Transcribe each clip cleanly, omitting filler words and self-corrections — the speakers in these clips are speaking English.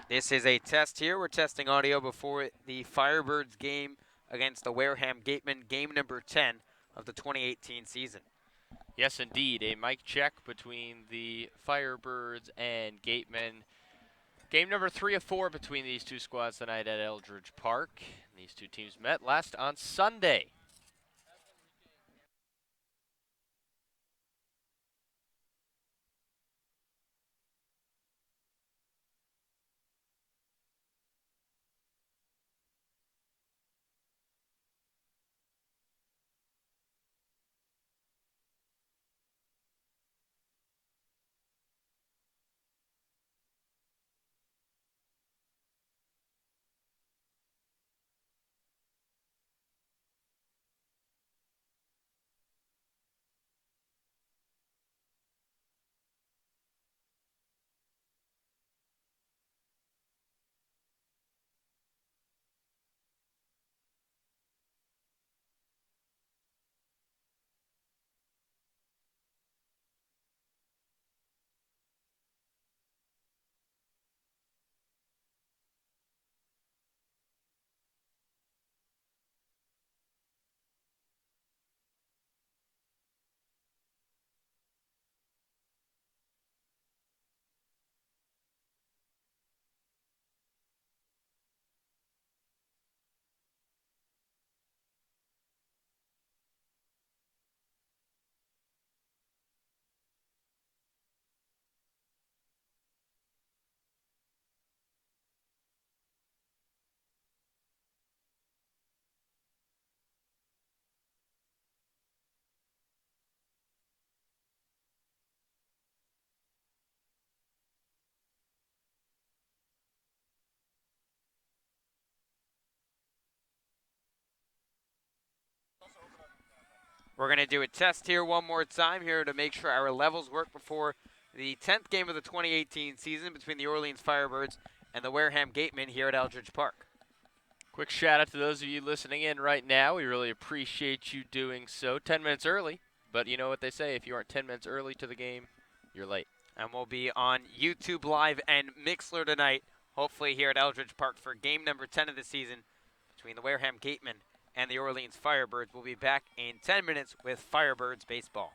This is a test here. We're testing audio before the Firebirds game against the Wareham Gatemen, game number 10 of the 2018 season. Yes, indeed. A mic check between the Firebirds and Gatemen. Game number 3 of 4 between these two squads tonight at Eldridge Park. These two teams met last on Sunday. We're going to do a test here one more time here to make sure our levels work before the 10th game of the 2018 season between the Orleans Firebirds and the Wareham Gatemen here at Eldridge Park. Quick shout out to those of you listening in right now. We really appreciate you doing so. 10 minutes early, but you know what they say, if you aren't 10 minutes early to the game, you're late. And we'll be on YouTube Live and Mixler tonight, hopefully here at Eldridge Park for game number 10 of the season between the Wareham Gatemen and the Orleans Firebirds. We'll be back in 10 minutes with Firebirds baseball.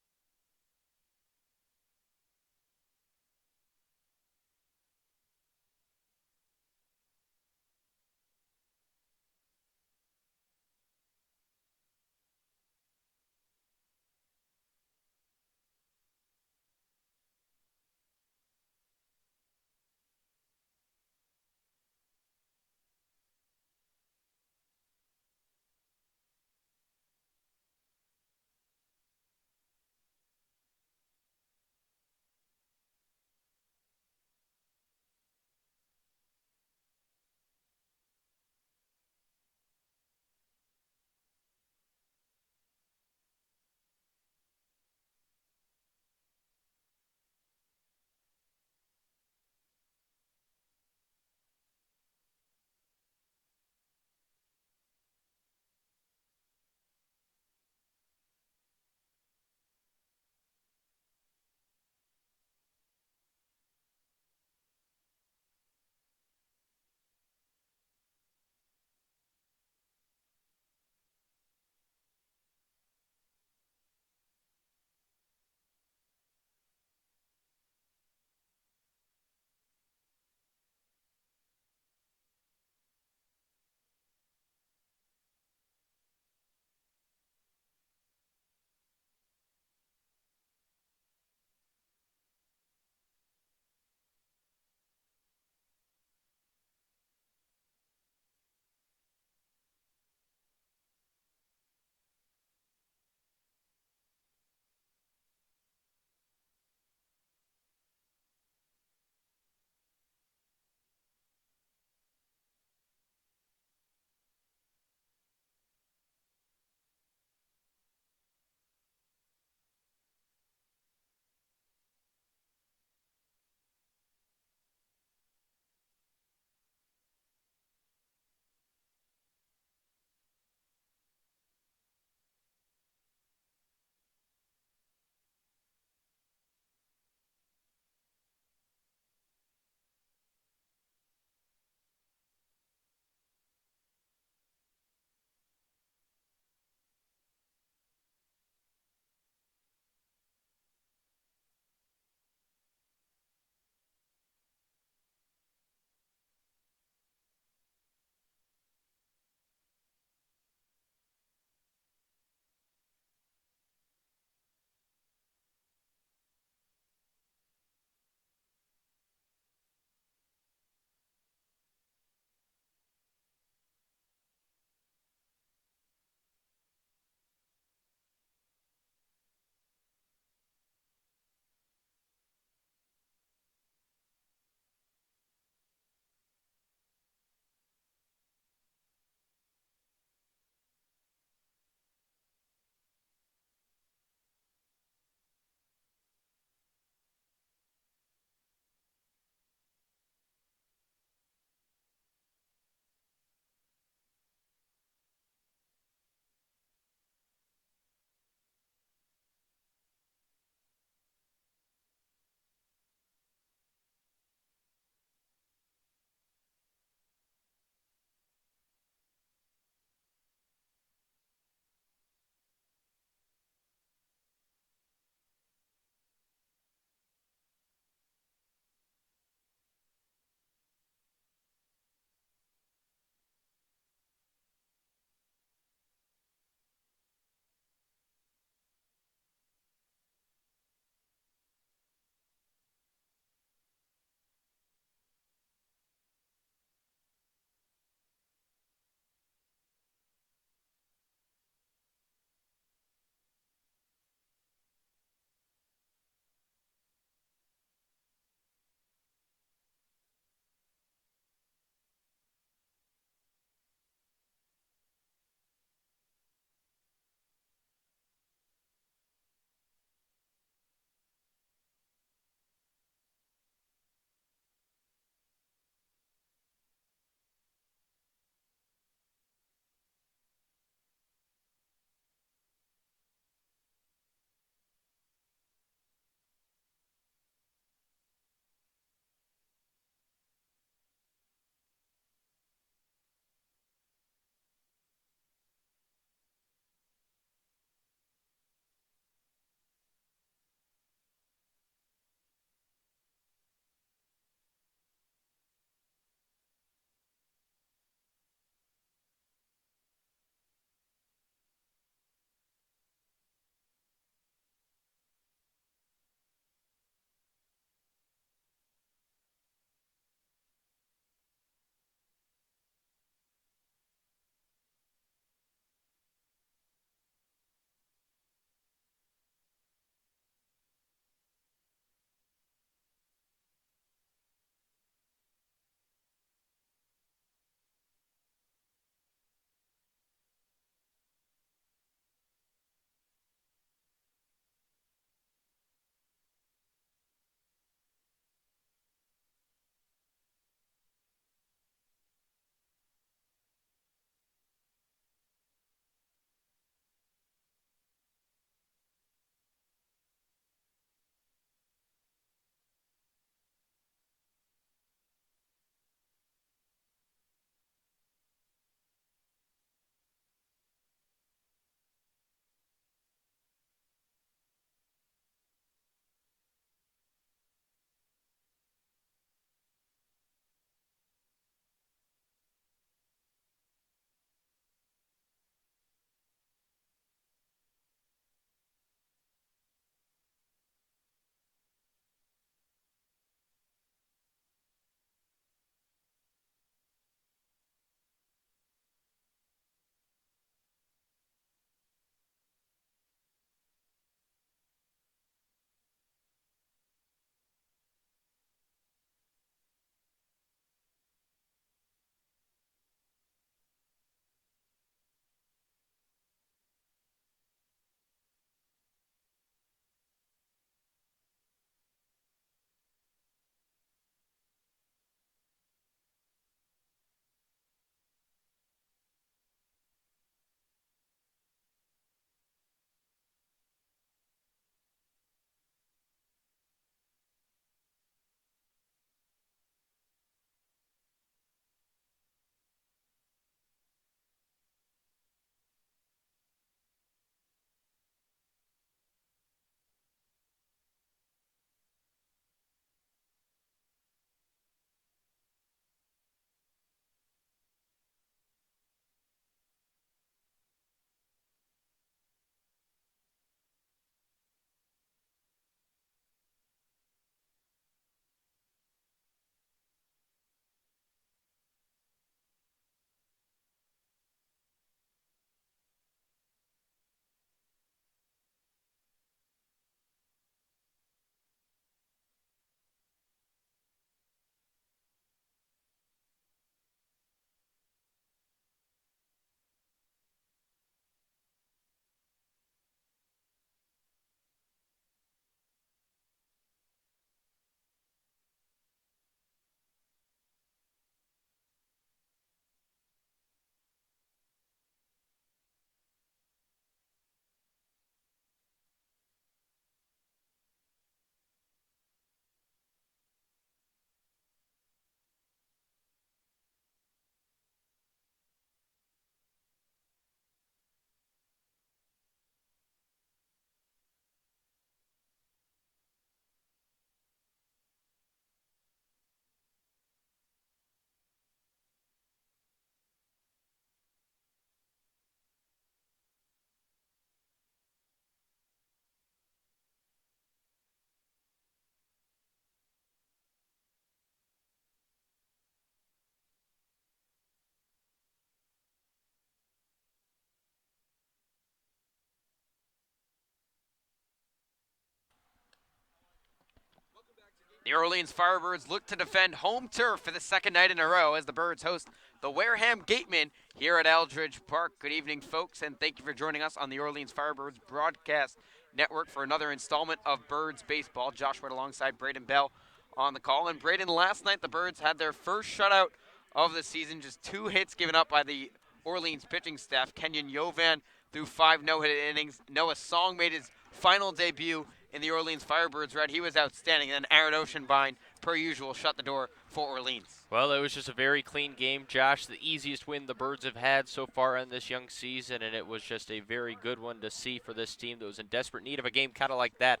The Orleans Firebirds look to defend home turf for the second night in a row as the Birds host the Wareham Gatemen here at Eldridge Park. Good evening, folks, and thank you for joining us on the Orleans Firebirds broadcast network for another installment of Birds Baseball. Josh Wood alongside Braden Bell on the call. And Braden, last night the Birds had their first shutout of the season, just 2 hits given up by the Orleans pitching staff. Kenyon Yovan threw 5 no-hit innings. Noah Song made his final debut in the Orleans Firebirds red. He was outstanding. And then Aaron Oceanbine, per usual, shut the door for Orleans. Well, it was just a very clean game, Josh. The easiest win the Birds have had so far in this young season, and it was just a very good one to see for this team that was in desperate need of a game kind of like that.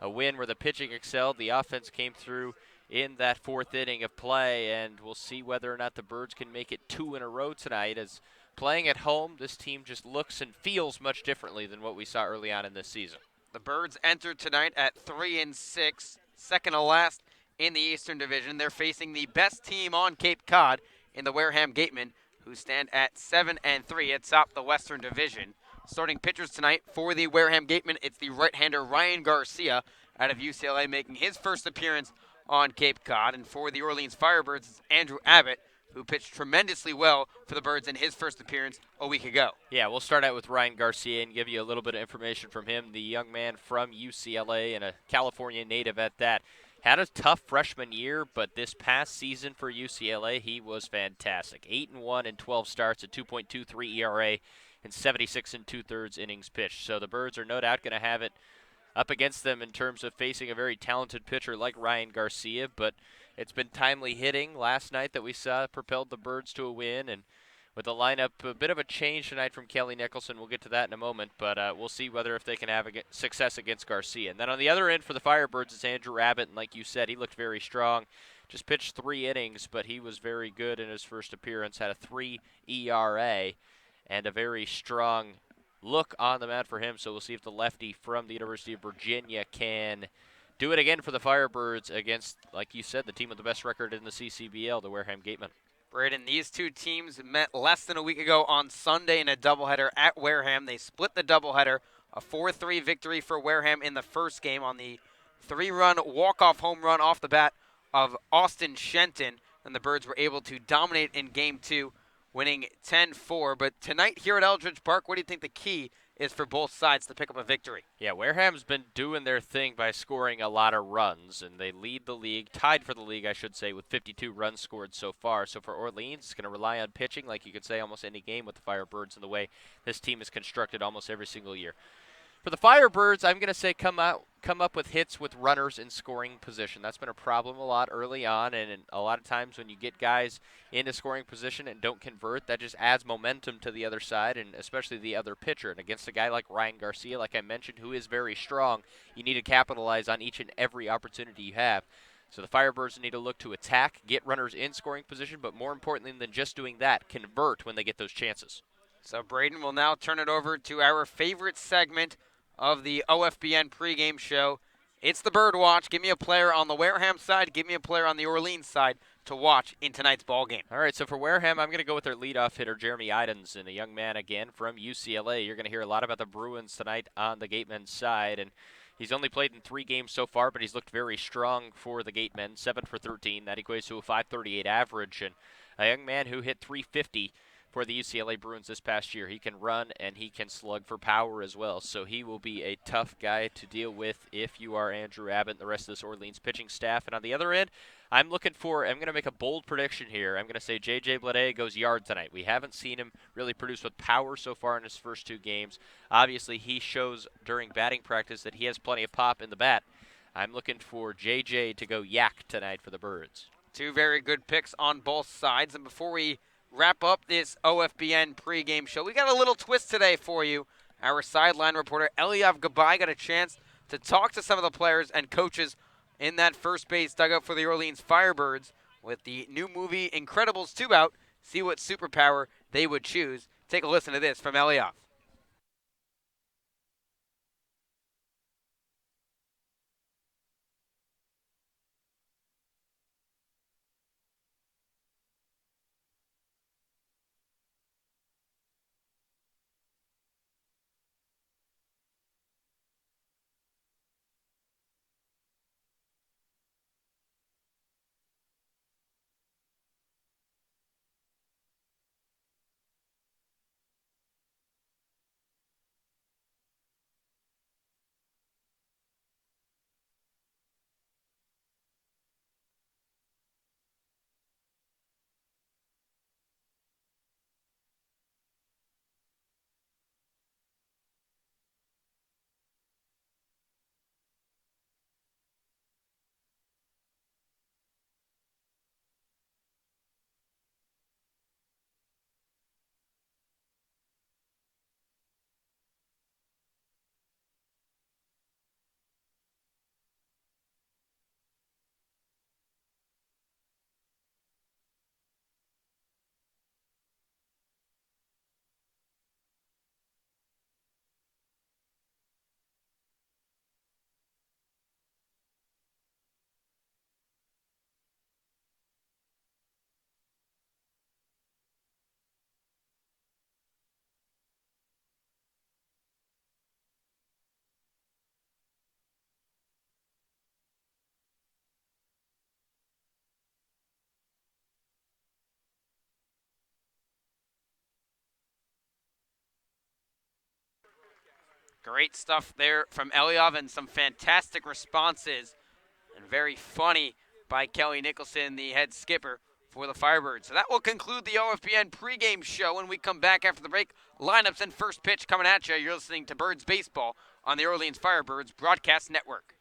A win where the pitching excelled, the offense came through in that 4th inning of play, and we'll see whether or not the Birds can make it 2 in a row tonight. As playing at home, this team just looks and feels much differently than what we saw early on in this season. The Birds entered tonight at 3-6, second to last in the Eastern Division. They're facing the best team on Cape Cod in the Wareham Gatemen, who stand at 7-3 atop the Western Division. Starting pitchers tonight for the Wareham Gatemen, it's the right-hander Ryan Garcia out of UCLA making his first appearance on Cape Cod. And for the Orleans Firebirds, it's Andrew Abbott, who pitched tremendously well for the Birds in his first appearance a week ago. Yeah, we'll start out with Ryan Garcia and give you a little bit of information from him. The young man from UCLA and a California native at that. Had a tough freshman year, but this past season for UCLA, he was fantastic. 8-1 in 12 starts, a 2.23 ERA, and 76 2/3 innings pitched. So the Birds are no doubt going to have it up against them in terms of facing a very talented pitcher like Ryan Garcia, but it's been timely hitting last night that we saw propelled the Birds to a win, and with the lineup, a bit of a change tonight from Kelly Nicholson. We'll get to that in a moment, but we'll see whether if they can have success against Garcia. And then on the other end for the Firebirds, it's Andrew Abbott, and like you said, he looked very strong. Just pitched 3 innings, but he was very good in his first appearance, had a 3 ERA, and a very strong look on the mat for him. So we'll see if the lefty from the University of Virginia can do it again for the Firebirds against, like you said, the team with the best record in the CCBL, the Wareham Gatemen. Braden, these two teams met less than a week ago on Sunday in a doubleheader at Wareham. They split the doubleheader, a 4-3 victory for Wareham in the first game on the 3-run walk-off home run off the bat of Austin Shenton. And the Birds were able to dominate in Game 2, winning 10-4. But tonight here at Eldridge Park, what do you think the key is for both sides to pick up a victory? Yeah, Wareham's been doing their thing by scoring a lot of runs, and they lead the league, tied for the league, I should say, with 52 runs scored so far. So for Orleans, it's going to rely on pitching, like you could say almost any game with the Firebirds, in the way this team is constructed almost every single year. For the Firebirds, I'm going to say come up with hits with runners in scoring position. That's been a problem a lot early on, and a lot of times when you get guys into scoring position and don't convert, that just adds momentum to the other side, and especially the other pitcher. And against a guy like Ryan Garcia, like I mentioned, who is very strong, you need to capitalize on each and every opportunity you have. So the Firebirds need to look to attack, get runners in scoring position, but more importantly than just doing that, convert when they get those chances. So Braden will now turn it over to our favorite segment of the OFBN pregame show. It's the Bird Watch. Give me a player on the Wareham side. Give me a player on the Orleans side to watch in tonight's ball game. All right, so for Wareham, I'm going to go with their leadoff hitter, Jeremy Idens, and a young man again from UCLA. You're going to hear a lot about the Bruins tonight on the Gatemen's side, and he's only played in 3 games so far, but he's looked very strong for the Gatemen, 7 for 13. That equates to a .538 average, and a young man who hit .350 for the UCLA Bruins this past year. He can run and he can slug for power as well, so he will be a tough guy to deal with if you are Andrew Abbott and the rest of this Orleans pitching staff. And on the other end, I'm going to make a bold prediction here. I'm going to say J.J. Bleday goes yard tonight. We haven't seen him really produce with power so far in his first 2 games. Obviously, he shows during batting practice that he has plenty of pop in the bat. I'm looking for J.J. to go yak tonight for the Birds. 2 very good picks on both sides. And before we wrap up this OFBN pregame show, we got a little twist today for you. Our sideline reporter, Eliav Gabay, got a chance to talk to some of the players and coaches in that first base dugout for the Orleans Firebirds with the new movie Incredibles 2 out. See what superpower they would choose. Take a listen to this from Eliav. Great stuff there from Eliov and some fantastic responses and very funny by Kelly Nicholson, the head skipper for the Firebirds. So that will conclude the OFPN pregame show. When we come back after the break, lineups and first pitch coming at you. You're listening to Birds Baseball on the Orleans Firebirds Broadcast Network.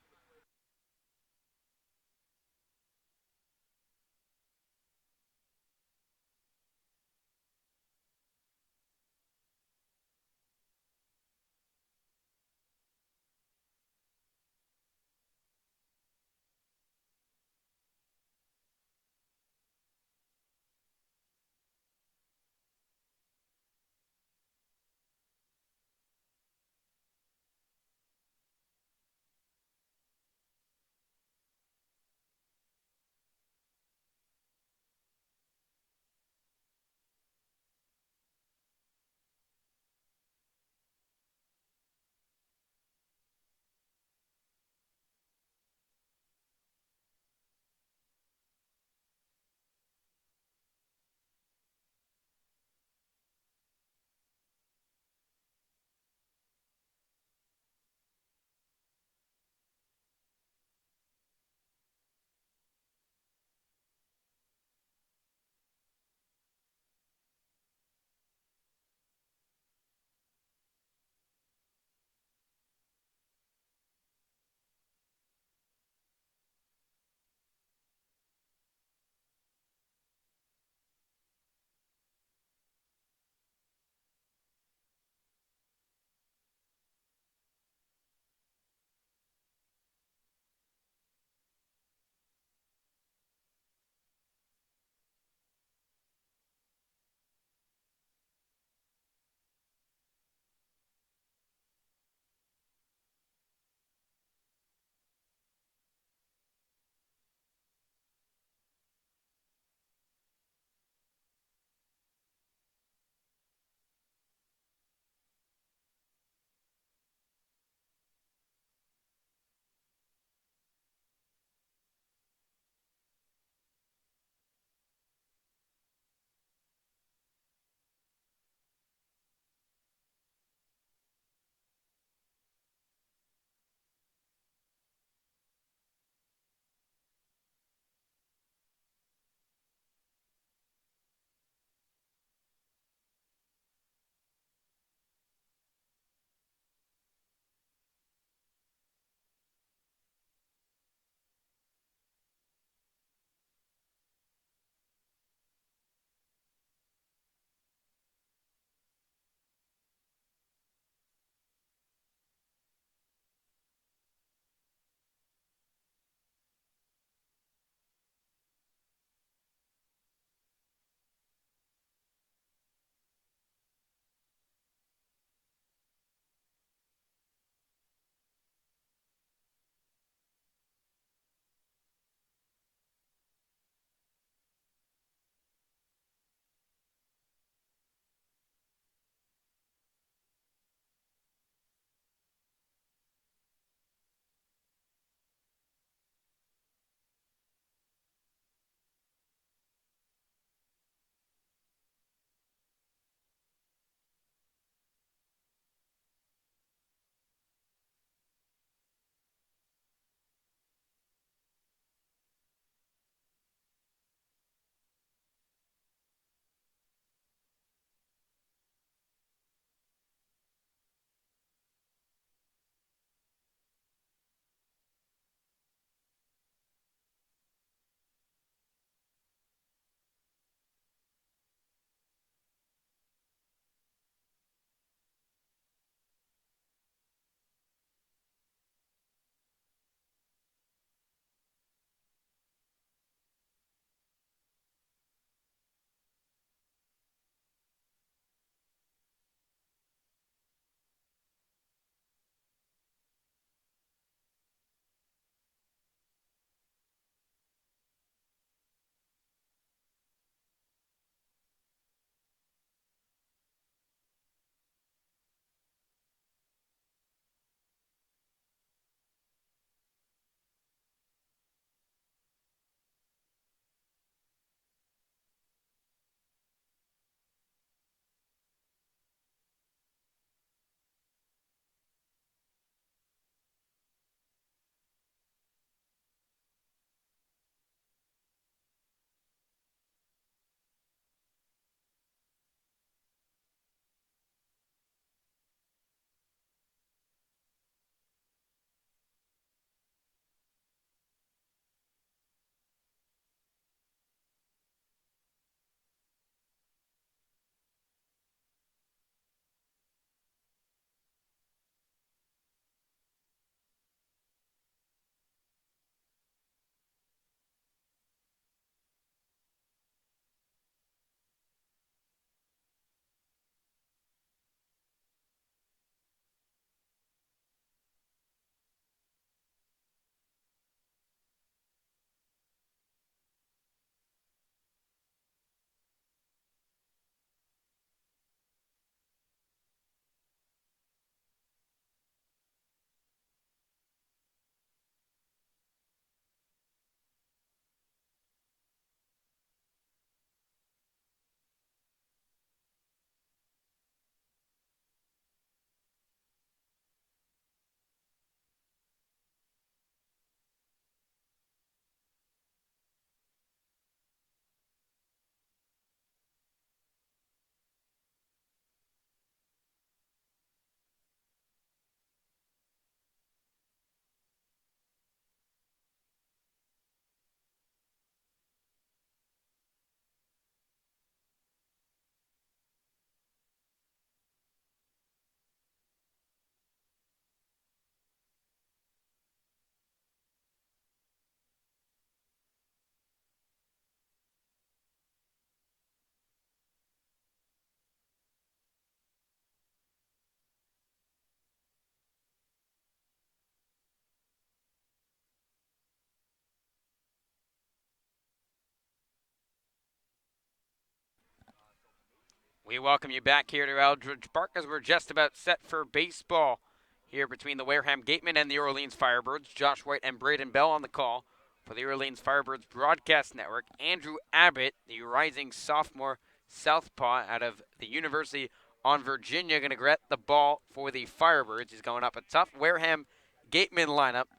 We welcome you back here to Eldridge Park as we're just about set for baseball here between the Wareham Gatemen and the Orleans Firebirds. Josh White and Braden Bell on the call for the Orleans Firebirds Broadcast Network. Andrew Abbott, the rising sophomore southpaw out of the University on Virginia, going to get the ball for the Firebirds. He's going up a tough Wareham Gatemen lineup.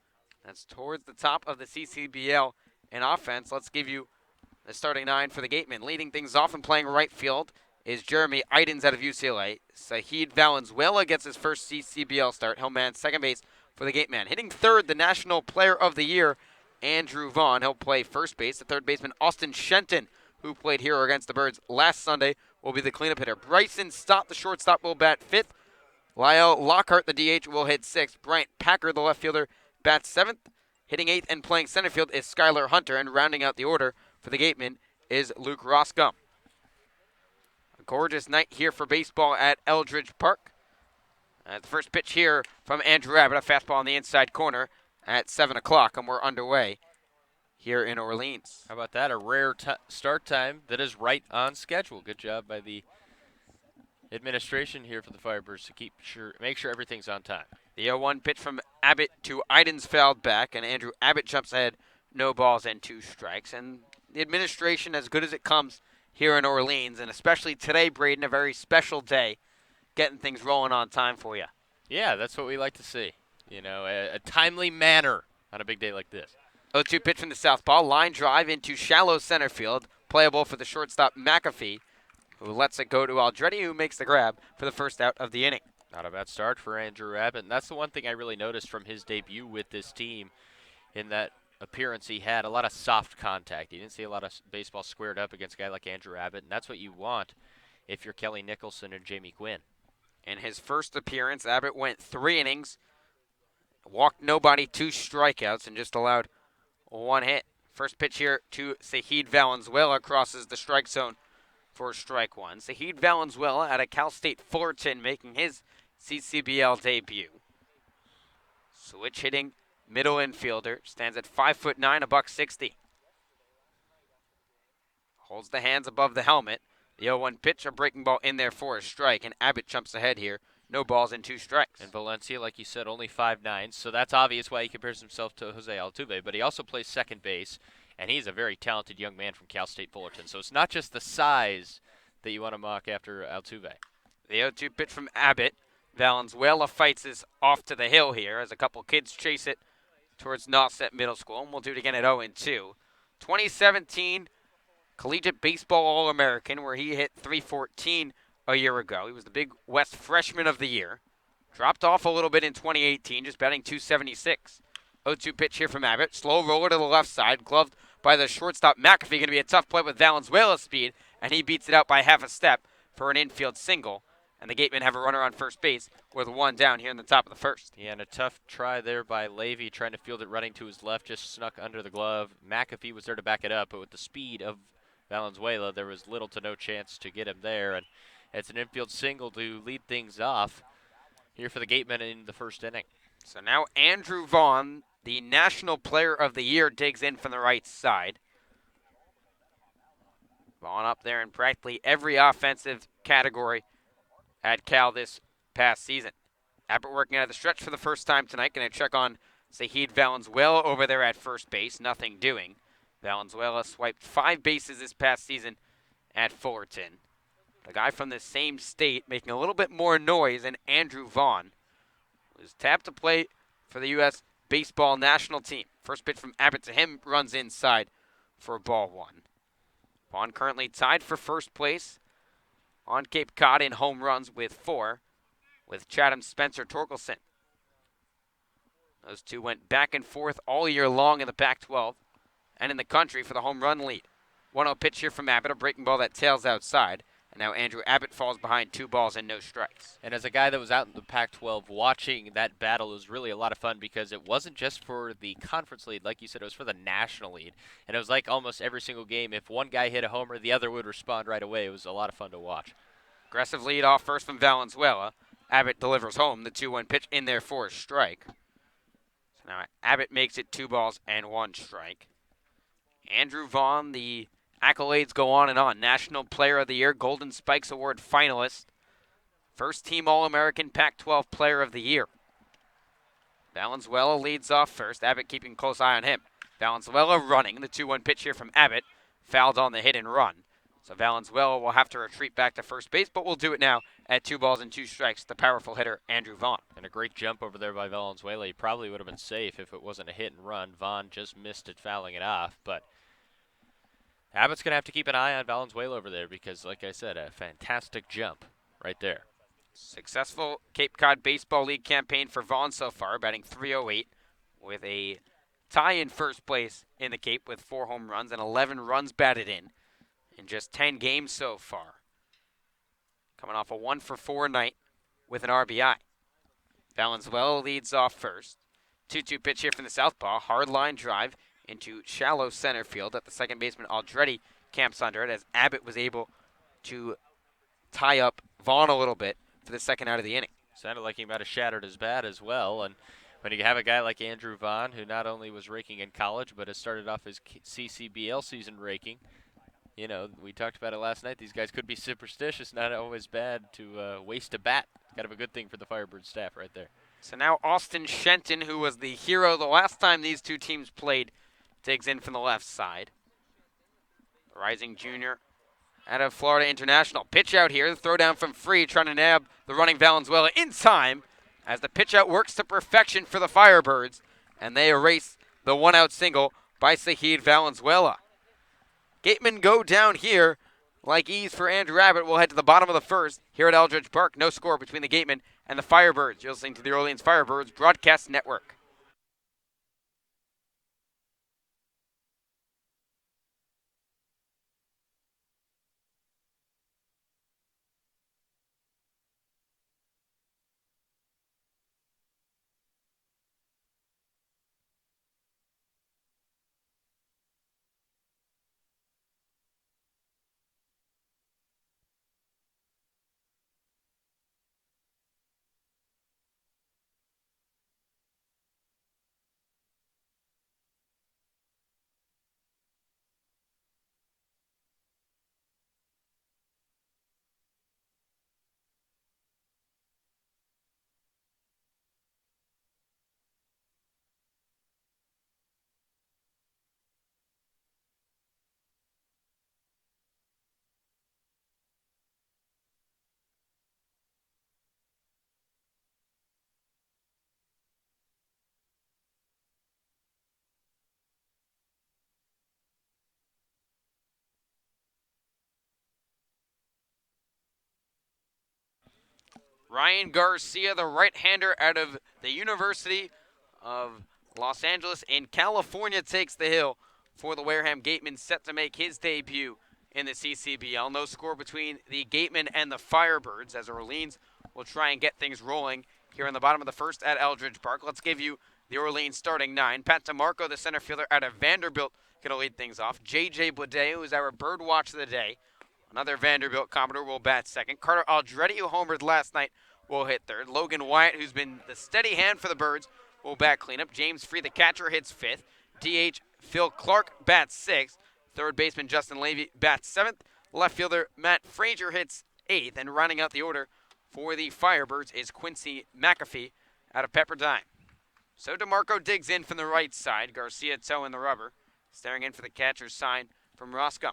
That's towards the top of the CCBL in offense. Let's give you the starting nine for the Gatemen. Leading things off and playing right field is Jeremy Idens out of UCLA. Saheed Valenzuela gets his first CCBL start. He'll man second base for the Gateman. Hitting third, the National Player of the Year, Andrew Vaughn. He'll play first base. The third baseman, Austin Shenton, who played here against the Birds last Sunday, will be the cleanup hitter. Bryson Stott, the shortstop, will bat fifth. Lyle Lockhart, the DH, will hit sixth. Bryant Packer, the left fielder, bats seventh. Hitting eighth and playing center field is Skylar Hunter, and rounding out the order for the Gatemen is Luke Roscom. A gorgeous night here for baseball at Eldridge Park. The first pitch here from Andrew Abbott, a fastball on the inside corner at 7 o'clock, and we're underway here in Orleans. How about that? A rare start time that is right on schedule. Good job by the administration here for the Firebirds to make sure everything's on time. The 0-1 pitch from Abbott to Idens fouled back, and Andrew Abbott jumps ahead, no balls and 2 strikes. And the administration, as good as it comes here in Orleans, and especially today, Braden, a very special day, getting things rolling on time for you. Yeah, that's what we like to see. You know, a timely manner on a big day like this. 0-2 pitch from the southpaw, line drive into shallow center field, playable for the shortstop McAfee, who lets it go to Aldretti, who makes the grab for the first out of the inning. Not a bad start for Andrew Abbott, and that's the one thing I really noticed from his debut with this team. In that appearance, he had a lot of soft contact. You didn't see a lot of baseball squared up against a guy like Andrew Abbott, and that's what you want if you're Kelly Nicholson and Jamie Quinn. In his first appearance, Abbott went 3 innings, walked nobody, 2 strikeouts, and just allowed 1 hit. First pitch here to Saheed Valenzuela crosses the strike zone for strike 1. Saheed Valenzuela out of Cal State Fullerton making his CCBL debut. Switch hitting middle infielder, stands at 5'9", $160. Holds the hands above the helmet. The 0-1 pitch, a breaking ball in there for a strike, and Abbott jumps ahead here. No balls and 2 strikes. And Valencia, like you said, only 5'9", so that's obvious why he compares himself to Jose Altuve, but he also plays second base, and he's a very talented young man from Cal State Fullerton. So it's not just the size that you want to mock after Altuve. The 0-2 pitch from Abbott. Valenzuela fights this off to the hill here as a couple kids chase it towards Nauset Middle School, and we'll do it again at 0-2. 2017 Collegiate Baseball All-American, where he hit .314 a year ago. He was the Big West Freshman of the Year. Dropped off a little bit in 2018, just batting .276. 0-2 pitch here from Abbott. Slow roller to the left side, gloved by the shortstop McAfee. Going to be a tough play with Valenzuela's speed, and he beats it out by half a step for an infield single. And the Gatemen have a runner on first base with 1 down here in the top of the first. Yeah, and a tough try there by Levy, trying to field it running to his left, just snuck under the glove. McAfee was there to back it up, but with the speed of Valenzuela, there was little to no chance to get him there. And it's an infield single to lead things off here for the Gatemen in the first inning. So now Andrew Vaughn, the National Player of the Year, digs in from the right side. Vaughn up there in practically every offensive category at Cal this past season. Abbott working out of the stretch for the first time tonight. Going to check on Saheed Valenzuela over there at first base. Nothing doing. Valenzuela swiped 5 bases this past season at Fullerton. The guy from the same state making a little bit more noise than Andrew Vaughn, who's tapped to play for the U.S. Baseball National Team. First pitch from Abbott to him runs inside for ball 1. Vaughn currently tied for first place on Cape Cod in home runs with 4, with Chatham Spencer Torkelson. Those two went back and forth all year long in the Pac-12 and in the country for the home run lead. 1-0 pitch here from Abbott, a breaking ball that tails outside. And now Andrew Abbott falls behind 2 balls and no strikes. And as a guy that was out in the Pac-12 watching that battle, it was really a lot of fun because it wasn't just for the conference lead. Like you said, it was for the national lead. And it was like almost every single game. If one guy hit a homer, the other would respond right away. It was a lot of fun to watch. Aggressive lead off first from Valenzuela. Abbott delivers home. The 2-1 pitch in there for a strike. So now Abbott makes it 2 balls and 1 strike. Andrew Vaughn, the Accolades go on and on. National Player of the Year, Golden Spikes Award finalist, first team All-American Pac-12 Player of the Year. Valenzuela leads off first. Abbott keeping a close eye on him. Valenzuela running. The 2-1 pitch here from Abbott. Fouled on the hit and run. So Valenzuela will have to retreat back to first base, but will do it now at 2 balls and 2 strikes. The powerful hitter, Andrew Vaughn. And a great jump over there by Valenzuela. He probably would have been safe if it wasn't a hit and run. Vaughn just missed it, fouling it off. But Abbott's going to have to keep an eye on Valenzuela over there because, like I said, a fantastic jump right there. Successful Cape Cod Baseball League campaign for Vaughn so far, batting .308 with a tie in first place in the Cape with 4 home runs and 11 runs batted in just 10 games so far. Coming off a 1-for-4 night with an RBI. Valenzuela leads off first. 2-2 pitch here from the southpaw. Hard line drive into shallow center field that the second baseman Aldretti camps under it as Abbott was able to tie up Vaughn a little bit for the second out of the inning. Sounded like he might have shattered his bat as well. And when you have a guy like Andrew Vaughn, who not only was raking in college, but has started off his CCBL season raking, you know, we talked about it last night. These guys could be superstitious, not always bad to waste a bat. Kind of a good thing for the Firebirds staff right there. So now Austin Shenton, who was the hero the last time these two teams played, digs in from the left side. The rising junior out of Florida International. Pitch out here, the throw down from Free, trying to nab the running Valenzuela in time as the pitch out works to perfection for the Firebirds, and they erase the 1-out single by Zahid Valenzuela. Gatemen go down here like ease for Andrew Abbott. We'll head to the bottom of the first here at Eldridge Park. No score between the Gatemen and the Firebirds. You're listening to the Orleans Firebirds Broadcast Network. Ryan Garcia, the right-hander out of the University of Los Angeles in California, takes the hill for the Wareham Gatemen, set to make his debut in the CCBL. No score between the Gatemen and the Firebirds as Orleans will try and get things rolling here in the bottom of the first at Eldridge Park. Let's give you the Orleans starting 9. Pat DeMarco, the center fielder out of Vanderbilt, going to lead things off. J.J. Bledea, who is our bird watch of the day. Another Vanderbilt Commodore will bat second. Carter Aldretti, who homered last night, will hit third. Logan Wyatt, who's been the steady hand for the Birds, will bat cleanup. James Free, the catcher, hits fifth. DH Phil Clark bats sixth. Third baseman Justin Levy bats seventh. Left fielder Matt Frazier hits eighth. And rounding out the order for the Firebirds is Quincy McAfee out of Pepperdine. So DeMarco digs in from the right side. Garcia toe in the rubber. Staring in for the catcher's sign from Roscoe.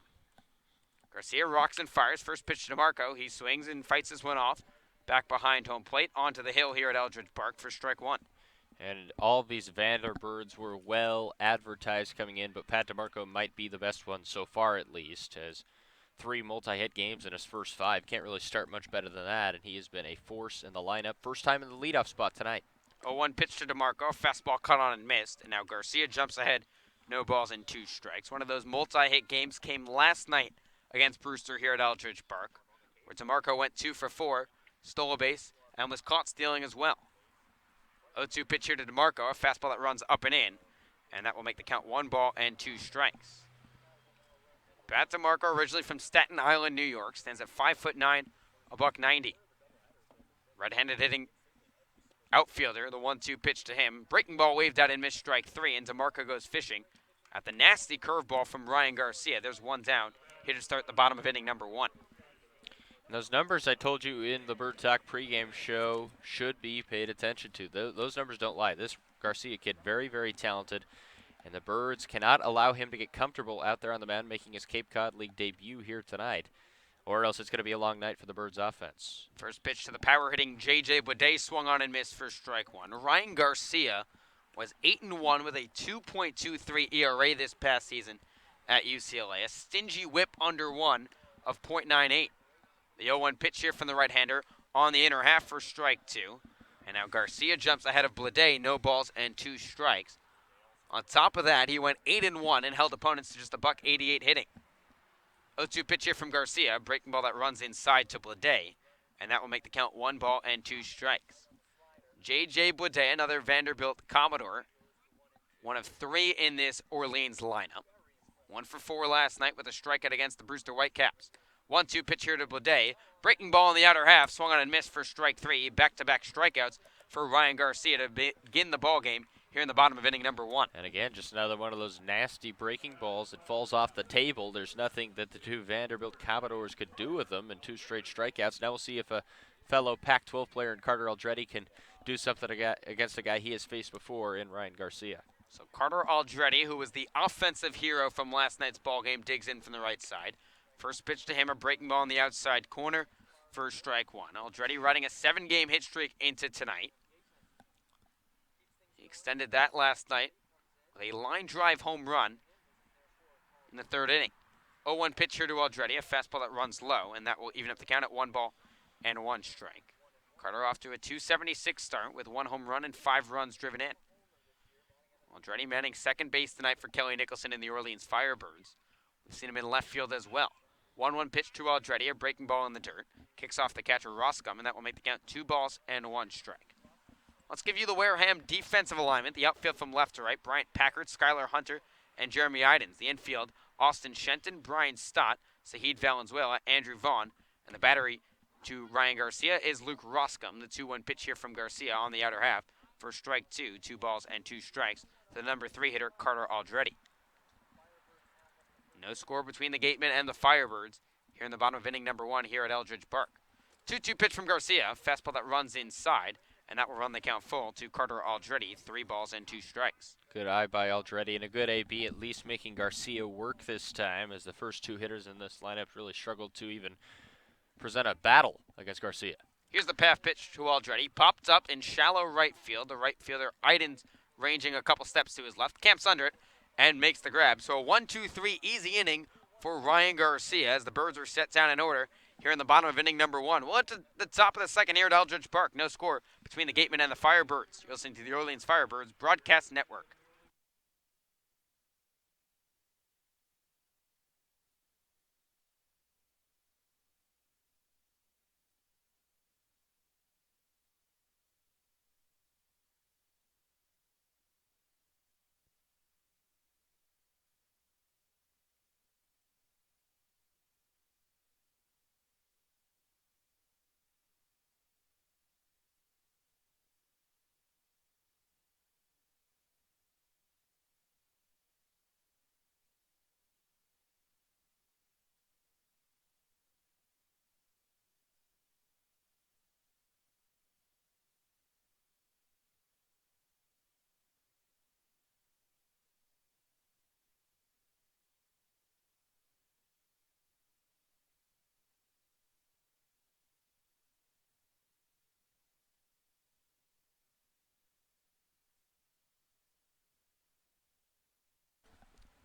Garcia rocks and fires. First pitch to DeMarco. He swings and fights this one off. Back behind home plate. Onto the hill here at Eldridge Park for strike one. And all of these Vanderbirds were well advertised coming in, but Pat DeMarco might be the best one so far at least, as 3 multi-hit games in his first 5. Can't really start much better than that, and he has been a force in the lineup. First time in the leadoff spot tonight. 0-1 pitch to DeMarco. Fastball cut on and missed. And now Garcia jumps ahead. No balls and 2 strikes. One of those multi-hit games came last night against Brewster here at Eldridge Park, where DeMarco went 2 for 4, stole a base, and was caught stealing as well. 0-2 pitch here to DeMarco, a fastball that runs up and in, and that will make the count 1 ball and 2 strikes. Pat DeMarco, originally from Staten Island, New York, stands at 5'9", $190. Right-handed hitting outfielder, the 1-2 pitch to him. Breaking ball waved out and missed strike 3, and DeMarco goes fishing At the nasty curveball from Ryan Garcia. There's one down. Here to start the bottom of inning number 1. And those numbers I told you in the Bird Talk pregame show should be paid attention to. Those numbers don't lie. This Garcia kid, very, very talented. And the Birds cannot allow him to get comfortable out there on the mound, making his Cape Cod League debut here tonight. Or else it's going to be a long night for the Birds offense. First pitch to the power-hitting J.J. Boudet, swung on and missed for strike 1. Ryan Garcia was 8-1 with a 2.23 ERA this past season at UCLA. A stingy whip under 1 of .98. The 0-1 pitch here from the right-hander on the inner half for strike 2. And now Garcia jumps ahead of Boudet, no balls and 2 strikes. On top of that, he went 8-1 and held opponents to just a .188 hitting. 0-2 pitch here from Garcia, breaking ball that runs inside to Boudet, and that will make the count 1 ball and 2 strikes. J.J. Boudet, another Vanderbilt Commodore, one of 3 in this Orleans lineup. 1 for 4 last night with a strikeout against the Brewster Whitecaps. 1-2 pitch here to Boudet, breaking ball in the outer half, swung on and missed for strike 3. Back-to-back strikeouts for Ryan Garcia to begin the ball game here in the bottom of inning number 1. And again, just another one of those nasty breaking balls that falls off the table. There's nothing that the 2 Vanderbilt Commodores could do with them, and 2 straight strikeouts. Now we'll see if a fellow Pac-12 player in Carter Aldrete can do something against a guy he has faced before in Ryan Garcia. So Carter Aldrete, who was the offensive hero from last night's ball game, digs in from the right side. First pitch to him, a breaking ball in the outside corner for strike 1. Aldrete riding a 7-game hit streak into tonight. Extended that last night with a line drive home run in the 3rd inning. 0-1 pitch here to Aldrete, a fastball that runs low, and that will even up the count at 1 ball and 1 strike. Carter off to a .276 start with 1 home run and 5 runs driven in. Aldrete manning second base tonight for Kelly Nicholson in the Orleans Firebirds. We've seen him in left field as well. 1-1 pitch to Aldrete, a breaking ball in the dirt. Kicks off the catcher Roscom, and that will make the count 2 balls and 1 strike. Let's give you the Wareham defensive alignment. The outfield from left to right, Bryant Packard, Skylar Hunter, and Jeremy Idens. The infield, Austin Shenton, Brian Stott, Sahid Valenzuela, Andrew Vaughn. And the battery to Ryan Garcia is Luke Roscom. The 2-1 pitch here from Garcia on the outer half for strike 2, 2 balls and 2 strikes. The number 3 hitter, Carter Aldrete. No score between the Gatemen and the Firebirds here in the bottom of inning number 1 here at Eldridge Park. 2-2 pitch from Garcia, fastball that runs inside. And that will run the count full to Carter Aldrete, 3 balls and 2 strikes. Good eye by Aldrete, and a good AB, at least making Garcia work this time, as the first 2 hitters in this lineup really struggled to even present a battle against Garcia. Here's the path pitch to Aldrete. Popped up in shallow right field. The right fielder, Idens, ranging a couple steps to his left, camps under it, and makes the grab. So a 1-2-3 easy inning for Ryan Garcia as the Birds are set down in order here in the bottom of inning number 1. Well, to the top of the second here at Eldridge Park. No score between the Gatemen and the Firebirds. You're listening to the Orleans Firebirds Broadcast Network.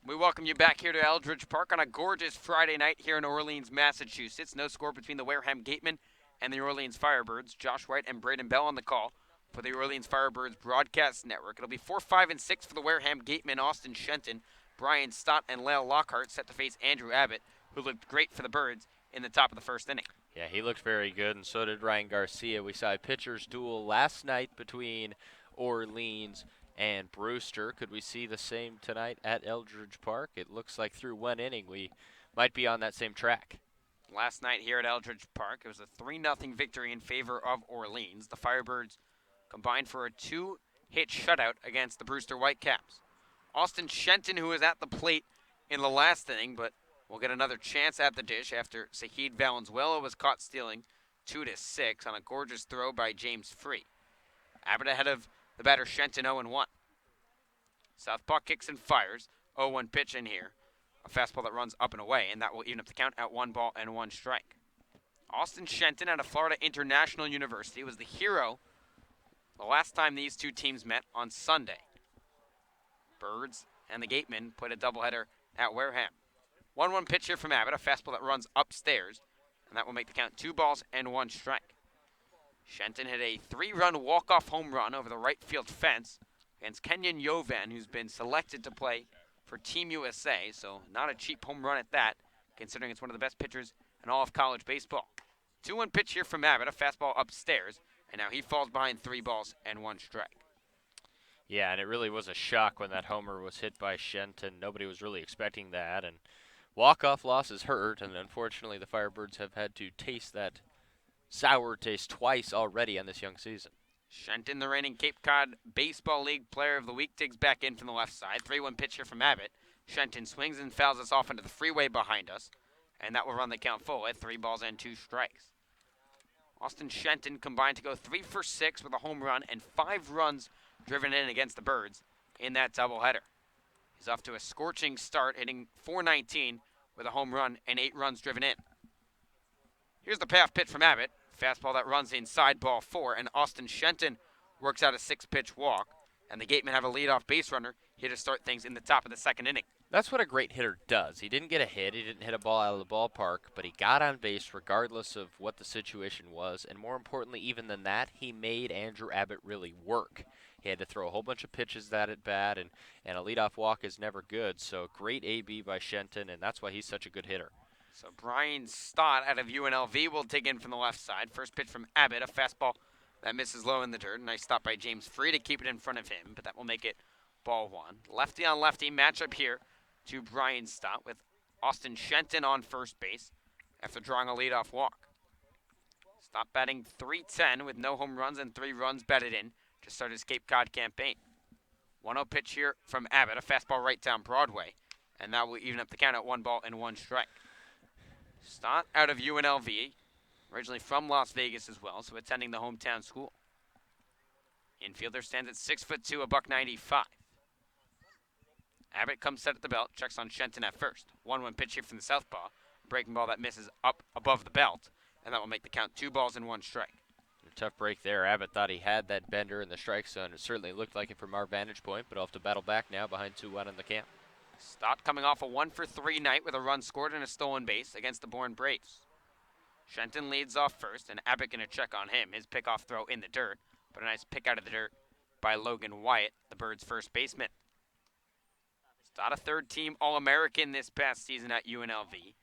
We welcome you back here to Eldridge Park on a gorgeous Friday night here in Orleans, Massachusetts. No score between the Wareham Gatemen and the Orleans Firebirds. Josh White and Braden Bell on the call for the Orleans Firebirds Broadcast Network. It'll be 4, 5, and 6 for the Wareham Gatemen, Austin Shenton, Brian Stott, and Lyle Lockhart set to face Andrew Abbott, who looked great for the Birds in the top of the first inning. Yeah, he looked very good, and so did Ryan Garcia. We saw a pitcher's duel last night between Orleans and Brewster. Could we see the same tonight at Eldridge Park? It looks like through 1 inning we might be on that same track. Last night here at Eldridge Park, it was a 3-0 victory in favor of Orleans. The Firebirds combined for a 2-hit shutout against the Brewster Whitecaps. Austin Shenton, who was at the plate in the last inning, but will get another chance at the dish after Sahid Valenzuela was caught stealing 2-6 on a gorgeous throw by James Free. Abbott ahead of the batter Shenton 0-1. Southpaw kicks and fires. 0-1 pitch in here. A fastball that runs up and away, and that will even up the count at 1 ball and 1 strike. Austin Shenton out of Florida International University was the hero the last time these two teams met on Sunday. Birds and the Gatemen played a doubleheader at Wareham. 1-1 pitch here from Abbott, a fastball that runs upstairs, and that will make the count 2 balls and 1 strike. Shenton hit a 3-run walk-off home run over the right field fence against Kenyon Yovan, who's been selected to play for Team USA, so not a cheap home run at that, considering it's one of the best pitchers in all of college baseball. 2-1 pitch here from Abbott, a fastball upstairs, and now he falls behind 3 balls and 1 strike. Yeah, and it really was a shock when that homer was hit by Shenton. Nobody was really expecting that, and walk-off losses hurt, and unfortunately the Firebirds have had to taste that sour taste twice already on this young season. Shenton, the reigning Cape Cod Baseball League Player of the Week, digs back in from the left side. 3-1 pitch here from Abbott. Shenton swings and fouls us off into the freeway behind us, and that will run the count full at 3 balls and 2 strikes. Austin Shenton combined to go 3 for 6 with a home run and 5 runs driven in against the Birds in that doubleheader. He's off to a scorching start, hitting .419 with a home run and 8 runs driven in. Here's the payoff pitch from Abbott. Fastball that runs inside, ball 4, and Austin Shenton works out a 6-pitch walk, and the Gatemen have a leadoff base runner here to start things in the top of the 2nd inning. That's what a great hitter does. He didn't get a hit, he didn't hit a ball out of the ballpark, but he got on base regardless of what the situation was, and more importantly even than that, he made Andrew Abbott really work. He had to throw a whole bunch of pitches that at bat, and a leadoff walk is never good, so great AB by Shenton, and that's why he's such a good hitter. So Brian Stott out of UNLV will dig in from the left side. First pitch from Abbott, a fastball that misses low in the dirt. Nice stop by James Free to keep it in front of him, but that will make it ball 1. Lefty on lefty matchup here to Brian Stott with Austin Shenton on first base after drawing a leadoff walk. Stott batting .310 with no home runs and 3 runs batted in to start his Cape Cod campaign. 1-0 pitch here from Abbott, a fastball right down Broadway, and that will even up the count at 1 ball and 1 strike. Stott out of UNLV, originally from Las Vegas as well, so attending the hometown school. Infielder stands at 6'2", $195. Abbott comes set at the belt, checks on Shenton at first. 1-1 pitch here from the southpaw, breaking ball that misses up above the belt, and that will make the count 2 balls and 1 strike. A tough break there. Abbott thought he had that bender in the strike zone. It certainly looked like it from our vantage point, but he'll have to battle back now behind 2-1 in the camp. Stott coming off a 1-for-3 night with a run scored and a stolen base against the Bourne Braves. Shenton leads off first, and Abbott going to check on him. His pickoff throw in the dirt, but a nice pick out of the dirt by Logan Wyatt, the Birds' first baseman. Stott a third-team All-American this past season at UNLV,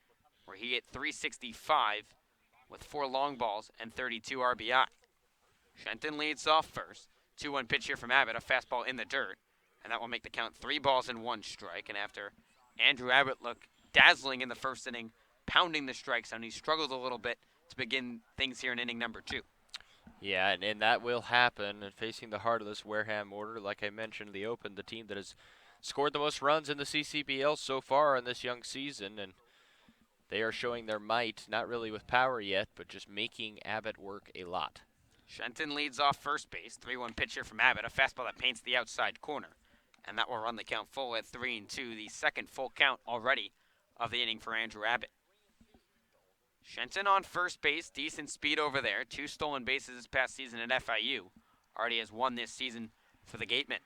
where he hit .365 with 4 long balls and 32 RBI. Shenton leads off first. 2-1 pitch here from Abbott, a fastball in the dirt, and that will make the count 3 balls and 1 strike. And after Andrew Abbott looked dazzling in the first inning, pounding the strike zone, he struggled a little bit to begin things here in inning number 2. Yeah, and that will happen. And facing the heart of this Wareham order, like I mentioned in the open, the team that has scored the most runs in the CCBL so far in this young season, and they are showing their might, not really with power yet, but just making Abbott work a lot. Shenton leads off first base. 3-1 pitch here from Abbott, a fastball that paints the outside corner, and that will run the count full at 3-2, the second full count already of the inning for Andrew Abbott. Shenton on first base, decent speed over there. 2 stolen bases this past season at FIU. Already has 1 this season for the Gatemen.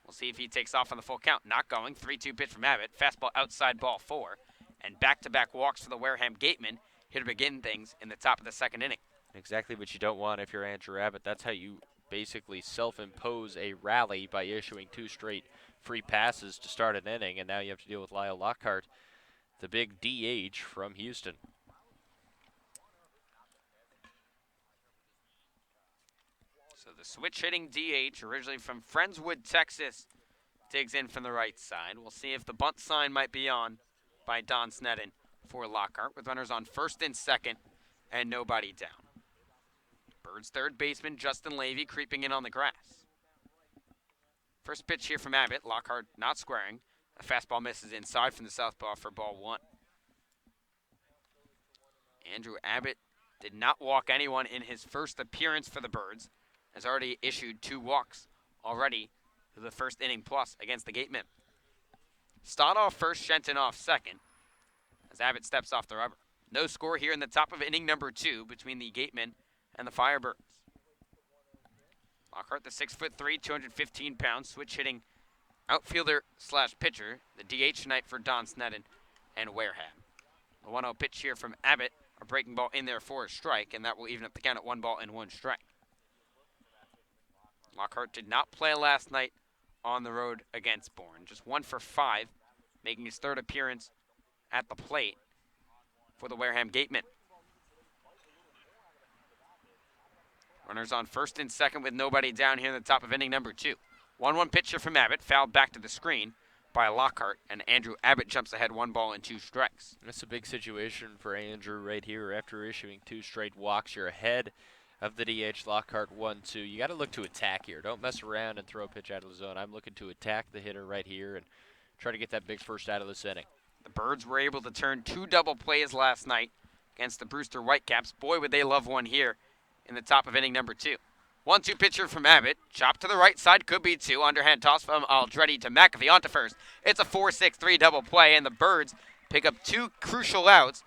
We'll see if he takes off on the full count. Not going. 3-2 pitch from Abbott. Fastball outside, ball 4. And back-to-back walks for the Wareham Gatemen here to begin things in the top of the 2nd inning. Exactly what you don't want if you're Andrew Abbott. That's how you basically self-impose a rally by issuing 2 straight free passes to start an inning, and now you have to deal with Lyle Lockhart, the big DH from Houston. So the switch-hitting DH, originally from Friendswood, Texas, digs in from the right side. We'll see if the bunt sign might be on by Don Sneddon for Lockhart, with runners on first and second and nobody down. Birds' third baseman Justin Levy creeping in on the grass. First pitch here from Abbott. Lockhart not squaring. A fastball misses inside from the southpaw for ball one. Andrew Abbott did not walk anyone in his first appearance for the Birds. Has already issued 2 walks already through the first inning plus against the Gatemen. Stott off first, Shenton off second as Abbott steps off the rubber. No score here in the top of inning number 2 between the Gatemen and the Firebirds. Lockhart, the 6'3", 215-pound switch hitting outfielder slash pitcher, the DH tonight for Don Sneddon and Wareham. The 1-0 pitch here from Abbott, a breaking ball in there for a strike, and that will even up the count at 1 ball and 1 strike. Lockhart did not play last night on the road against Bourne. Just 1 for 5, making his 3rd appearance at the plate for the Wareham Gatemen. Runners on first and second with nobody down here in the top of inning number 2. 1-1 pitch here from Abbott, fouled back to the screen by Lockhart, and Andrew Abbott jumps ahead 1 ball and 2 strikes. That's a big situation for Andrew right here. After issuing 2 straight walks, you're ahead of the DH. Lockhart 1-2. You got to look to attack here. Don't mess around and throw a pitch out of the zone. I'm looking to attack the hitter right here and try to get that big first out of this inning. The Birds were able to turn 2 double plays last night against the Brewster Whitecaps. Boy, would they love one here in the top of inning number 2. 1-2 pitcher from Abbott. Chop to the right side, could be 2. Underhand toss from Aldretti to McAfee onto first. It's a 4-6-3 double play, and the Birds pick up 2 crucial outs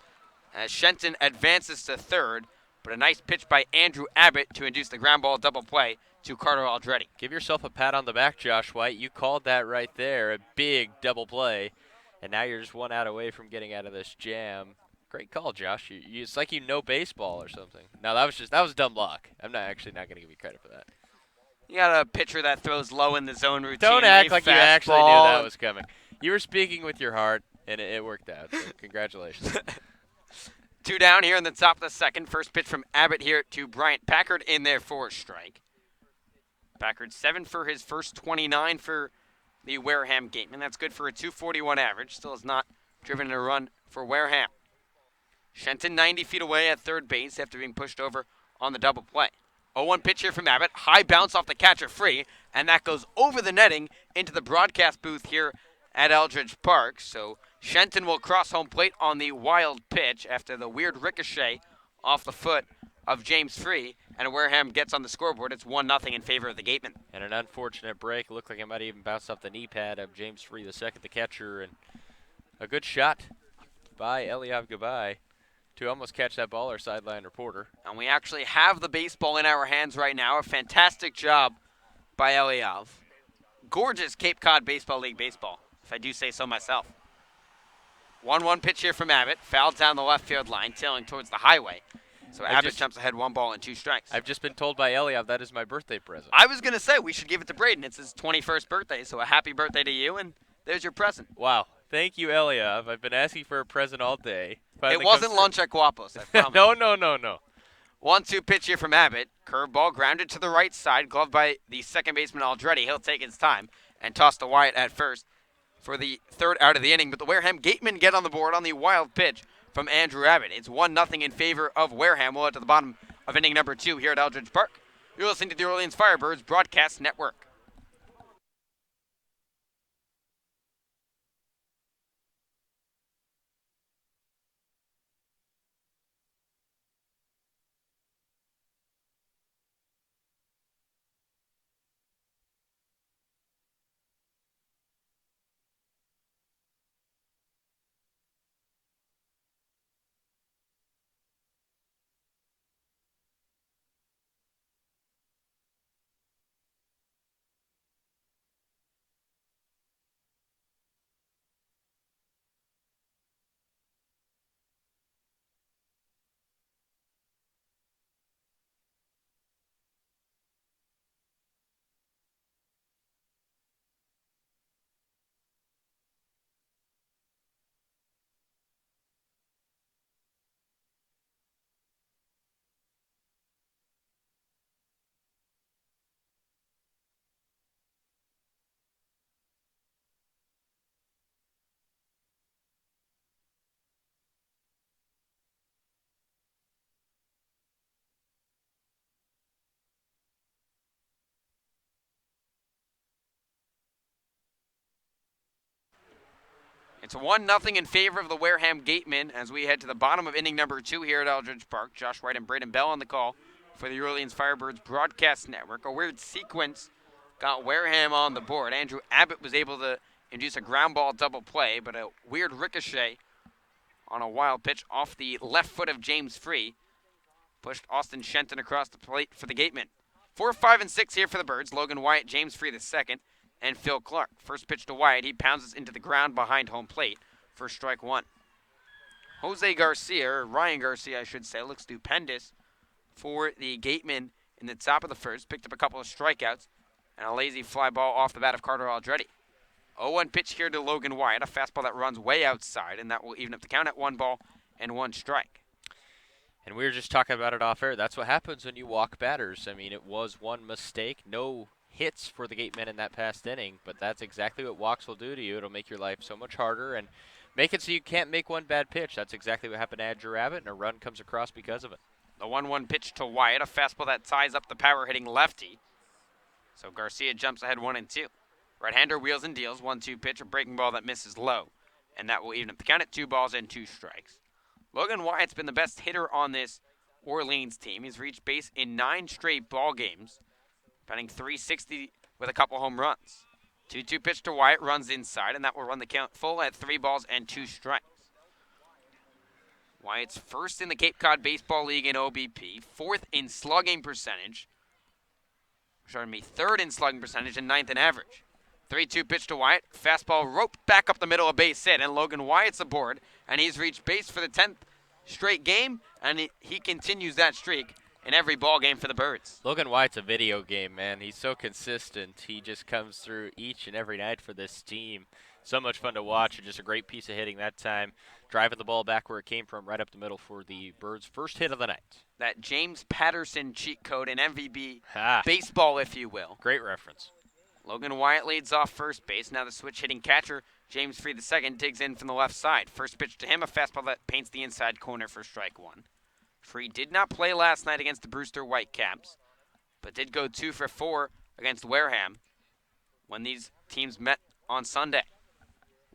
as Shenton advances to third. But a nice pitch by Andrew Abbott to induce the ground ball double play to Carter Aldretti. Give yourself a pat on the back, Josh White. You called that right there, a big double play, and now you're just 1 out away from getting out of this jam. Great call, Josh. It's like you know baseball or something. No, that was dumb luck. I'm not going to give you credit for that. You got a pitcher that throws low in the zone routine. Don't act like you actually knew that was coming. You were speaking with your heart, and it worked out. So congratulations. 2 down here in the top of the second. First pitch from Abbott here to Bryant Packard in there for a strike. Packard 7 for his first 29 for the Wareham Gatemen. That's good for a 241 average. Still has not driven a run for Wareham. Shenton 90 feet away at third base after being pushed over on the double play. 0-1 pitch here from Abbott. High bounce off the catcher free, and that goes over the netting into the broadcast booth here at Eldridge Park. So Shenton will cross home plate on the wild pitch after the weird ricochet off the foot of James Free, and Wareham gets on the scoreboard. It's 1-0 in favor of the Gatemen. And an unfortunate break. Looked like it might even bounce off the knee pad of James Free, the second, the catcher, and a good shot by Eliav Gabay to almost catch that ball, our sideline reporter. And we actually have the baseball in our hands right now. A fantastic job by Eliav. Gorgeous Cape Cod Baseball League baseball, if I do say so myself. 1-1 pitch here from Abbott. Fouled down the left field line, tailing towards the highway. So Abbott jumps ahead 1 ball and 2 strikes. I've just been told by Eliav that is my birthday present. I was going to say we should give it to Braden. It's his 21st birthday, so a happy birthday to you, and there's your present. Wow. Thank you, Eliav. I've been asking for a present all day. It wasn't lunch at Guapos, I promise. No. 1-2 pitch here from Abbott. Curveball grounded to the right side, gloved by the second baseman Aldretti. He'll take his time and toss to Wyatt at first for the 3rd out of the inning. But the Wareham Gatemen get on the board on the wild pitch from Andrew Abbott. It's 1-0 in favor of Wareham. We'll head to the bottom of inning number 2 here at Eldridge Park. You're listening to the Orleans Firebirds Broadcast Network. It's 1-0 in favor of the Wareham Gatemen as we head to the bottom of inning number 2 here at Eldridge Park. Josh White and Braden Bell on the call for the Orleans Firebirds Broadcast Network. A weird sequence got Wareham on the board. Andrew Abbott was able to induce a ground ball double play, but a weird ricochet on a wild pitch off the left foot of James Free pushed Austin Shenton across the plate for the Gatemen. 4, 5, and 6 here for the Birds. Logan Wyatt, James Free the second, and Phil Clark. First pitch to Wyatt. He pounds us into the ground behind home plate for strike 1. Jose Garcia, or Ryan Garcia, I should say, looks stupendous for the Gatemen in the top of the first. Picked up a couple of strikeouts and a lazy fly ball off the bat of Carter Aldretti. 0-1 pitch here to Logan Wyatt, a fastball that runs way outside, and that will even up the count at 1 ball and 1 strike. And we were just talking about it off air. That's what happens when you walk batters. I mean, it was one mistake. No hits for the Gatemen in that past inning, but that's exactly what walks will do to you. It'll make your life so much harder and make it so you can't make one bad pitch. That's exactly what happened to Andrew Abbott, and a run comes across because of it. The 1-1 pitch to Wyatt, a fastball that ties up the power-hitting lefty. So Garcia jumps ahead 1-2. Right-hander wheels and deals. 1-2 pitch, a breaking ball that misses low, and that will even up the count at 2 balls and 2 strikes. Logan Wyatt's been the best hitter on this Orleans team. He's reached base in 9 straight ball games, batting .360 with a couple home runs. 2-2 pitch to Wyatt, runs inside, and that will run the count full at 3 balls and 2 strikes. Wyatt's first in the Cape Cod Baseball League in OBP, 4th in slugging percentage, third in slugging percentage, and 9th in average. 3-2 pitch to Wyatt, fastball roped back up the middle, a base hit, and Logan Wyatt's aboard, and he's reached base for the 10th straight game, and he continues that streak in every ball game for the Birds. Logan Wyatt's a video game, man. He's so consistent. He just comes through each and every night for this team. So much fun to watch, and just a great piece of hitting that time. Driving the ball back where it came from, right up the middle for the Birds' first hit of the night. That James Patterson cheat code in MVB baseball, if you will. Great reference. Logan Wyatt leads off first base. Now the switch-hitting catcher, James Free II, digs in from the left side. First pitch to him, a fastball that paints the inside corner for strike 1. Free did not play last night against the Brewster Whitecaps, but did go 2 for 4 against Wareham when these teams met on Sunday.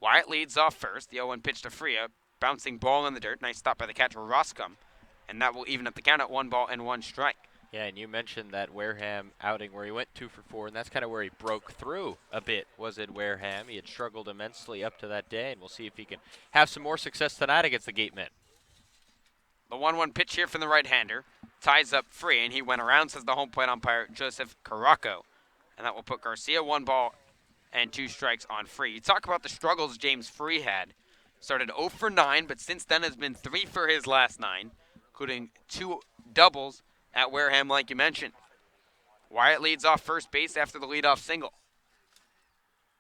Wyatt leads off first. The 0-1 pitch to Freya, bouncing ball in the dirt. Nice stop by the catcher, Roscom, and that will even up the count at 1 ball and 1 strike. Yeah, and you mentioned that Wareham outing where he went 2 for 4, and that's kind of where he broke through a bit, was at Wareham. He had struggled immensely up to that day, and we'll see if he can have some more success tonight against the Gatemen. The 1-1 pitch here from the right-hander ties up Free, and he went around, says the home plate umpire, Joseph Caraco, and that will put Garcia 1 ball and 2 strikes on Free. You talk about the struggles James Free had. Started 0 for 9, but since then has been 3 for his last 9, including 2 doubles at Wareham, like you mentioned. Wyatt leads off first base after the leadoff single.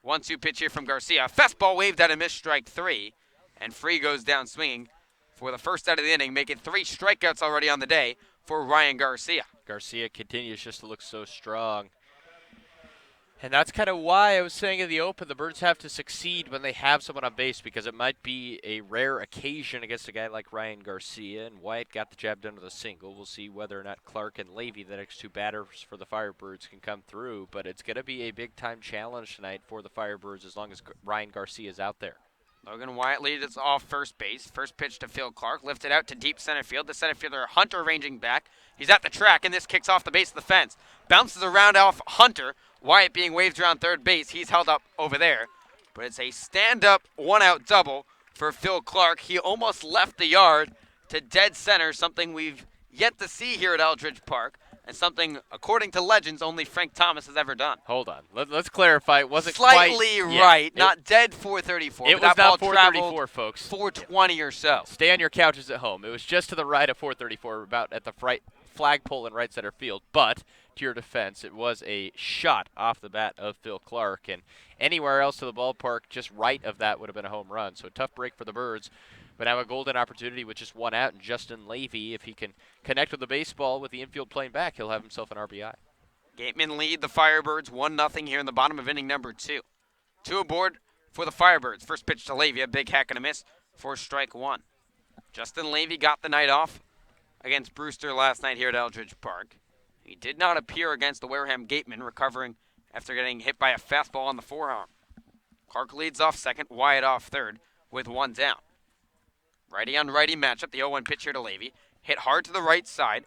1-2 pitch here from Garcia. Fastball waved at a missed strike 3, and Free goes down swinging for the first out of the inning, making 3 strikeouts already on the day for Ryan Garcia. Garcia continues just to look so strong. And that's kind of why I was saying in the open, the Birds have to succeed when they have someone on base, because it might be a rare occasion against a guy like Ryan Garcia, and Wyatt got the job done with a single. We'll see whether or not Clark and Levy, the next 2 batters for the Firebirds, can come through, but it's going to be a big-time challenge tonight for the Firebirds as long as Ryan Garcia is out there. Logan Wyatt leads off first base. First pitch to Phil Clark, lifted out to deep center field. The center fielder, Hunter, ranging back. He's at the track, and this kicks off the base of the fence. Bounces around off Hunter. Wyatt being waved around third base. He's held up over there. But it's a stand-up, 1-out double for Phil Clark. He almost left the yard to dead center, something we've yet to see here at Eldridge Park, and something, according to legends, only Frank Thomas has ever done. Hold on. Let's clarify. It wasn't slightly quite, right. Not dead 434. It was not 434, folks. 420 or so. Stay on your couches at home. It was just to the right of 434, about at the flagpole in right center field. But to your defense, it was a shot off the bat of Phil Clark, and anywhere else to the ballpark, just right of that would have been a home run. So a tough break for the Birds. But now a golden opportunity with just 1 out, and Justin Levy, if he can connect with the baseball with the infield playing back, he'll have himself an RBI. Gatemen lead the Firebirds 1-0 here in the bottom of inning number 2. 2 aboard for the Firebirds. First pitch to Levy, a big hack and a miss for strike 1. Justin Levy got the night off against Brewster last night here at Eldridge Park. He did not appear against the Wareham Gatemen, recovering after getting hit by a fastball on the forearm. Clark leads off second, Wyatt off third. with one down. Righty on righty matchup. The 0-1 pitch here to Levy. Hit hard to the right side.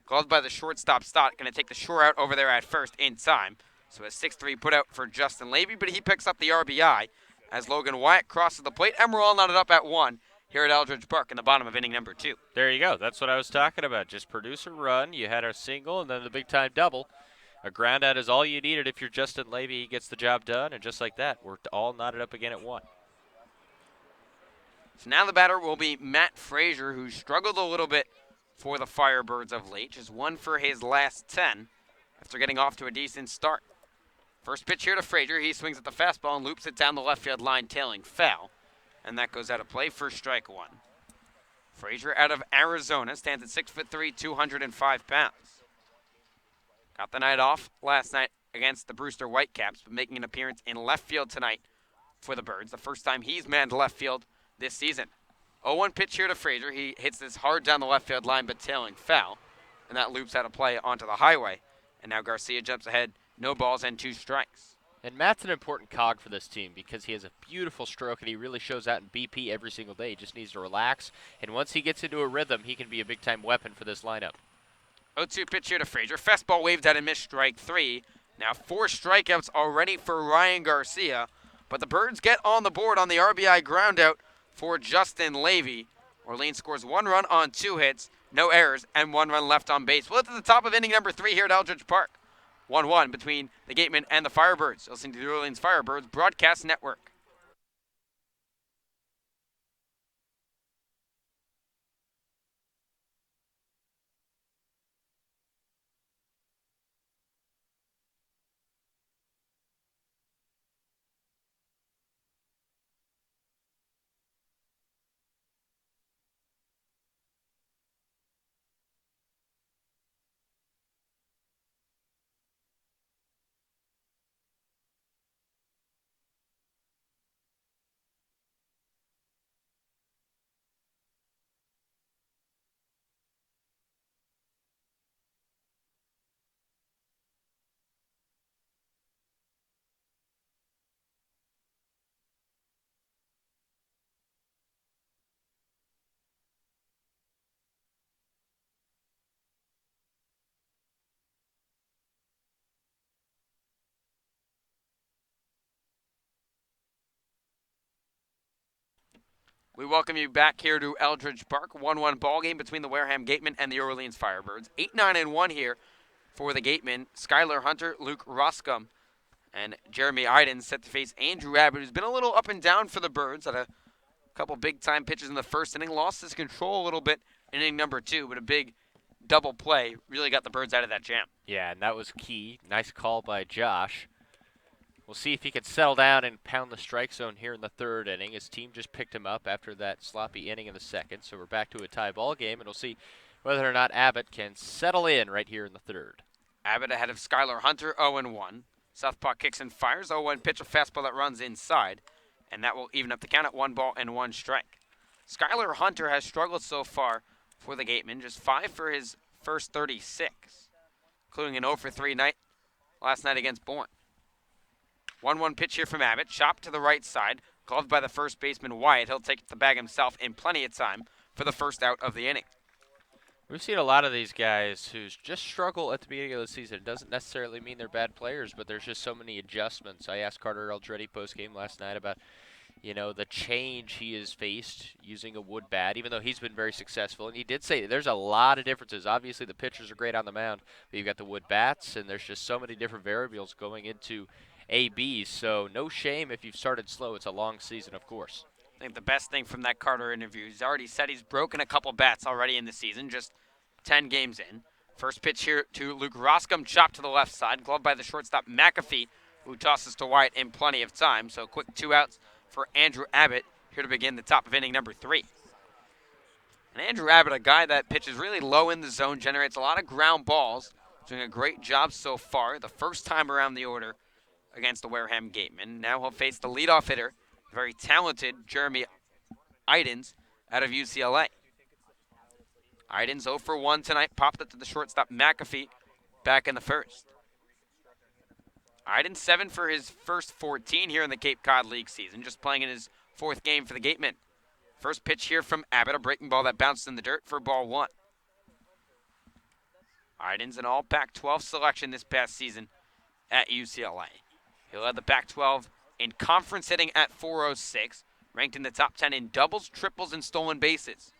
Gloved by the shortstop Stott. Going to take the shore out over there at first in time. So a 6-3 put out for Justin Levy, but he picks up the RBI as Logan Wyatt crosses the plate, and we're all knotted up at 1 here at Eldridge Park in the bottom of inning number 2. There you go. That's what I was talking about. Just produce a run. You had a single and then the big-time double. A ground out is all you needed if you're Justin Levy. He gets the job done, and just like that, we're all knotted up again at 1. So now the batter will be Matt Frazier, who struggled a little bit for the Firebirds of late. Just 1 for his last 10 after getting off to a decent start. First pitch here to Frazier. He swings at the fastball and loops it down the left field line, tailing foul. And that goes out of play for strike 1. Frazier out of Arizona stands at 6'3", 205 pounds. Got the night off last night against the Brewster Whitecaps, but making an appearance in left field tonight for the Birds. The first time he's manned left field this season. 0-1 pitch here to Frazier. He hits this hard down the left field line, but tailing foul. And that loops out of play onto the highway. And now Garcia jumps ahead. No balls and 2 strikes. And Matt's an important cog for this team because he has a beautiful stroke and he really shows out in BP every single day. He just needs to relax. And once he gets into a rhythm, he can be a big-time weapon for this lineup. 0-2 pitch here to Frazier. Fastball waved out and missed, strike 3. Now 4 strikeouts already for Ryan Garcia. But the Birds get on the board on the RBI groundout for Justin Levy. Orleans scores 1 run on 2 hits, no errors, and 1 run left on base. Well, it's at the top of inning number 3 here at Eldridge Park. 1-1 between the Gatemen and the Firebirds. You're listening to the Orleans Firebirds Broadcast Network. We welcome you back here to Eldridge Park. 1-1 ball game between the Wareham Gatemen and the Orleans Firebirds. 8-9-1 here for the Gatemen. Skylar Hunter, Luke Roscom, and Jeremy Idens set to face Andrew Abbott, who's been a little up and down for the Birds. Had a couple big-time pitches in the first inning. Lost his control a little bit in inning number 2, but a big double play really got the Birds out of that jam. Yeah, and that was key. Nice call by Josh. We'll see if he can settle down and pound the strike zone here in the 3rd inning. His team just picked him up after that sloppy inning in the 2nd, so we're back to a tie ball game, and we'll see whether or not Abbott can settle in right here in the 3rd. Abbott ahead of Skylar Hunter, 0-1. Southpaw kicks and fires. 0-1 pitch, a fastball that runs inside, and that will even up the count at 1 ball and 1 strike. Skylar Hunter has struggled so far for the Gatemen, just 5 for his first 36, including an 0-for-3 night last night against Bourne. 1-1 pitch here from Abbott, chopped to the right side, gloved by the first baseman Wyatt. He'll take the bag himself in plenty of time for the first out of the inning. We've seen a lot of these guys who just struggle at the beginning of the season. It doesn't necessarily mean they're bad players, but there's just so many adjustments. I asked Carter Eldreddy postgame last night about, the change he has faced using a wood bat, even though he's been very successful. And he did say there's a lot of differences. Obviously, the pitchers are great on the mound, but you've got the wood bats, and there's just so many different variables going into ABs. So no shame if you've started slow. It's a long season, of course. I think the best thing from that Carter interview, he's already said he's broken a couple bats already in the season, just 10 games in. First pitch here to Luke Roscom, chopped to the left side, gloved by the shortstop McAfee, who tosses to Wyatt in plenty of time. So quick 2 outs for Andrew Abbott here to begin the top of inning number 3. And Andrew Abbott, a guy that pitches really low in the zone, generates a lot of ground balls, doing a great job so far. The first time around the order against the Wareham Gatemen. Now he'll face the leadoff hitter, very talented Jeremy Idens out of UCLA. Idens 0-for-1 tonight, popped it to the shortstop McAfee back in the first. Idens 7 for his first 14 here in the Cape Cod League season, just playing in his fourth game for the Gatemen. First pitch here from Abbott, a breaking ball that bounced in the dirt for ball one. Idens an all Pac-12 selection this past season at UCLA. He led the Pac-12 in conference hitting at 406, ranked in the top 10 in doubles, triples, and stolen bases.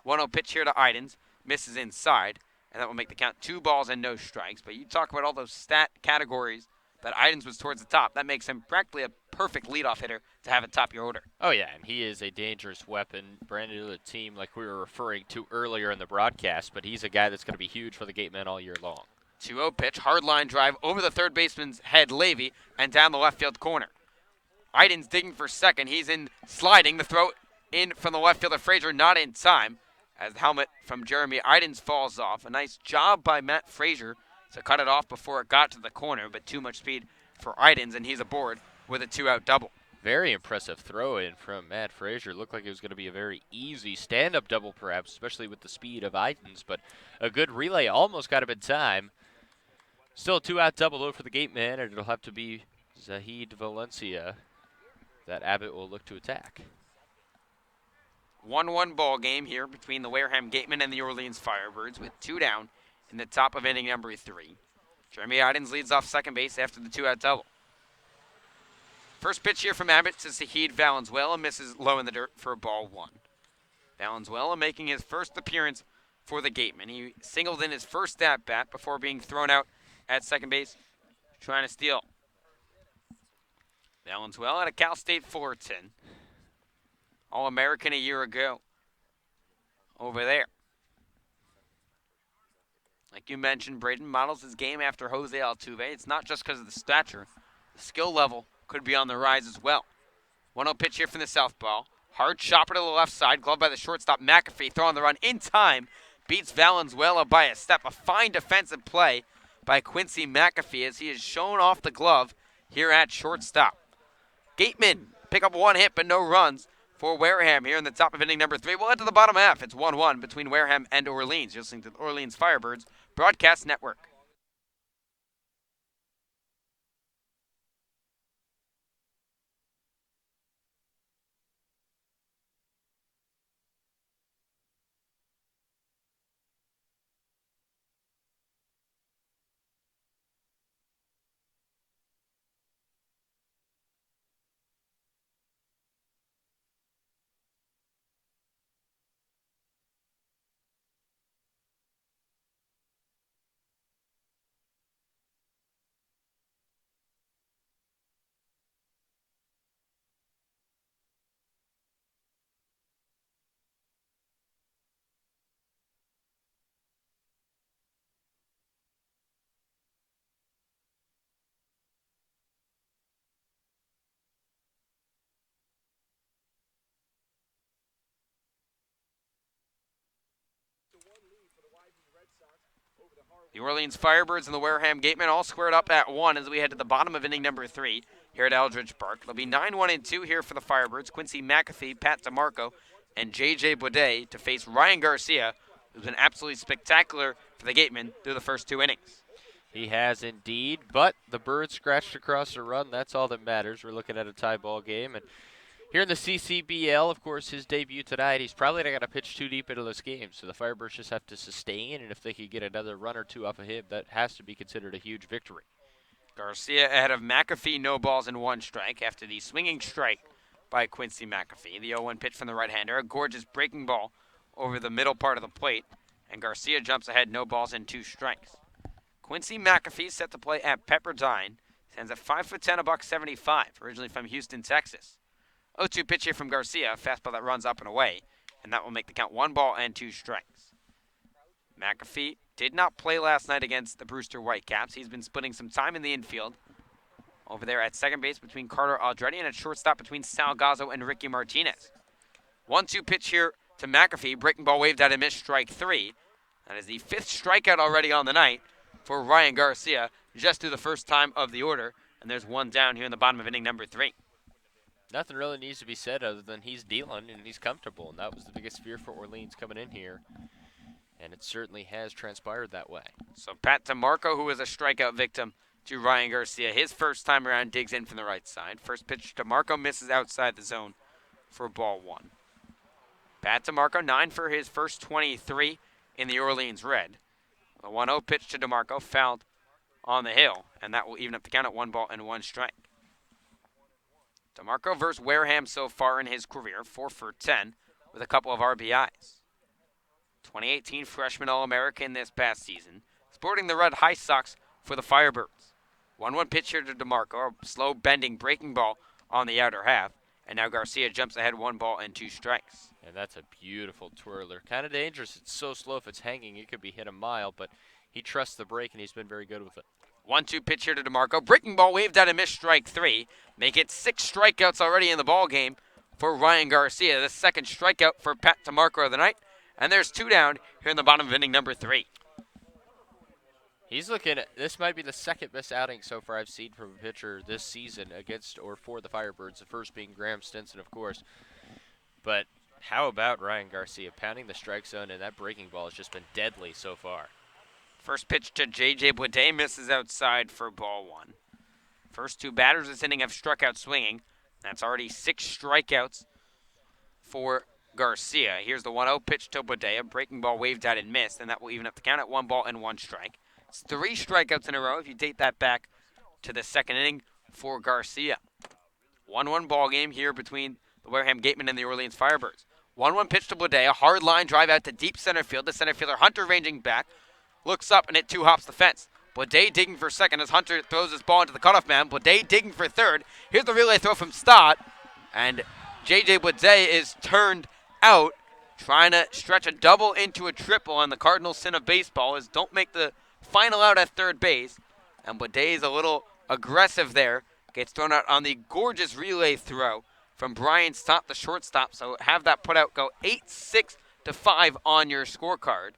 1-0 pitch here to Idens, misses inside, and that will make the count 2 balls and no strikes. But you talk about all those stat categories that Idens was towards the top. That makes him practically a perfect leadoff hitter to have at top your order. Oh, yeah, and he is a dangerous weapon, brand new to the team like we were referring to earlier in the broadcast, but he's a guy that's going to be huge for the Gatemen all year long. 2-0 pitch, hard line drive over the third baseman's head, Levy, and down the left field corner. Idens digging for second. He's in sliding. The throw in from the left fielder, Frazier, not in time, as the helmet from Jeremy Idens falls off. A nice job by Matt Frazier to cut it off before it got to the corner, but too much speed for Idens, and he's aboard with a 2-out double. Very impressive throw in from Matt Frazier. Looked like it was going to be a very easy stand-up double, perhaps, especially with the speed of Idens, but a good relay almost got him in time. Still a 2-out double though for the Gateman, and it'll have to be Zahid Valencia that Abbott will look to attack. 1-1 ball game here between the Wareham Gatemen and the Orleans Firebirds with 2 down in the top of inning number 3. Jeremy Idens leads off second base after the 2-out double. First pitch here from Abbott to Zahid Valenzuela, misses low in the dirt for ball 1. Valenzuela making his first appearance for the Gatemen. He singled in his first at-bat before being thrown out at second base, trying to steal. Valenzuela at a Cal State Fullerton. All-American a year ago. Over there. Like you mentioned, Braden models his game after Jose Altuve. It's not just because of the stature. The skill level could be on the rise as well. 1-0 pitch here from the southpaw. Hard chopper to the left side. Gloved by the shortstop McAfee. Throwing the run in time. Beats Valenzuela by a step. A fine defensive play by Quincy McAfee as he is shown off the glove here at shortstop. Gatemen pick up 1 hit but no runs for Wareham here in the top of inning number 3. We'll head to the bottom half. It's 1-1 between Wareham and Orleans. You're listening to the Orleans Firebirds Broadcast Network. The Orleans Firebirds and the Wareham Gatemen all squared up at 1 as we head to the bottom of inning number 3 here at Eldridge Park. It'll be 9-1-2 here for the Firebirds. Quincy McAfee, Pat DeMarco, and J.J. Baudet to face Ryan Garcia, who's been absolutely spectacular for the Gatemen through the first 2 innings. He has indeed, but the Birds scratched across the run. That's all that matters. We're looking at a tie ball game, and here in the CCBL, of course, his debut tonight, he's probably not going to pitch too deep into this game, so the Firebirds just have to sustain, and if they could get another run or 2 off of him, that has to be considered a huge victory. Garcia ahead of McAfee, no balls and 1 strike after the swinging strike by Quincy McAfee. The 0-1 pitch from the right-hander, a gorgeous breaking ball over the middle part of the plate, and Garcia jumps ahead, no balls and 2 strikes. Quincy McAfee set to play at Pepperdine, stands at 5'10", $175, originally from Houston, Texas. 0-2 pitch here from Garcia, fastball that runs up and away, and that will make the count 1 ball and 2 strikes. McAfee did not play last night against the Brewster Whitecaps. He's been splitting some time in the infield over there at second base between Carter Aldretti and at shortstop between Salgazzo and Ricky Martinez. 1-2 pitch here to McAfee, breaking ball waved out and missed, strike 3. That is the 5th strikeout already on the night for Ryan Garcia, just through the first time of the order, and there's 1 down here in the bottom of inning number 3. Nothing really needs to be said other than he's dealing and he's comfortable, and that was the biggest fear for Orleans coming in here, and it certainly has transpired that way. So Pat DeMarco, who was a strikeout victim to Ryan Garcia, his first time around digs in from the right side. First pitch, DeMarco misses outside the zone for ball one. Pat DeMarco, 9 for his first 23 in the Orleans Red. The 1-0 pitch to DeMarco, fouled on the hill, and that will even up the count at 1 ball and 1 strike. DeMarco versus Wareham so far in his career, 4 for 10 with a couple of RBIs. 2018 freshman All-American this past season, sporting the red high socks for the Firebirds. 1-1 pitch here to DeMarco, a slow bending breaking ball on the outer half, and now Garcia jumps ahead 1 ball and 2 strikes. And that's a beautiful twirler. Kind of dangerous. It's so slow if it's hanging, it could be hit a mile, but he trusts the break and he's been very good with it. 1-2 pitch here to DeMarco. Breaking ball waved out and missed, strike 3. Make it 6 strikeouts already in the ball game for Ryan Garcia. The second strikeout for Pat DeMarco of the night. And there's 2 down here in the bottom of inning number 3. He's looking at, this might be the second best outing so far I've seen from a pitcher this season against or for the Firebirds. The first being Graham Stinson, of course. But how about Ryan Garcia pounding the strike zone, and that breaking ball has just been deadly so far. First pitch to J.J. Boudet misses outside for ball 1. First 2 batters this inning have struck out swinging. That's already 6 strikeouts for Garcia. Here's the 1-0 pitch to Boudet. A breaking ball waved out and missed, and that will even up the count at 1 ball and 1 strike. It's 3 strikeouts in a row if you date that back to the second inning for Garcia. 1-1 ball game here between the Wareham Gatemen and the Orleans Firebirds. 1-1 pitch to Boudet. A hard line drive out to deep center field. The center fielder Hunter ranging back. Looks up and it 2-hops the fence. Boudet digging for second as Hunter throws his ball into the cutoff man. Boudet digging for third. Here's the relay throw from Stott. And J.J. Boudet is turned out, trying to stretch a double into a triple. And the cardinal sin of baseball is don't make the final out at third base. And Boudet is a little aggressive there. Gets thrown out on the gorgeous relay throw from Brian Stott, the shortstop. So have that put out go 8-6 to 5 on your scorecard.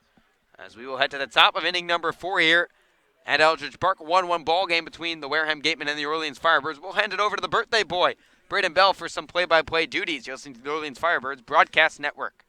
As we will head to the top of inning number 4 here at Eldridge Park. 1-1 ball game between the Wareham Gatemen and the Orleans Firebirds. We'll hand it over to the birthday boy, Braden Bell, for some play-by-play duties. You're listening to the Orleans Firebirds Broadcast Network.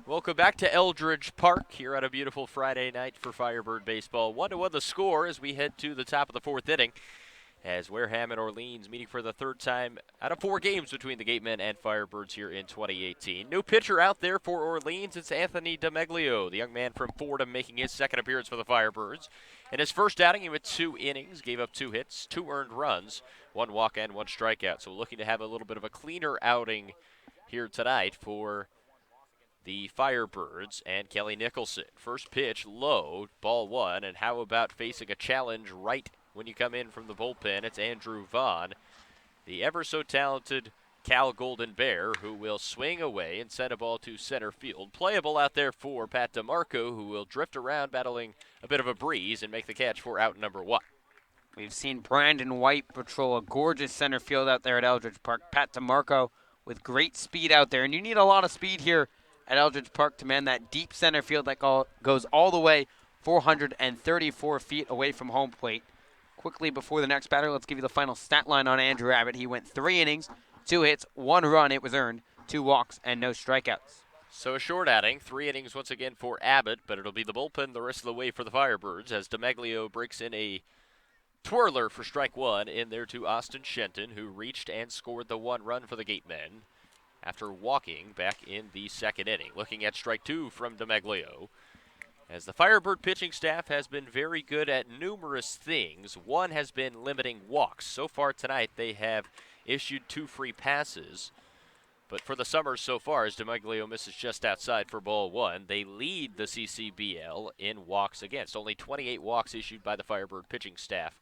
Welcome back to Eldridge Park here on a beautiful Friday night for Firebird baseball. 1-1 the score as we head to the top of the 4th inning, as Wareham and Orleans meeting for the 3rd time out of 4 games between the Gatemen and Firebirds here in 2018. New pitcher out there for Orleans. It's Anthony DeMeglio, the young man from Fordham, making his 2nd appearance for the Firebirds. In his first outing, he went 2 innings, gave up 2 hits, 2 earned runs, 1 walk and 1 strikeout. So looking to have a little bit of a cleaner outing here tonight for the Firebirds and Kelly Nicholson. First pitch low, ball 1, and how about facing a challenge right when you come in from the bullpen? It's Andrew Vaughn, the ever so talented Cal Golden Bear, who will swing away and send a ball to center field. Playable out there for Pat DeMarco, who will drift around battling a bit of a breeze and make the catch for out number 1. We've seen Brandon White patrol a gorgeous center field out there at Eldridge Park. Pat DeMarco with great speed out there. And you need a lot of speed here at Eldridge Park to man that deep center field that goes all the way 434 feet away from home plate. Quickly before the next batter, let's give you the final stat line on Andrew Abbott. He went 3 innings, 2 hits, 1 run. It was earned, 2 walks, and no strikeouts. So a short outing, 3 innings once again for Abbott, but it'll be the bullpen the rest of the way for the Firebirds as DeMaglio breaks in a twirler for strike 1 in there to Austin Shenton, who reached and scored the 1 run for the Gatemen after walking back in the second inning. Looking at strike 2 from DeMaglio, as the Firebird pitching staff has been very good at numerous things. One has been limiting walks. So far tonight, they have issued 2 free passes. But for the Summers so far, as DeMaglio misses just outside for ball 1, they lead the CCBL in walks against. Only 28 walks issued by the Firebird pitching staff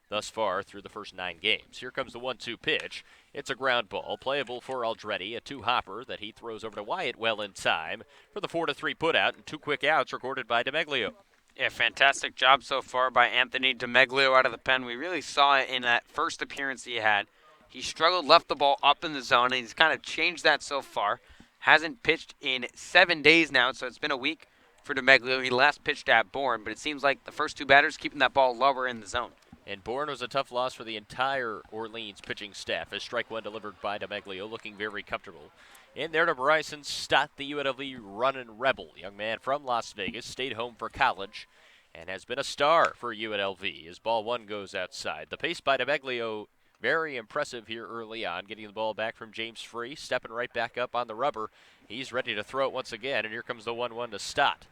thus far through the first 9 games. Here comes the 1-2 pitch. It's a ground ball, playable for Aldretti, a 2-hopper that he throws over to Wyatt well in time for the 4-3 putout, and 2 quick outs recorded by DeMaglio. Yeah, fantastic job so far by Anthony DeMaglio out of the pen. We really saw it in that first appearance he had. He struggled, left the ball up in the zone, and he's kind of changed that so far. Hasn't pitched in 7 days now, so it's been a week for DeMaglio. He last pitched at Bourne, but it seems like the first 2 batters keeping that ball lower in the zone. And Bourne was a tough loss for the entire Orleans pitching staff as strike 1 delivered by DeMaglio, looking very comfortable. In there to Bryson Stott, the UNLV running rebel. Young man from Las Vegas, stayed home for college and has been a star for UNLV as ball 1 goes outside. The pace by DeMaglio, very impressive here early on, getting the ball back from James Free, stepping right back up on the rubber. He's ready to throw it once again, and here comes the 1-1 to Stott.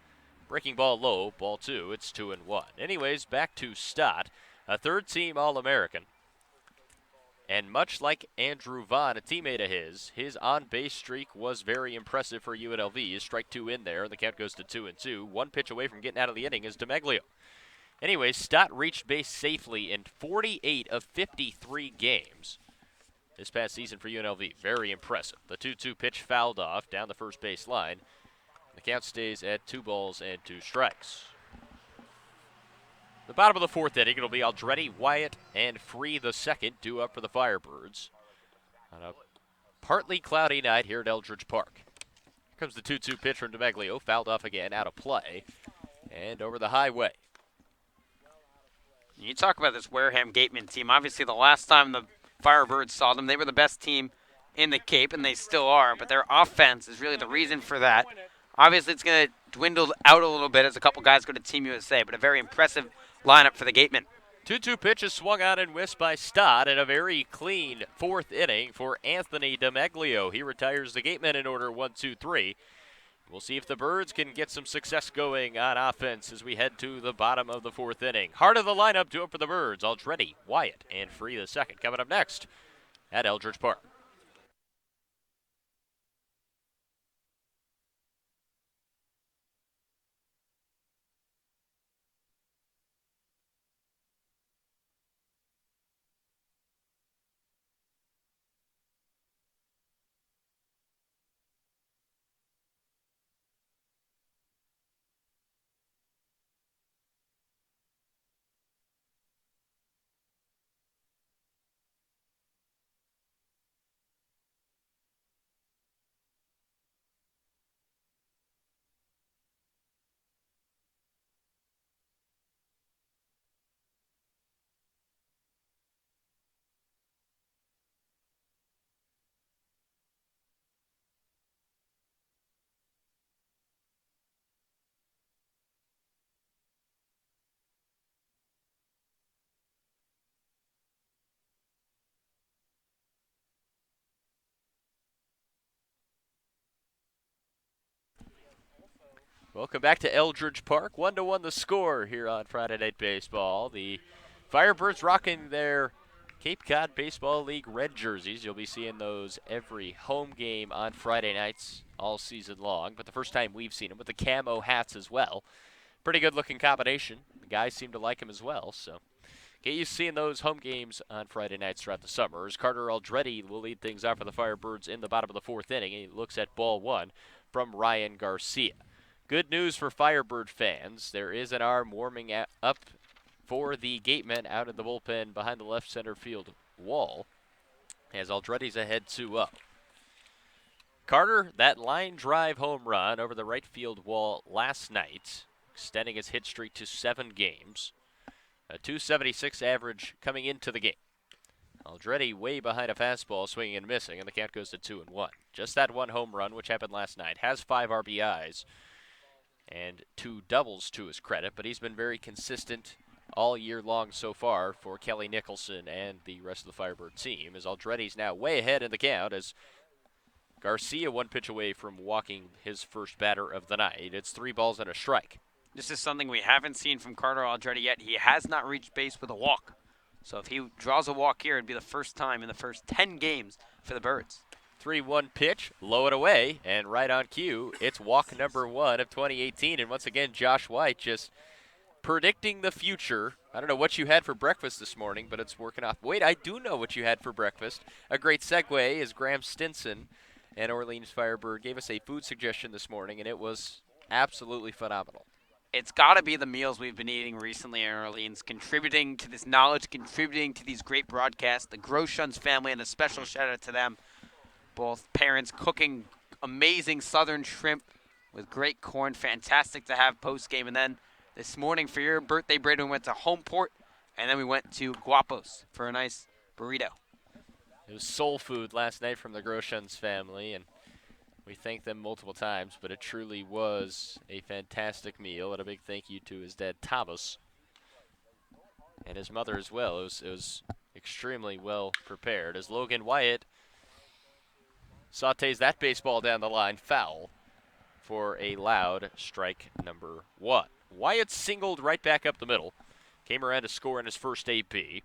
Breaking ball low, ball 2, it's 2-1. Anyways, back to Stott, a third-team All-American. And much like Andrew Vaughn, a teammate of his on-base streak was very impressive for UNLV. Strike 2 in there, and the count goes to 2-2. 1 pitch away from getting out of the inning is DeMaglio. Anyway, Stott reached base safely in 48 of 53 games this past season for UNLV. Very impressive. The 2-2 pitch fouled off down the first base line. The count stays at 2 balls and 2 strikes. The bottom of the 4th inning, it'll be Aldretti, Wyatt, and Free the second due up for the Firebirds on a partly cloudy night here at Eldridge Park. Here comes the 2-2 pitch from DeMaglio, fouled off again, out of play, and over the highway. You talk about this Wareham Gateman team. Obviously, the last time the Firebirds saw them, they were the best team in the Cape, and they still are, but their offense is really the reason for that. Obviously, it's going to dwindle out a little bit as a couple guys go to Team USA, but a very impressive lineup for the Gatemen. 2-2 pitch is swung on and missed by Stott in a very clean 4th inning for Anthony DeMaglio. He retires the Gatemen in order 1-2-3. We'll see if the Birds can get some success going on offense as we head to the bottom of the 4th inning. Heart of the lineup due up for the Birds. Aldretti, Wyatt, and Free the second coming up next at Eldridge Park. Welcome back to Eldridge Park. 1-1 the score here on Friday Night Baseball. The Firebirds rocking their Cape Cod Baseball League red jerseys. You'll be seeing those every home game on Friday nights all season long, but the first time we've seen them with the camo hats as well. Pretty good looking combination. The guys seem to like them as well, so get used to seeing those home games on Friday nights throughout the summer. As Carter Aldretti will lead things off for the Firebirds in the bottom of the 4th inning. He looks at ball 1 from Ryan Garcia. Good news for Firebird fans. There is an arm warming up for the Gatemen out in the bullpen behind the left center field wall as Aldretti's ahead 2-0. Carter, that line drive home run over the right field wall last night, extending his hit streak to 7 games. A 276 average coming into the game. Aldretti way behind a fastball, swinging and missing, and the count goes to 2-1. Just that one home run, which happened last night, has 5 RBIs and 2 doubles to his credit, but he's been very consistent all year long so far for Kelly Nicholson and the rest of the Firebird team, as Aldretti's now way ahead in the count as Garcia 1 pitch away from walking his first batter of the night. It's 3 balls and a strike. This is something we haven't seen from Carter Aldretti yet. He has not reached base with a walk. So if he draws a walk here, it'd be the first time in the first 10 games for the Birds. 3-1 pitch, low and away, and right on cue, it's walk number 1 of 2018. And once again, Josh White just predicting the future. I don't know what you had for breakfast this morning, but it's working off. Wait, I do know what you had for breakfast. A great segue is Graham Stinson and Orleans Firebird gave us a food suggestion this morning, and it was absolutely phenomenal. It's got to be the meals we've been eating recently in Orleans, contributing to this knowledge, contributing to these great broadcasts. The Groshans family, and a special shout out to them. Both parents cooking amazing southern shrimp with great corn. Fantastic to have post-game. And then this morning for your birthday, Braden, we went to Homeport, and then we went to Guapos for a nice burrito. It was soul food last night from the Groshans family, and we thank them multiple times, but it truly was a fantastic meal, and a big thank you to his dad, Thomas, and his mother as well. It was extremely well prepared, as Logan Wyatt sautés that baseball down the line, foul, for a loud strike number 1. Wyatt singled right back up the middle, came around to score in his first AB.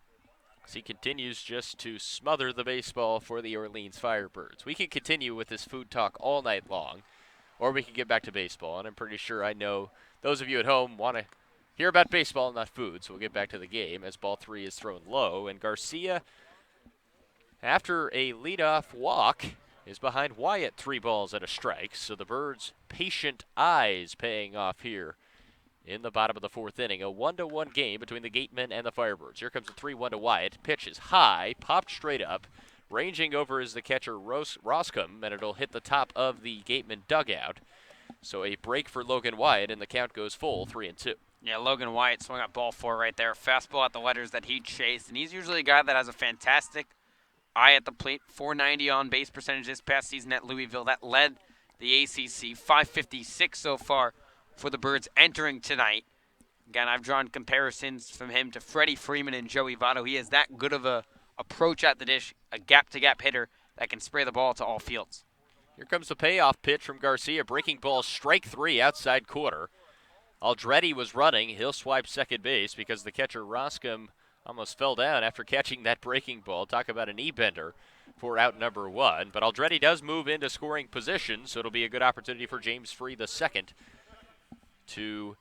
As he continues just to smother the baseball for the Orleans Firebirds. We can continue with this food talk all night long, or we can get back to baseball, and I'm pretty sure I know those of you at home want to hear about baseball, not food, so we'll get back to the game as ball 3 is thrown low, and Garcia, after a leadoff walk, is behind Wyatt 3 balls and a strike, so the Birds' patient eyes paying off here in the bottom of the 4th inning. A 1-1 game between the Gatemen and the Firebirds. Here comes a 3-1 to Wyatt. Pitch is high, popped straight up. Ranging over is the catcher Roscom, and it'll hit the top of the Gateman dugout. So a break for Logan Wyatt, and the count goes full, 3-2. Yeah, Logan Wyatt swung at ball 4 right there. Fastball at the letters that he chased, and he's usually a guy that has a fantastic eye at the plate. 490 on base percentage this past season at Louisville. That led the ACC. 556 so far for the Birds entering tonight. Again, I've drawn comparisons from him to Freddie Freeman and Joey Votto. He has that good of a approach at the dish, a gap-to-gap hitter that can spray the ball to all fields. Here comes the payoff pitch from Garcia. Breaking ball, strike 3, outside corner. Aldretti was running. He'll swipe second base because the catcher Roscom almost fell down after catching that breaking ball. Talk about an E-bender for out number 1. But Aldretti does move into scoring position, so it'll be a good opportunity for James Free the second to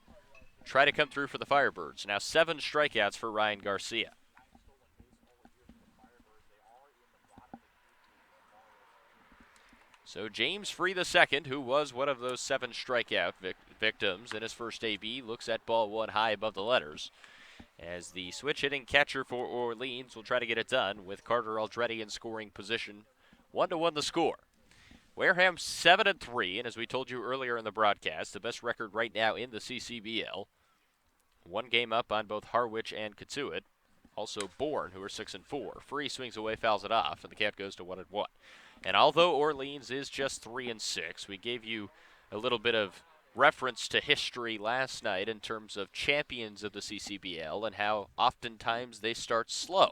try to come through for the Firebirds. Now 7 strikeouts for Ryan Garcia. So James Free the second, who was one of those 7 strikeout victims in his first AB, looks at ball 1 high above the letters, as the switch hitting catcher for Orleans will try to get it done with Carter Aldretti in scoring position. 1-1 the score. Wareham 7-3, and as we told you earlier in the broadcast, the best record right now in the CCBL. 1 game up on both Harwich and Katuitt. Also Bourne, who are 6-4. Free swings away, fouls it off, and the count goes to 1-1. And although Orleans is just 3-6, we gave you a little bit of reference to history last night in terms of champions of the CCBL and how oftentimes they start slow.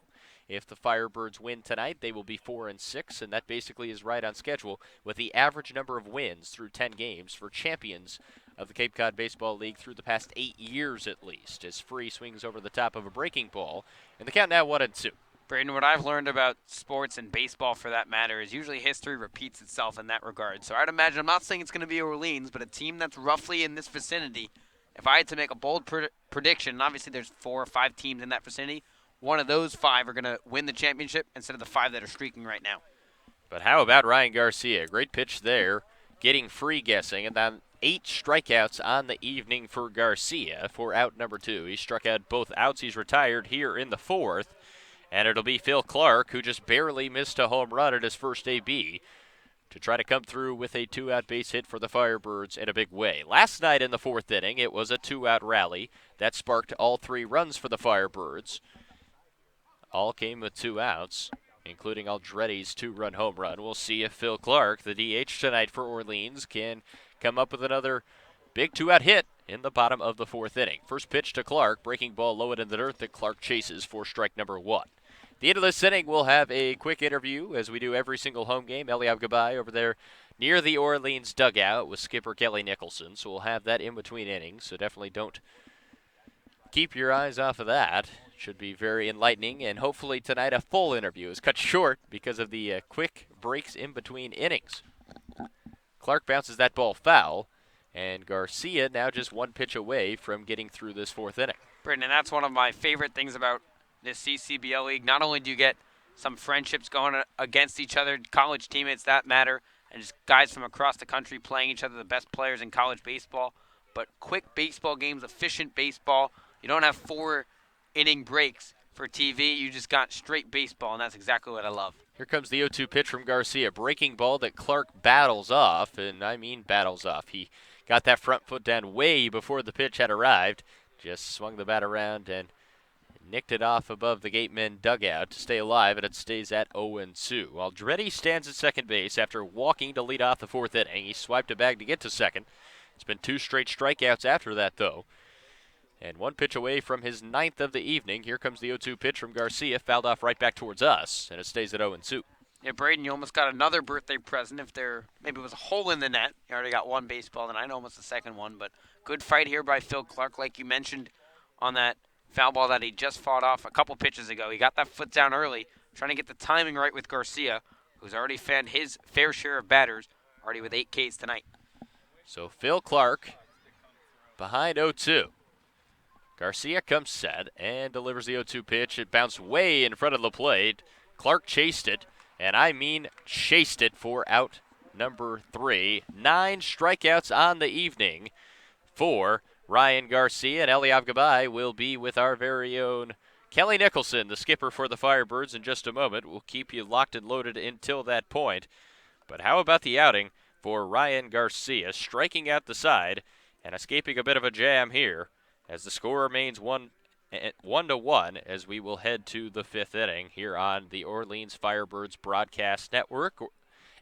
If the Firebirds win tonight, they will be 4-6, and that basically is right on schedule with the average number of wins through 10 games for champions of the Cape Cod Baseball League through the past 8 years at least, as Free swings over the top of a breaking ball, and the count now 1-2. Braden, what I've learned about sports and baseball for that matter is usually history repeats itself in that regard. So I'd imagine, I'm not saying it's going to be Orleans, but a team that's roughly in this vicinity, if I had to make a bold prediction, and obviously there's 4 or 5 teams in that vicinity, one of those 5 are going to win the championship instead of the 5 that are streaking right now. But how about Ryan Garcia? Great pitch there, getting Free guessing, and then 8 strikeouts on the evening for Garcia for out number 2. He struck out both outs. He's retired here in the 4th, and it'll be Phil Clark, who just barely missed a home run at his first AB, to try to come through with a 2-out base hit for the Firebirds in a big way. Last night in the 4th inning, it was a 2-out rally that sparked all 3 runs for the Firebirds. All came with 2 outs, including Aldretti's 2-run home run. We'll see if Phil Clark, the DH tonight for Orleans, can come up with another big 2-out hit in the bottom of the 4th inning. First pitch to Clark, breaking ball low and in the dirt that Clark chases for strike number 1. The end of this inning, we'll have a quick interview, as we do every single home game. Eliav Gabay over there near the Orleans dugout with skipper Kelly Nicholson. So we'll have that in between innings. So definitely don't keep your eyes off of that. Should be very enlightening. And hopefully tonight a full interview is cut short because of the quick breaks in between innings. Clark bounces that ball foul. And Garcia now just 1 pitch away from getting through this 4th inning. Britton, and that's one of my favorite things about this CCBL league. Not only do you get some friendships going against each other, college teammates that matter, and just guys from across the country playing each other, the best players in college baseball, but quick baseball games, efficient baseball. You don't have 4-inning breaks for TV. You just got straight baseball, and that's exactly what I love. Here comes the 0-2 pitch from Garcia. Breaking ball that Clark battles off, and I mean battles off. He got that front foot down way before the pitch had arrived. Just swung the bat around and nicked it off above the Gateman dugout to stay alive, and it stays at 0-2. While Aldretti stands at second base after walking to lead off the 4th inning. He swiped a bag to get to second. It's been 2 straight strikeouts after that, though. And 1 pitch away from his 9th of the evening. Here comes the 0-2 pitch from Garcia, fouled off right back towards us, and it stays at 0-2. Yeah, Braden, you almost got another birthday present. If there maybe was a hole in the net, you already got 1 baseball tonight, almost the 2nd one. But good fight here by Phil Clark, like you mentioned, on that foul ball that he just fought off a couple pitches ago. He got that foot down early, trying to get the timing right with Garcia, who's already fanned his fair share of batters, already with 8 Ks tonight. So Phil Clark behind 0-2. Garcia comes set and delivers the 0-2 pitch. It bounced way in front of the plate. Clark chased it, and I mean chased it for out number 3. 9 strikeouts on the evening for Ryan Garcia, and Eliav Gabay will be with our very own Kelly Nicholson, the skipper for the Firebirds, in just a moment. We'll keep you locked and loaded until that point. But how about the outing for Ryan Garcia, striking out the side and escaping a bit of a jam here as the score remains 1-1 as we will head to the 5th inning here on the Orleans Firebirds Broadcast Network.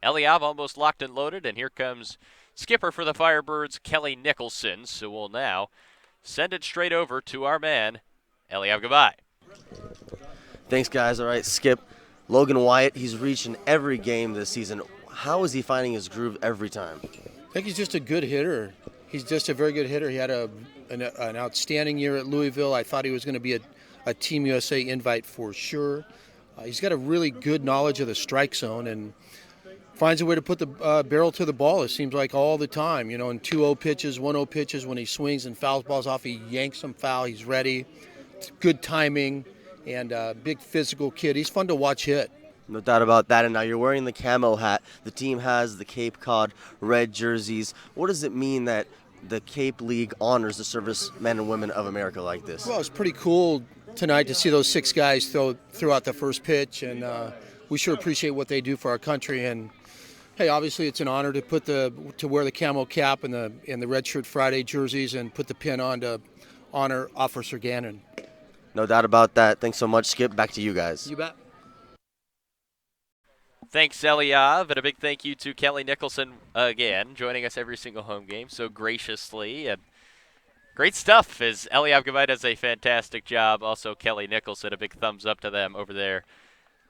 Eliav almost locked and loaded, and here comes skipper for the Firebirds, Kelly Nicholson. So we'll now send it straight over to our man, Eliav Gabay. Thanks, guys. All right, Skip. Logan Wyatt, he's reached in every game this season. How is he finding his groove every time? I think he's just a good hitter. He's just a very good hitter. He had an outstanding year at Louisville. I thought he was going to be a Team USA invite for sure. He's got a really good knowledge of the strike zone and finds a way to put the barrel to the ball, it seems like, all the time. You know, in 2-0 pitches, 1-0 pitches, when he swings and fouls balls off, he yanks them foul. He's ready. It's good timing, and big physical kid. He's fun to watch hit. No doubt about that. And now you're wearing the camo hat. The team has the Cape Cod red jerseys. What does it mean that the Cape League honors the servicemen and women of America like this? Well, it's pretty cool tonight to see those 6 guys throw out the first pitch, and we sure appreciate what they do for our country. And hey, obviously it's an honor to wear the camo cap and the Red Shirt Friday jerseys and put the pin on to honor Officer Gannon. No doubt about that. Thanks so much, Skip. Back to you guys. You bet. Thanks, Eliav, and a big thank you to Kelly Nicholson again, joining us every single home game so graciously. And great stuff, as Eliav Gabay does a fantastic job. Also, Kelly Nicholson, a big thumbs up to them over there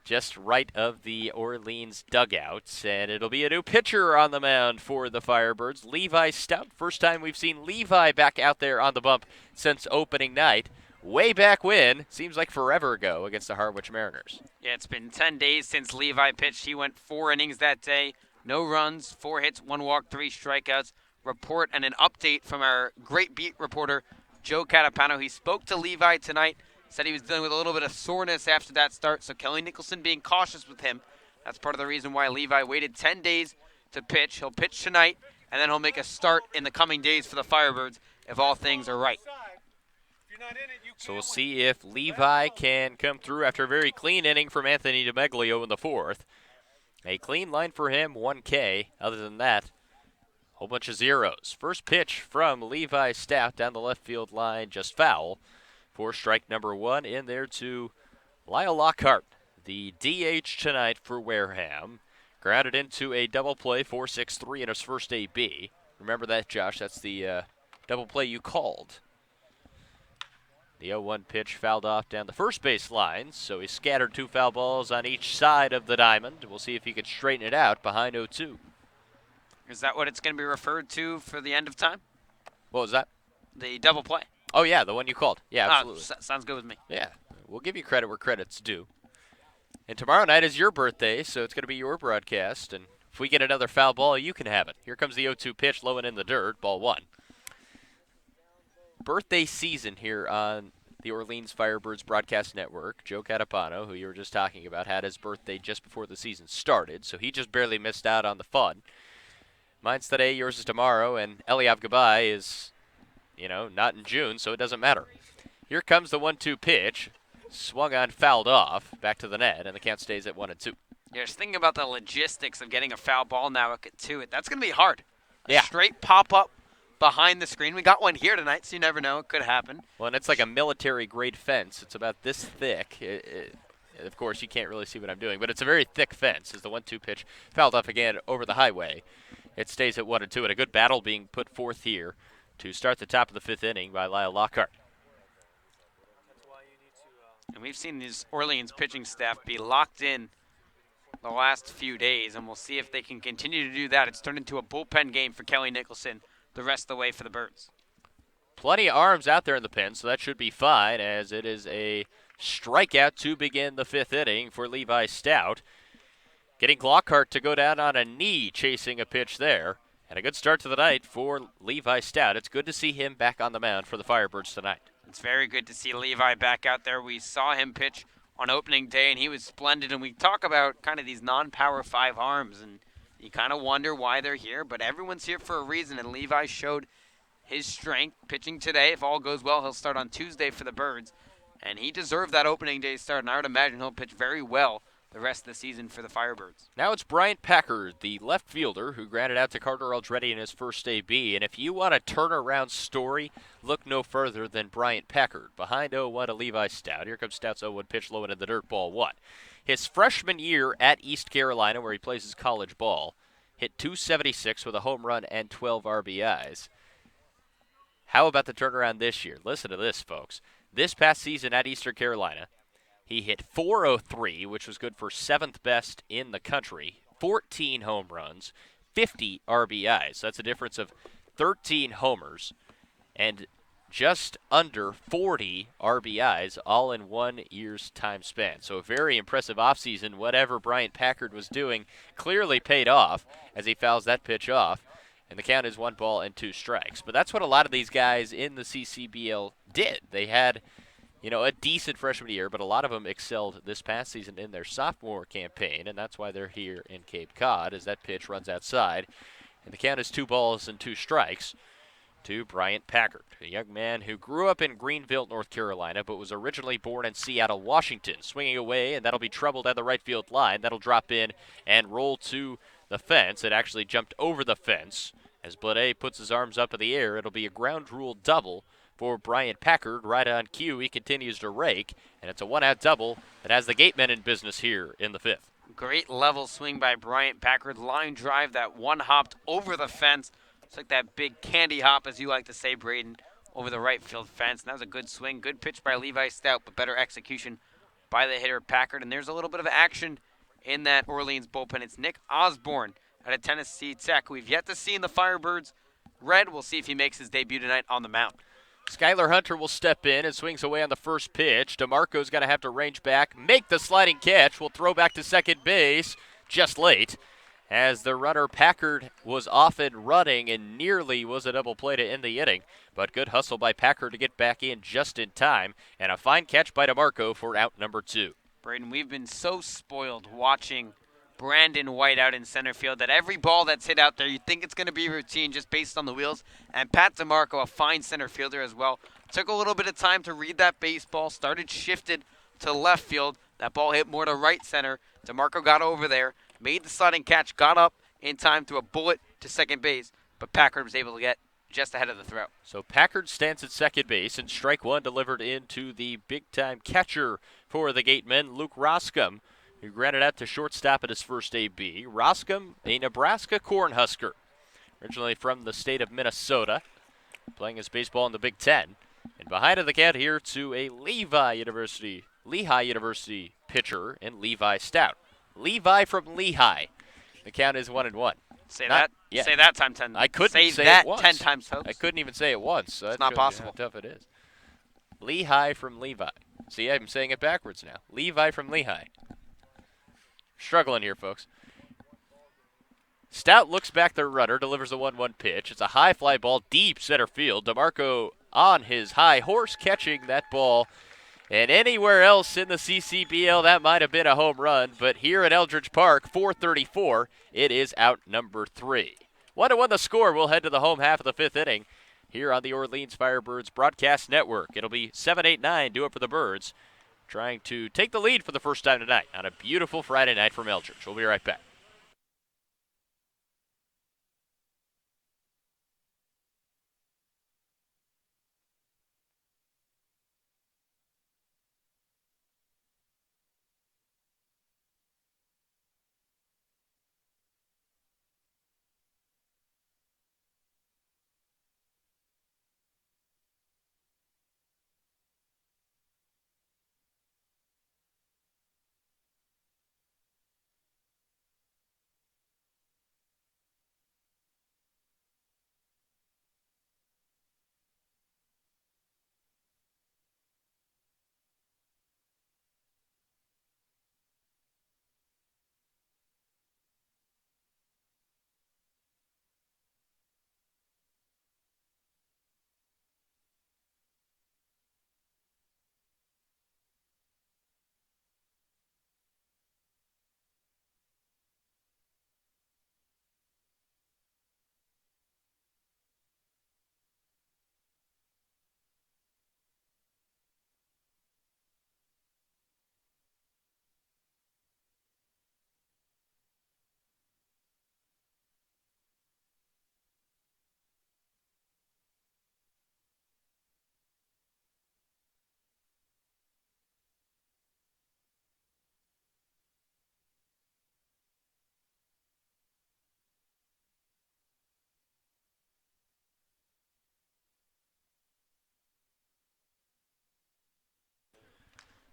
just right of the Orleans dugouts. And it'll be a new pitcher on the mound for the Firebirds, Levi Stout. First time we've seen Levi back out there on the bump since opening night. Way back when, seems like forever ago, against the Harwich Mariners. Yeah, it's been 10 days since Levi pitched. He went 4 innings that day. No runs, 4 hits, 1 walk, 3 strikeouts. Report and an update from our great beat reporter, Joe Catapano. He spoke to Levi tonight, said he was dealing with a little bit of soreness after that start, so Kelly Nicholson being cautious with him. That's part of the reason why Levi waited 10 days to pitch. He'll pitch tonight, and then he'll make a start in the coming days for the Firebirds if all things are right. So we'll see if Levi can come through after a very clean inning from Anthony DeMeglio in the 4th. A clean line for him, 1K. Other than that, whole bunch of zeros. First pitch from Levi Stout down the left field line, just foul for strike number 1 in there to Lyle Lockhart, the DH tonight for Wareham. Grounded into a double play, 4-6-3 in his first AB. Remember that, Josh? That's the double play you called. The 0-1 pitch fouled off down the first base line, so he scattered 2 foul balls on each side of the diamond. We'll see if he can straighten it out behind 0-2. Is that what it's going to be referred to for the end of time? What was that? The double play. Oh, yeah, the one you called. Yeah, absolutely. Sounds good with me. Yeah, we'll give you credit where credit's due. And tomorrow night is your birthday, so it's going to be your broadcast. And if we get another foul ball, you can have it. Here comes the 0-2 pitch, low and in the dirt, ball 1. Birthday season here on the Orleans Firebirds Broadcast Network. Joe Catapano, who you were just talking about, had his birthday just before the season started, so he just barely missed out on the fun. Mine's today, yours is tomorrow, and Eliav Gabay is, not in June, so it doesn't matter. Here comes the 1-2 pitch. Swung on, fouled off, back to the net, and the count stays at 1-2. Yeah, just thinking about the logistics of getting a foul ball now to it. That's going to be hard. Yeah. Straight pop-up behind the screen. We got one here tonight, so you never know. It could happen. Well, and it's like a military-grade fence. It's about this thick. Of course, you can't really see what I'm doing, but it's a very thick fence as the 1-2 pitch fouled off again over the highway. It stays at 1-2, and a good battle being put forth here to start the top of the 5th inning by Lyle Lockhart. And we've seen this Orleans pitching staff be locked in the last few days, and we'll see if they can continue to do that. It's turned into a bullpen game for Kelly Nicholson the rest of the way for the Birds. Plenty of arms out there in the pen, so that should be fine, as it is a strikeout to begin the 5th inning for Levi Stout. Getting Lockhart to go down on a knee, chasing a pitch there. And a good start to the night for Levi Stout. It's good to see him back on the mound for the Firebirds tonight. It's very good to see Levi back out there. We saw him pitch on opening day, and he was splendid. And we talk about kind of these non-power 5 arms, and you kind of wonder why they're here. But everyone's here for a reason, and Levi showed his strength pitching today. If all goes well, he'll start on Tuesday for the Birds. And he deserved that opening day start, and I would imagine he'll pitch very well the rest of the season for the Firebirds. Now it's Bryant Packard, the left fielder, who grounded out to Carter Aldretti in his first AB. And if you want a turnaround story, look no further than Bryant Packard. Behind 0-1 to Levi Stout. Here comes Stout's 0-1 pitch, low into the dirt, ball 1. His freshman year at East Carolina, where he plays his college ball, hit .276 with a home run and 12 RBIs. How about the turnaround this year? Listen to this, folks. This past season at Eastern Carolina, he hit .403, which was good for 7th best in the country, 14 home runs, 50 RBIs. That's a difference of 13 homers and just under 40 RBIs, all in 1 year's time span. So a very impressive offseason. Whatever Bryant Packard was doing clearly paid off as he fouls that pitch off. And the count is 1 ball and 2 strikes. But that's what a lot of these guys in the CCBL did. They had a decent freshman year, but a lot of them excelled this past season in their sophomore campaign, and that's why they're here in Cape Cod as that pitch runs outside. And the count is 2 balls and 2 strikes to Bryant Packard, a young man who grew up in Greenville, North Carolina, but was originally born in Seattle, Washington. Swinging away, and that'll be troubled at the right field line. That'll drop in and roll to the fence. It actually jumped over the fence. As Blade puts his arms up in the air, it'll be a ground rule double for Bryant Packard. Right on cue, he continues to rake, and it's a 1-out double that has the gatemen in business here in the 5th. Great level swing by Bryant Packard. Line drive that one hopped over the fence. It's like that big candy hop, as you like to say, Braden, over the right field fence. And that was a good swing. Good pitch by Levi Stout, but better execution by the hitter Packard. And there's a little bit of action in that Orleans bullpen. It's Nick Osborne out of Tennessee Tech, who we've yet to see in the Firebirds red. We'll see if he makes his debut tonight on the mound. Skylar Hunter will step in and swings away on the first pitch. DeMarco's going to have to range back, make the sliding catch. Will throw back to second base just late as the runner Packard was off and running and nearly was a double play to end the inning. But good hustle by Packard to get back in just in time, and a fine catch by DeMarco for out number 2. Braden, we've been so spoiled watching Brandon White out in center field that every ball that's hit out there, you think it's going to be routine just based on the wheels. And Pat DeMarco, a fine center fielder as well, took a little bit of time to read that baseball, started shifted to left field. That ball hit more to right center. DeMarco got over there made the sliding catch, got up in time to a bullet to second base, but Packard was able to get just ahead of the throw. So Packard stands at second base, and strike one delivered into the big-time catcher for the Gatemen, Luke Roscom, who grounded out to shortstop at his first AB. Roscom, a Nebraska Cornhusker, originally from the state of Minnesota, playing his baseball in the Big Ten. And behind the cat here to a Lehigh University pitcher and Levi Stout. Levi from Lehigh. The count is 1-1. Say that 10 times. I couldn't say that it once. 10 times, folks. I couldn't even say it once. So it's that not shows possible. You how tough it is. Lehigh from Levi. See, I'm saying it backwards now. Levi from Lehigh. Struggling here, folks. Stout looks back the runner, delivers a 1-1 pitch. It's a high fly ball, deep center field. DeMarco on his high horse catching that ball. And anywhere else in the CCBL, that might have been a home run. But here at Eldridge Park, 434, it is out number 3. 1-1 the score. We'll head to the home half of the 5th inning here on the Orleans Firebirds Broadcast Network. It'll be 7-8-9, do it for the Birds, trying to take the lead for the first time tonight on a beautiful Friday night from Eldridge. We'll be right back.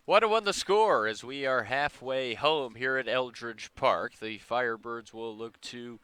What a one the score as we are halfway home here at Eldridge Park. The Firebirds will look to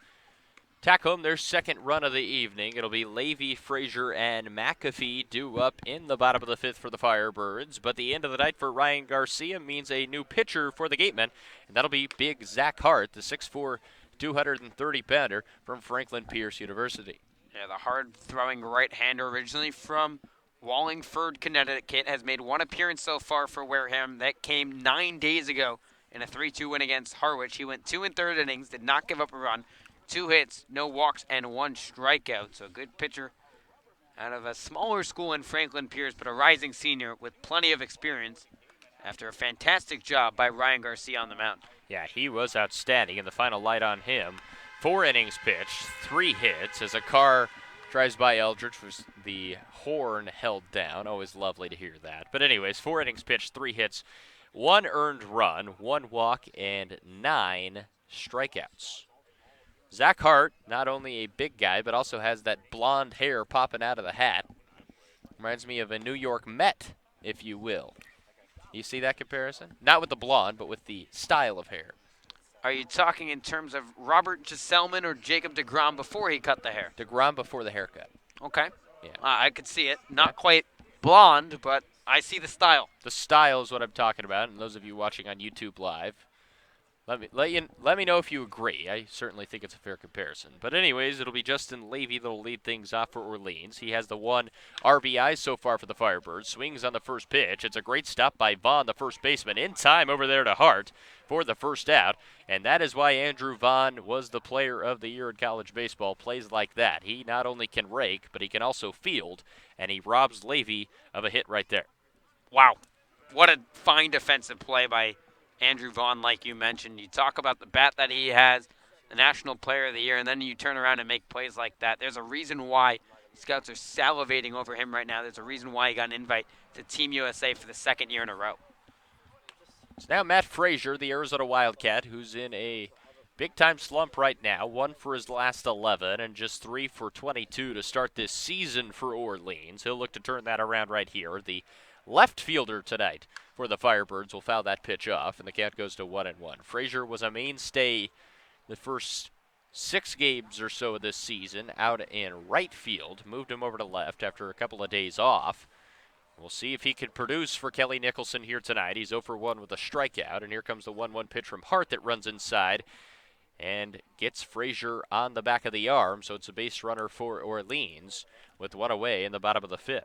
tack home their second run of the evening. It'll be Levy, Frazier, and McAfee due up in the bottom of the 5th for the Firebirds. But the end of the night for Ryan Garcia means a new pitcher for the Gatemen, and that'll be big Zach Hart, the 6'4", 230-pounder from Franklin Pierce University. Yeah, the hard-throwing right-hander originally from Wallingford, Connecticut, has made one appearance so far for Wareham. That came 9 days ago in a 3-2 win against Harwich. He went 2 1/3 innings, did not give up a run, 2 hits, no walks, and 1 strikeout. So a good pitcher out of a smaller school in Franklin Pierce, but a rising senior with plenty of experience after a fantastic job by Ryan Garcia on the mound. Yeah, he was outstanding, and the final light on him. 4 innings pitched, 3 hits as a car drives by Eldridge with the horn held down. Always lovely to hear that. But anyways, 4 innings pitched, 3 hits, 1 earned run, 1 walk, and 9 strikeouts. Zach Hart, not only a big guy, but also has that blonde hair popping out of the hat. Reminds me of a New York Met, if you will. You see that comparison? Not with the blonde, but with the style of hair. Are you talking in terms of Robert Gisselman or Jacob deGrom before he cut the hair? DeGrom before the haircut. Okay. Yeah. I could see it. Not quite blonde, but I see the style. The style is what I'm talking about, and those of you watching on YouTube Live, let me know if you agree. I certainly think it's a fair comparison. But anyways, it'll be Justin Levy that'll lead things off for Orleans. He has the 1 RBI so far for the Firebirds. Swings on the first pitch. It's a great stop by Vaughn, the first baseman, in time over there to Hart for the first out. And that is why Andrew Vaughn was the player of the year in college baseball. Plays like that. He not only can rake, but he can also field, and he robs Levy of a hit right there. Wow. What a fine defensive play by Andrew Vaughn, like you mentioned. You talk about the bat that he has, the National Player of the Year, and then you turn around and make plays like that. There's a reason why scouts are salivating over him right now. There's a reason why he got an invite to Team USA for the second year in a row. It's now Matt Frazier, the Arizona Wildcat, who's in a big-time slump right now. 1 for his last 11 and just 3 for 22 to start this season for Orleans. He'll look to turn that around right here. The left fielder tonight for the Firebirds will foul that pitch off, and the count goes to 1-1. Frazier was a mainstay the first 6 games or so of this season out in right field. Moved him over to left after a couple of days off. We'll see if he can produce for Kelly Nicholson here tonight. He's 0 for 1 with a strikeout, and here comes the 1-1 pitch from Hart that runs inside and gets Frazier on the back of the arm, so it's a base runner for Orleans with 1 away in the bottom of the 5th.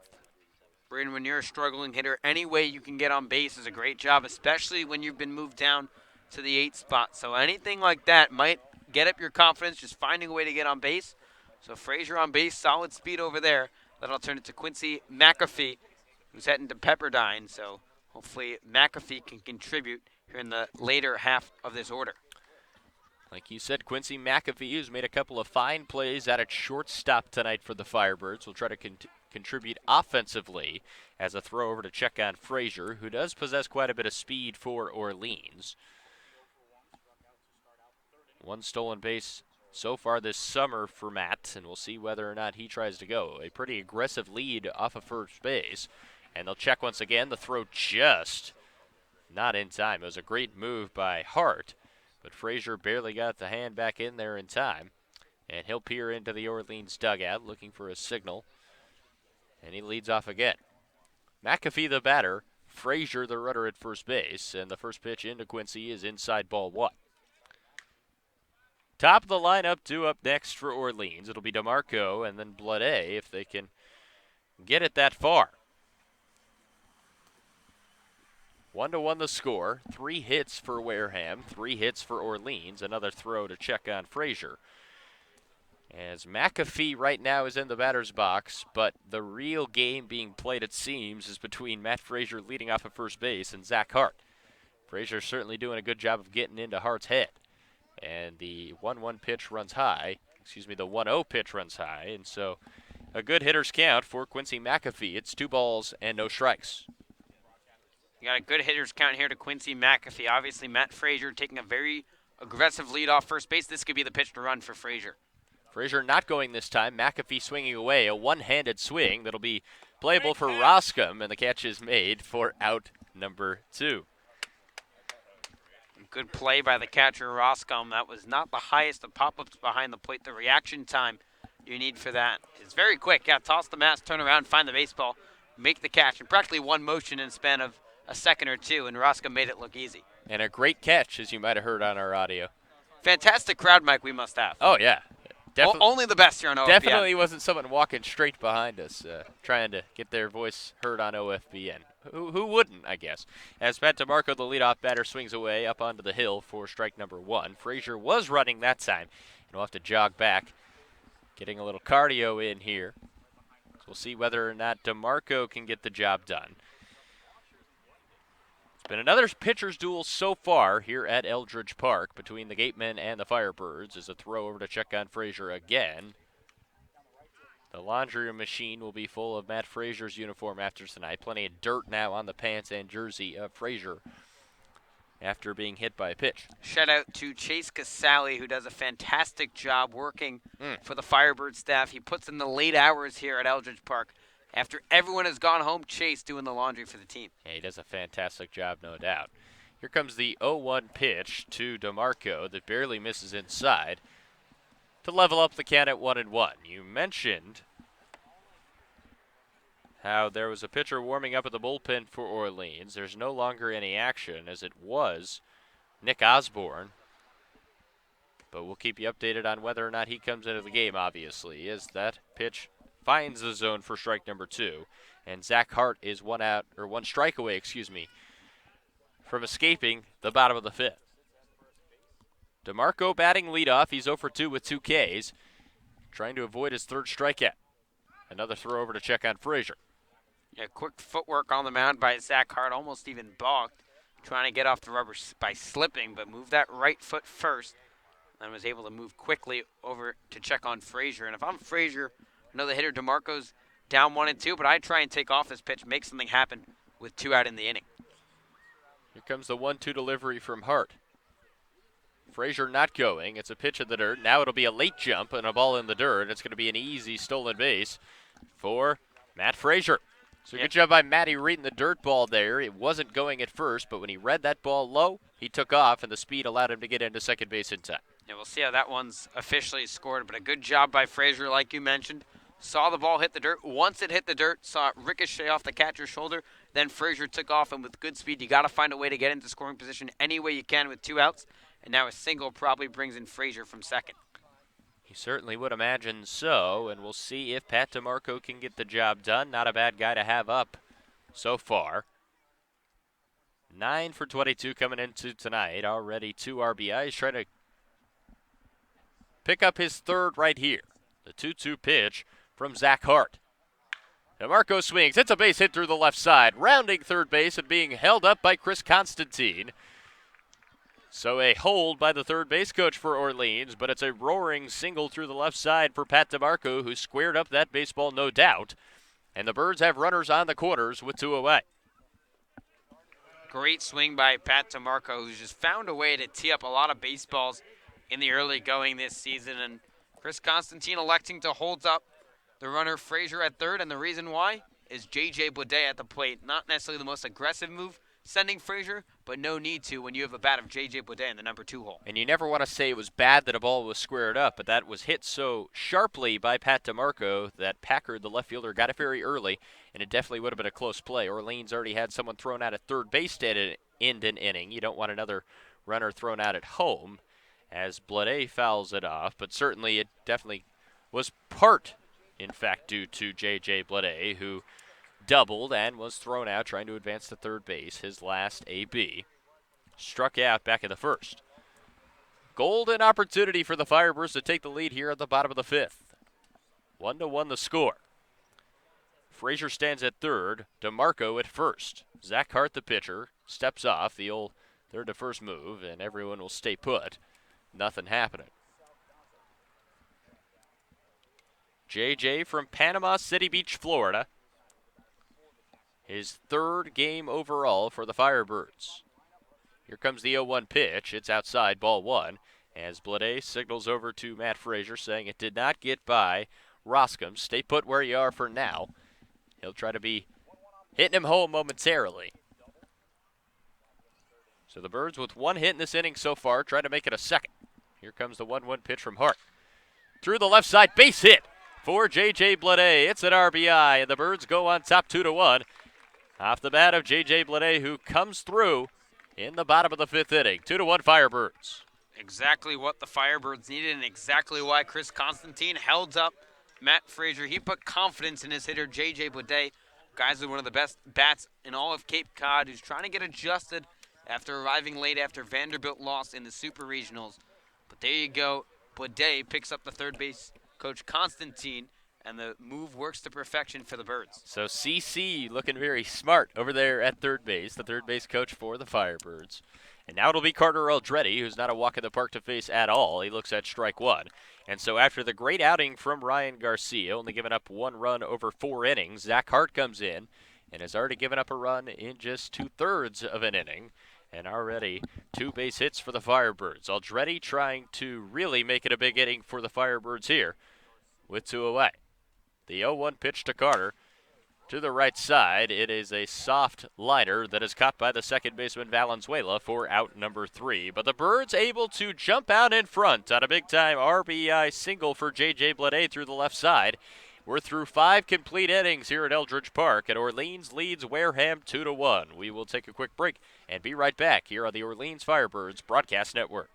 Braden, when you're a struggling hitter, any way you can get on base is a great job, especially when you've been moved down to the 8th spot. So anything like that might get up your confidence, just finding a way to get on base. So Frazier on base, solid speed over there. That'll turn it to Quincy McAfee, who's heading to Pepperdine. So hopefully McAfee can contribute here in the later half of this order. Like you said, Quincy McAfee has made a couple of fine plays at shortstop tonight for the Firebirds. Will try to contribute offensively as a throw over to check on Frazier, who does possess quite a bit of speed for Orleans. 1 stolen base so far this summer for Matt, and we'll see whether or not he tries to go. A pretty aggressive lead off of first base, and they'll check once again. The throw just not in time. It was a great move by Hart, but Frazier barely got the hand back in there in time, and he'll peer into the Orleans dugout looking for a signal, and he leads off again. McAfee the batter, Frazier the runner at first base, and the first pitch into Quincy is inside ball 1. Top of the lineup, 2 up next for Orleans. It'll be DeMarco and then Blade if they can get it that far. 1-1 the score. 3 hits for Wareham, 3 hits for Orleans. Another throw to check on Frazier. As McAfee right now is in the batter's box, but the real game being played, it seems, is between Matt Frazier leading off at first base and Zach Hart. Frazier's certainly doing a good job of getting into Hart's head. And the 1-1 pitch runs high. The 1-0 pitch runs high. And so a good hitter's count for Quincy McAfee. It's 2 balls and no strikes. You got a good hitter's count here to Quincy McAfee. Obviously, Matt Frazier taking a very aggressive lead off first base. This could be the pitch to run for Frazier. Frazier not going this time. McAfee swinging away. A one-handed swing that'll be playable for Roscom. And the catch is made for out number 2. Good play by the catcher, Roscom. That was not the highest of pop-ups behind the plate. The reaction time you need for that is very quick. Yeah, toss the mask, turn around, find the baseball, make the catch. In practically one motion in the span of a second or two, and Roscom made it look easy. And a great catch, as you might have heard on our audio. Fantastic crowd mic we must have. Oh, yeah. Only the best here on OFBN. Definitely wasn't someone walking straight behind us trying to get their voice heard on OFBN. Who wouldn't, I guess? As Matt DeMarco, the leadoff batter, swings away up onto the hill for strike number 1. Frazier was running that time, and we'll have to jog back, getting a little cardio in here. So we'll see whether or not DeMarco can get the job done. It's been another pitcher's duel so far here at Eldridge Park between the Gatemen and the Firebirds. As a throw over to check on Frazier again. The laundry machine will be full of Matt Frazier's uniform after tonight. Plenty of dirt now on the pants and jersey of Frazier after being hit by a pitch. Shout out to Chase Casale, who does a fantastic job working for the Firebird staff. He puts in the late hours here at Eldridge Park. After everyone has gone home, Chase doing the laundry for the team. Yeah, he does a fantastic job, no doubt. Here comes the 0-1 pitch to DeMarco that barely misses inside to level up the count at 1-1. You mentioned how there was a pitcher warming up at the bullpen for Orleans. There's no longer any action, as it was Nick Osborne. But we'll keep you updated on whether or not he comes into the game, obviously, as that pitch finds the zone for strike number 2. And Zach Hart is one strike away, from escaping the bottom of the 5th. DeMarco batting leadoff. He's 0 for 2 with 2 Ks, trying to avoid his 3rd strikeout. Another throw over to check on Frazier. Yeah, quick footwork on the mound by Zach Hart, almost even balked. trying to get off the rubber by slipping, but moved that right foot first and was able to move quickly over to check on Frazier. And if I'm Frazier, I know the hitter DeMarco's down 1-2, but I try and take off this pitch, make something happen with 2 out in the inning. Here comes the 1-2 delivery from Hart. Frazier not going. It's a pitch in the dirt. Now it'll be a late jump and a ball in the dirt. It's going to be an easy stolen base for Matt Frazier. So good job by Matty reading the dirt ball there. It wasn't going at first, but when he read that ball low, he took off, and the speed allowed him to get into second base in time. Yeah, we'll see how that one's officially scored, but a good job by Frazier, like you mentioned. Saw the ball hit the dirt. Once it hit the dirt, saw it ricochet off the catcher's shoulder. Then Frazier took off, and with good speed, you got to find a way to get into scoring position any way you can with 2 outs. And now a single probably brings in Frazier from second. He certainly would imagine so, and we'll see if Pat DeMarco can get the job done. Not a bad guy to have up so far. 9 for 22 coming into tonight. Already 2 RBIs. Trying to pick up his third right here. The 2-2 pitch from Zach Hart. DeMarco swings. It's a base hit through the left side. Rounding third base and being held up by Chris Constantine. So a hold by the third base coach for Orleans, but it's a roaring single through the left side for Pat DeMarco, who squared up that baseball, no doubt. And the Birds have runners on the corners with 2 away. Great swing by Pat DeMarco, who's just found a way to tee up a lot of baseballs in the early going this season. And Chris Constantine electing to hold up the runner Frazier at third, and the reason why is J.J. Bleday at the plate. Not necessarily the most aggressive move, sending Frazier, but no need to when you have a bat of J.J. Bleday in the number 2 hole. And you never want to say it was bad that a ball was squared up, but that was hit so sharply by Pat DeMarco that Packard, the left fielder, got it very early, and it definitely would have been a close play. Orleans already had someone thrown out at third base to end an inning. You don't want another runner thrown out at home as Bleday fouls it off, but certainly it definitely was part, in fact, due to J.J. Bleday, who doubled and was thrown out trying to advance to third base. His last AB. Struck out back in the first. Golden opportunity for the Firebirds to take the lead here at the bottom of the 5th. 1-1 the score. Frazier stands at third. DeMarco at first. Zach Hart, the pitcher, steps off the old third to first move, and everyone will stay put. Nothing happening. JJ from Panama City Beach, Florida. His third game overall for the Firebirds. Here comes the 0-1 pitch. It's outside, ball 1, as Bleday signals over to Matt Frazier saying it did not get by Roscom. Stay put where you are for now. He'll try to be hitting him home momentarily. So the Birds with 1 hit in this inning so far, try to make it a second. Here comes the 1-1 pitch from Hart. Through the left side, base hit for J.J. Bleday. It's an RBI, and the Birds go on top 2-1. Off the bat of J.J. Bleday, who comes through in the bottom of the 5th inning. 2-1 Firebirds. Exactly what the Firebirds needed and exactly why Chris Constantine held up Matt Frazier. He put confidence in his hitter, J.J. Bleday. Guys with one of the best bats in all of Cape Cod, who's trying to get adjusted after arriving late after Vanderbilt lost in the Super Regionals. But there you go. Bleday picks up the third base coach Constantine, and the move works to perfection for the Birds. So CC looking very smart over there at third base, the third base coach for the Firebirds. And now it'll be Carter Eldreddy, who's not a walk in the park to face at all. He looks at strike 1. And so after the great outing from Ryan Garcia, only giving up 1 run over 4 innings, Zach Hart comes in and has already given up a run in just 2/3 of an inning. And already 2 base hits for the Firebirds. Eldreddy trying to really make it a big inning for the Firebirds here with 2 away. The 0-1 pitch to Carter to the right side. It is a soft liner that is caught by the second baseman Valenzuela for out number 3. But the Birds able to jump out in front on a big-time RBI single for J.J. Bleday through the left side. We're through 5 complete innings here at Eldridge Park, and Orleans leads Wareham 2-1. We will take a quick break and be right back here on the Orleans Firebirds Broadcast Network.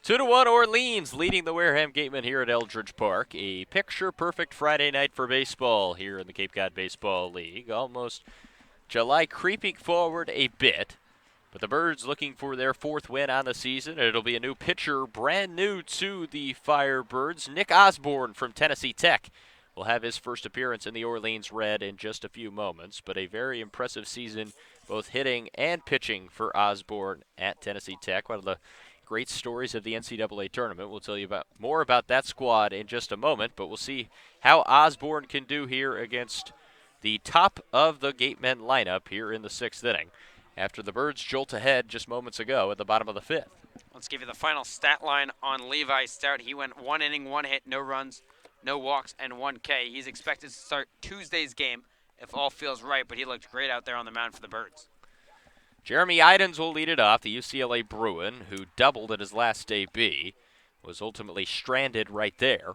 2-1 Orleans leading the Wareham Gatemen here at Eldridge Park. A picture-perfect Friday night for baseball here in the Cape Cod Baseball League. Almost July creeping forward a bit. But the Birds looking for their 4th win on the season. It'll be a new pitcher, brand new to the Firebirds. Nick Osborne from Tennessee Tech will have his first appearance in the Orleans Red in just a few moments. But a very impressive season, both hitting and pitching for Osborne at Tennessee Tech. One of the great stories of the NCAA tournament. We'll tell you more about that squad in just a moment. But we'll see how Osborne can do here against the top of the Gatemen lineup here in the 6th inning, after the Birds jolt ahead just moments ago at the bottom of the 5th. Let's give you the final stat line on Levi Stout. He went 1 inning, 1 hit, no runs, no walks, and 1 K. He's expected to start Tuesday's game if all feels right, but he looked great out there on the mound for the Birds. Jeremy Idens will lead it off, the UCLA Bruin, who doubled at his last AB, was ultimately stranded right there.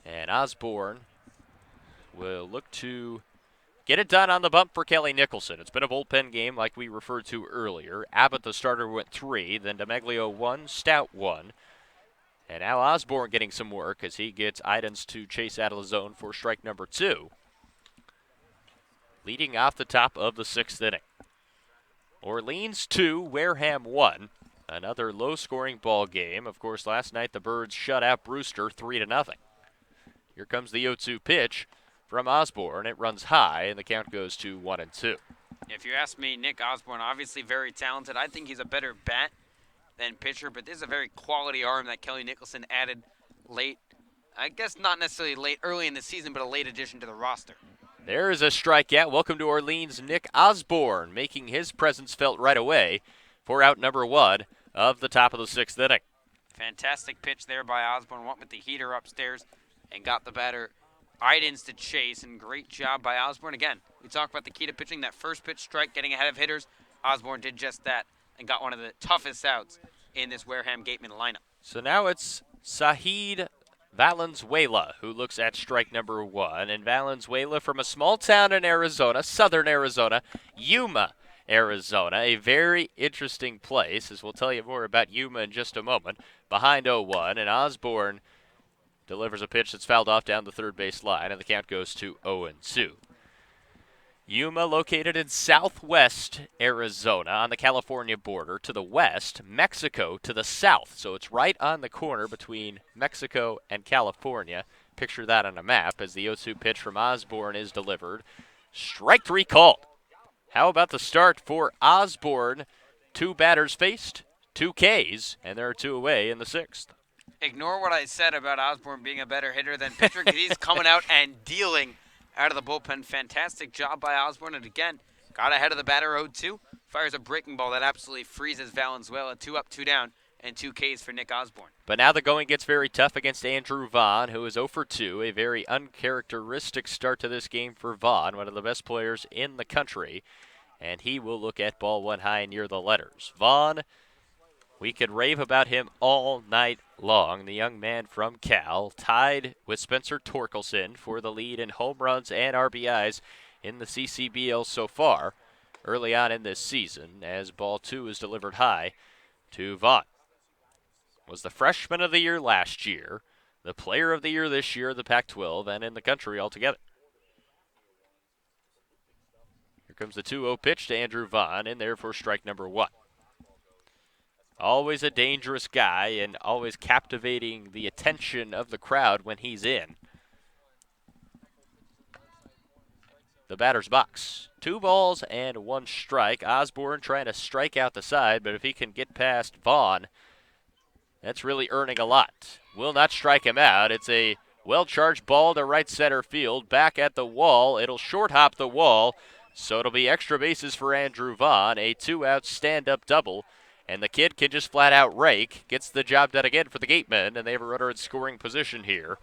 And Osborne will look to get it done on the bump for Kelly Nicholson. It's been a bullpen game like we referred to earlier. Abbott, the starter, went 3, then DeMeglio 1, Stout 1. And now Osborne getting some work as he gets Idens to chase out of the zone for strike number 2. Leading off the top of the 6th inning. Orleans 2, Wareham 1. Another low-scoring ball game. Of course, last night the Birds shut out Brewster 3-0. Here comes the 0-2 pitch from Osborne. It runs high, and the count goes to 1-2. If you ask me, Nick Osborne, obviously very talented. I think he's a better bat than pitcher, but this is a very quality arm that Kelly Nicholson added late. I guess not necessarily late, early in the season, but a late addition to the roster. There is a strikeout. Welcome to Orleans, Nick Osborne, making his presence felt right away for out number 1 of the top of the 6th inning. Fantastic pitch there by Osborne. Went with the heater upstairs and got the batter Idens to chase, and great job by Osborne. Again, we talked about the key to pitching, that first pitch strike, getting ahead of hitters. Osborne did just that and got one of the toughest outs in this Wareham Gateman lineup. So now it's Sahid Valenzuela who looks at strike number 1. And Valenzuela from a small town in Arizona, southern Arizona, Yuma, Arizona. A very interesting place, as we'll tell you more about Yuma in just a moment. Behind 0-1, and Osborne delivers a pitch that's fouled off down the third base line, and the count goes to 0-2. Yuma, located in southwest Arizona on the California border. To the west, Mexico to the south. So it's right on the corner between Mexico and California. Picture that on a map as the 0-2 pitch from Osborne is delivered. Strike 3 called. How about the start for Osborne? 2 batters faced, 2 Ks, and there are 2 away in the 6th. Ignore what I said about Osborne being a better hitter than pitcher, because he's coming out and dealing out of the bullpen. Fantastic job by Osborne, and again, got ahead of the batter 0-2. Fires a breaking ball that absolutely freezes Valenzuela. 2 up, 2 down, and 2 Ks for Nick Osborne. But now the going gets very tough against Andrew Vaughn, who is 0-2. A very uncharacteristic start to this game for Vaughn, one of the best players in the country. And he will look at ball 1 high near the letters. Vaughn, we could rave about him all night long. The young man from Cal, tied with Spencer Torkelson for the lead in home runs and RBIs in the CCBL so far early on in this season, as ball 2 is delivered high to Vaughn. Was the freshman of the year last year, the player of the year this year, the Pac-12, and in the country altogether. Here comes the 2-0 pitch to Andrew Vaughn, in there for strike number 1. Always a dangerous guy and always captivating the attention of the crowd when he's in. The batter's box. 2 balls and 1 strike. Osborne trying to strike out the side, but if he can get past Vaughn, that's really earning a lot. Will not strike him out. It's a well-charged ball to right center field. Back at the wall. It'll short hop the wall, so it'll be extra bases for Andrew Vaughn. A 2-out stand-up double. And the kid can just flat out rake, gets the job done again for the Gatemen, and they have a runner in scoring position here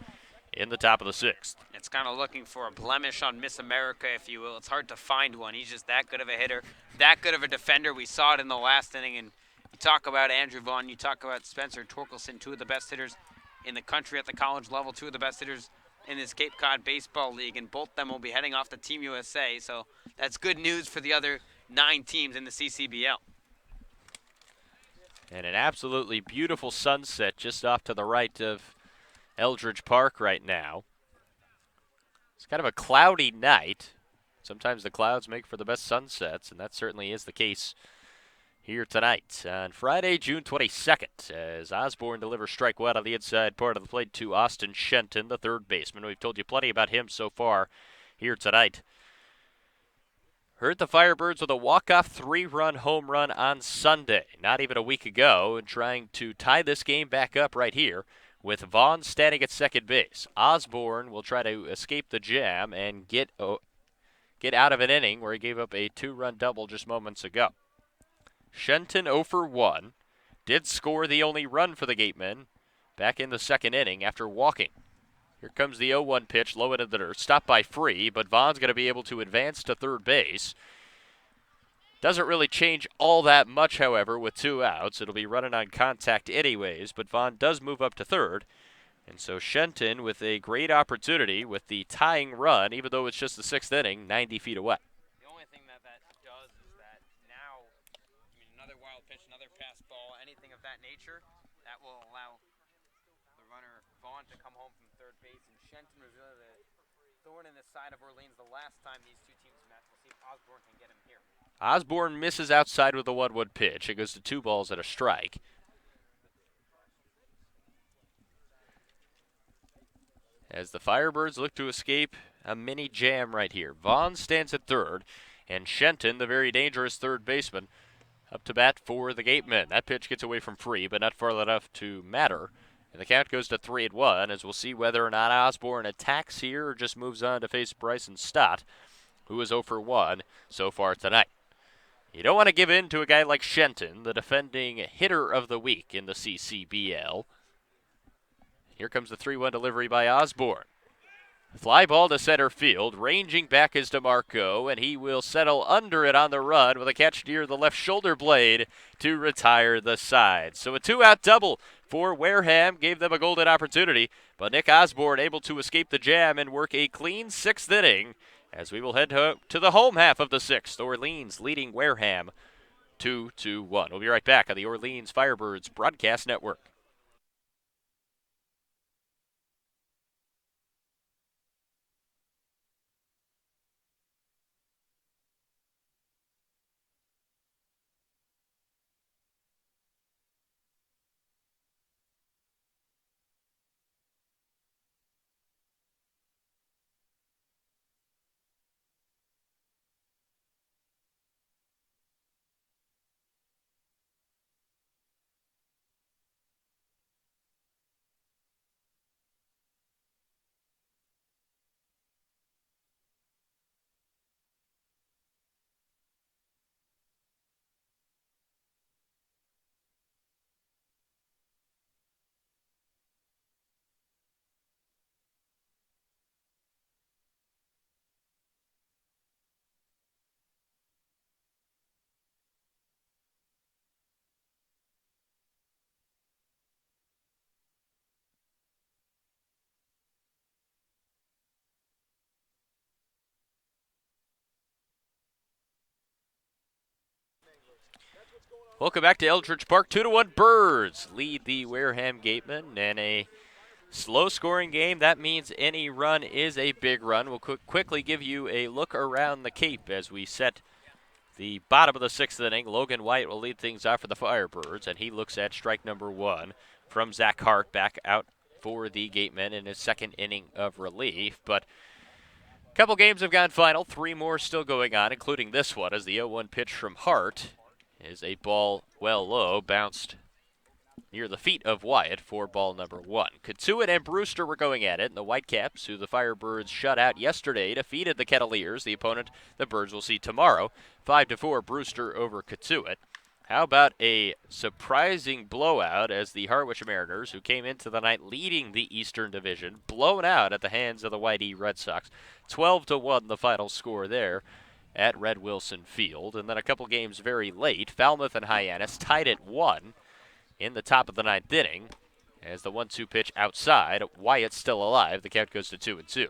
in the top of the 6th. It's kind of looking for a blemish on Miss America, if you will. It's hard to find one. He's just that good of a hitter, that good of a defender. We saw it in the last inning, and you talk about Andrew Vaughn, you talk about Spencer Torkelson, 2 of the best hitters in the country at the college level, 2 of the best hitters in this Cape Cod Baseball League, and both of them will be heading off to Team USA, so that's good news for the other 9 teams in the CCBL. And an absolutely beautiful sunset just off to the right of Eldridge Park right now. It's kind of a cloudy night. Sometimes the clouds make for the best sunsets, and that certainly is the case here tonight on Friday, June 22nd, as Osborne delivers strike one on the inside part of the plate to Austin Shenton, the third baseman. We've told you plenty about him so far here tonight. Hurt the Firebirds with a walk-off three-run home run on Sunday, not even a week ago, and trying to tie this game back up right here with Vaughn standing at second base. Osborne will try to escape the jam and get out of an inning where he gave up a two-run double just moments ago. Shenton 0 for 1, did score the only run for the Gatemen back in the second inning after walking. Here comes the 0-1 pitch, low into the dirt, stopped by Free, but Vaughn's going to be able to advance to third base. Doesn't really change all that much, however, with 2 outs. It'll be running on contact anyways, but Vaughn does move up to third. And so Shenton with a great opportunity with the tying run, even though it's just the 6th inning, 90 feet away. The only thing that does is that now, another wild pitch, another pass ball, anything of that nature, that will allow the runner Vaughn to come home from third base. And Shenton was really the thorn in the side of Orleans the last time these two teams met. We'll see if Osborne can get him here. Osborne misses outside with a 1-1 pitch. It goes to 2 balls and a strike. As the Firebirds look to escape a mini jam right here. Vaughn stands at third, and Shenton, the very dangerous third baseman, up to bat for the Gatemen. That pitch gets away from Free, but not far enough to matter. And the count goes to 3-1, as we'll see whether or not Osborne attacks here or just moves on to face Bryson Stott, who is 0 for 1 so far tonight. You don't want to give in to a guy like Shenton, the defending hitter of the week in the CCBL. Here comes the 3-1 delivery by Osborne. Fly ball to center field. Ranging back is DeMarco, and he will settle under it on the run with a catch near the left shoulder blade to retire the side. So a 2-out double for Wareham gave them a golden opportunity, but Nick Osborne able to escape the jam and work a clean 6th inning as we will head to the home half of the 6th. Orleans leading Wareham 2-1. We'll be right back on the Orleans Firebirds Broadcast Network. Welcome back to Eldridge Park. 2-1 Birds lead the Wareham Gatemen in a slow-scoring game. That means any run is a big run. We'll quickly give you a look around the Cape as we set the bottom of the 6th inning. Logan White will lead things off for the Firebirds, and he looks at strike number 1 from Zach Hart back out for the Gatemen in his 2nd inning of relief. But a couple games have gone final. 3 more still going on, including this one as the 0-1 pitch from Hart is a ball well low, bounced near the feet of Wyatt for ball number 1. Katsuit and Brewster were going at it, and the Whitecaps, who the Firebirds shut out yesterday, defeated the Kettleers, the opponent the Birds will see tomorrow. 5-4 Brewster over Katsuit. How about a surprising blowout as the Harwich Mariners, who came into the night leading the Eastern Division, blown out at the hands of the Whitey Red Sox. 12-1 the final score there at Red Wilson Field. And then a couple games very late, Falmouth and Hyannis tied at 1 in the top of the 9th inning. As the 1-2 pitch outside, Wyatt's still alive. The count goes to 2-2.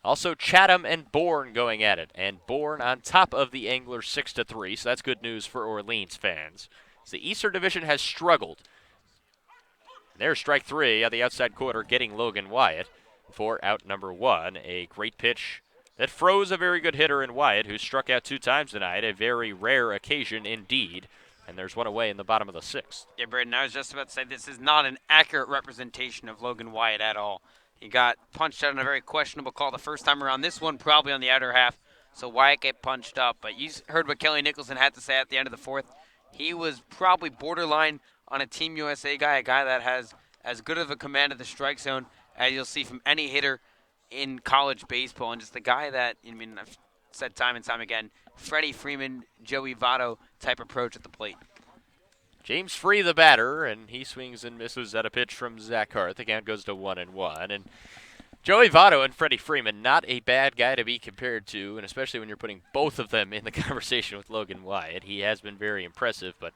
Also Chatham and Bourne going at it, and Bourne on top of the Anglers 6-3, so that's good news for Orleans fans. as the Eastern Division has struggled. And there's strike 3 on the outside corner, getting Logan Wyatt for out number 1. A great pitch that froze a very good hitter in Wyatt, who struck out 2 times tonight, a very rare occasion indeed. And there's one away in the bottom of the 6th. Yeah, Braden, I was just about to say this is not an accurate representation of Logan Wyatt at all. He got punched out on a very questionable call the first time around. This one probably on the outer half, so Wyatt get punched up. But you heard what Kelly Nicholson had to say at the end of the 4th. He was probably borderline on a Team USA guy, a guy that has as good of a command of the strike zone as you'll see from any hitter in college baseball, and just the guy that, I mean, I've said time and time again, Freddie Freeman, Joey Votto type approach at the plate. James Free, the batter, and he swings and misses at a pitch from Zach Hart. The count goes to 1-1. And Joey Votto and Freddie Freeman, not a bad guy to be compared to, and especially when you're putting both of them in the conversation with Logan Wyatt. He has been very impressive, but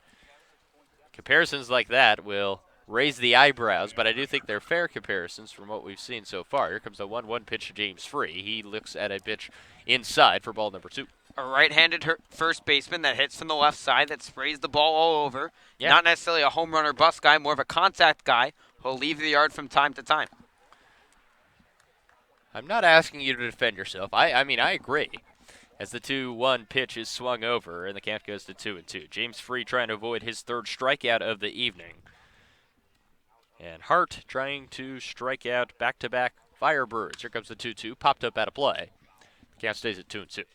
comparisons like that will raise the eyebrows, but I do think they're fair comparisons from what we've seen so far. Here comes the 1-1 pitch to James Free. He looks at a pitch inside for ball number 2. A right-handed first baseman that hits from the left side, that sprays the ball all over. Yeah. Not necessarily a home run or bust guy, more of a contact guy who'll leave the yard from time to time. I'm not asking you to defend yourself. I mean, I agree. As the 2-1 pitch is swung over, and the count goes to 2-2. James Free trying to avoid his 3rd strikeout of the evening. And Hart trying to strike out back-to-back Firebirds. Here comes the 2-2, popped up out of play. The count stays at 2-2.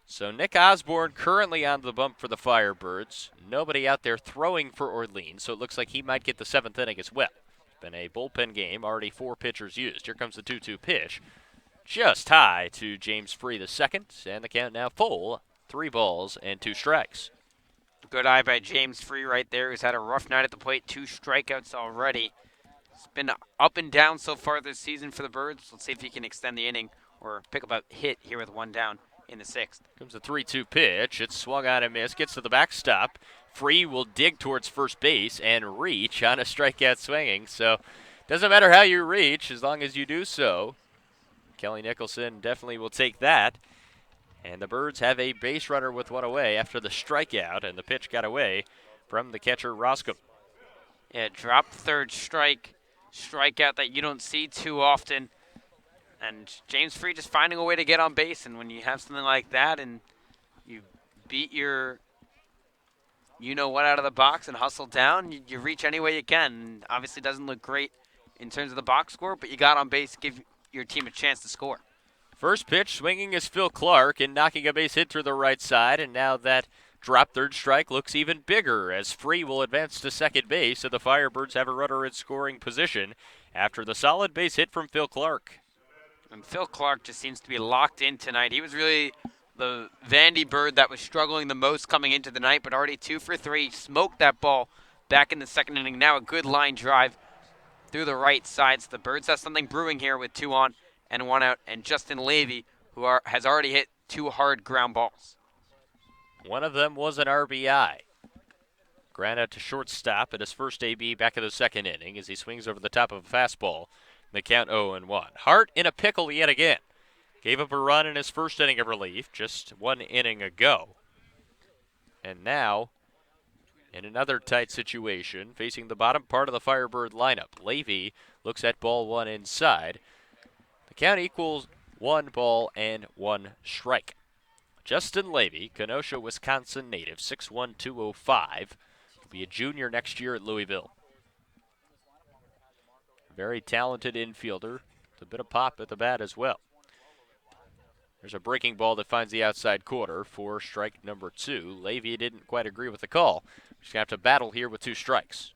So Nick Osborne currently on the bump for the Firebirds. Nobody out there throwing for Orleans, so it looks like he might get the 7th inning as well. It's been a bullpen game, already 4 pitchers used. Here comes the 2-2 pitch. Just high to James Free the second, and the count now full. 3 balls and 2 strikes. Good eye by James Free right there, who's had a rough night at the plate, 2 strikeouts already. It's been up and down so far this season for the Birds. Let's see if he can extend the inning or pick up a hit here with 1 down in the 6th. Comes the 3-2 pitch. It's swung on and missed. Gets to the backstop. Free will dig towards first base and reach on a strikeout swinging. So doesn't matter how you reach as long as you do so. Kelly Nicholson definitely will take that. And the Birds have a base runner with 1 away after the strikeout, and the pitch got away from the catcher Roscoe. Yeah, drop 3rd strikeout that you don't see too often. And James Free just finding a way to get on base. And when you have something like that and you beat your you-know-what out of the box and hustle down, you reach any way you can. And obviously doesn't look great in terms of the box score, but you got on base to give your team a chance to score. First pitch swinging is Phil Clark and knocking a base hit through the right side. And now that drop 3rd strike looks even bigger as Free will advance to second base. So the Firebirds have a runner in scoring position after the solid base hit from Phil Clark. And Phil Clark just seems to be locked in tonight. He was really the Vandy Bird that was struggling the most coming into the night, but already 2 for 3. Smoked that ball back in the 2nd inning. Now a good line drive through the right side. So the Birds have something brewing here with 2 on and 1 out. And Justin Levy, who has already hit 2 hard ground balls. One of them was an RBI. Ground out to shortstop at his first AB back in the 2nd inning as he swings over the top of a fastball. The count 0-1. Hart in a pickle yet again. Gave up a run in his first inning of relief just 1 inning ago. And now, in another tight situation, facing the bottom part of the Firebird lineup. Levy looks at ball 1 inside. The count equals 1 ball and 1 strike. Justin Levy, Kenosha, Wisconsin native, 6'1", 205. Will be a junior next year at Louisville. Very talented infielder. With a bit of pop at the bat as well. There's a breaking ball that finds the outside corner for strike number 2. Levy didn't quite agree with the call. Just going to have to battle here with 2 strikes.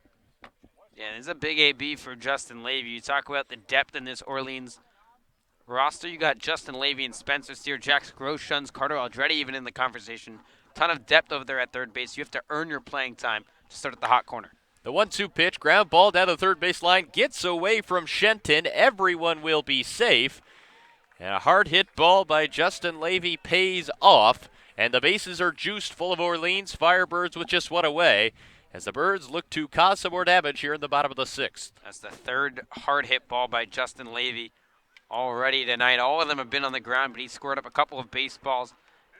Yeah, this is a big AB for Justin Levy. You talk about the depth in this Orleans roster. You got Justin Levy and Spencer Steer, Jax Groshans, Carter Aldretti even in the conversation. Ton of depth over there at third base. You have to earn your playing time to start at the hot corner. The 1-2 pitch, ground ball down the third base line, gets away from Shenton. Everyone will be safe. And a hard hit ball by Justin Levy pays off. And the bases are juiced full of Orleans Firebirds with just 1 away as the Birds look to cause some more damage here in the bottom of the 6th. That's the 3rd hard hit ball by Justin Levy already tonight. All of them have been on the ground, but he scored up a couple of baseballs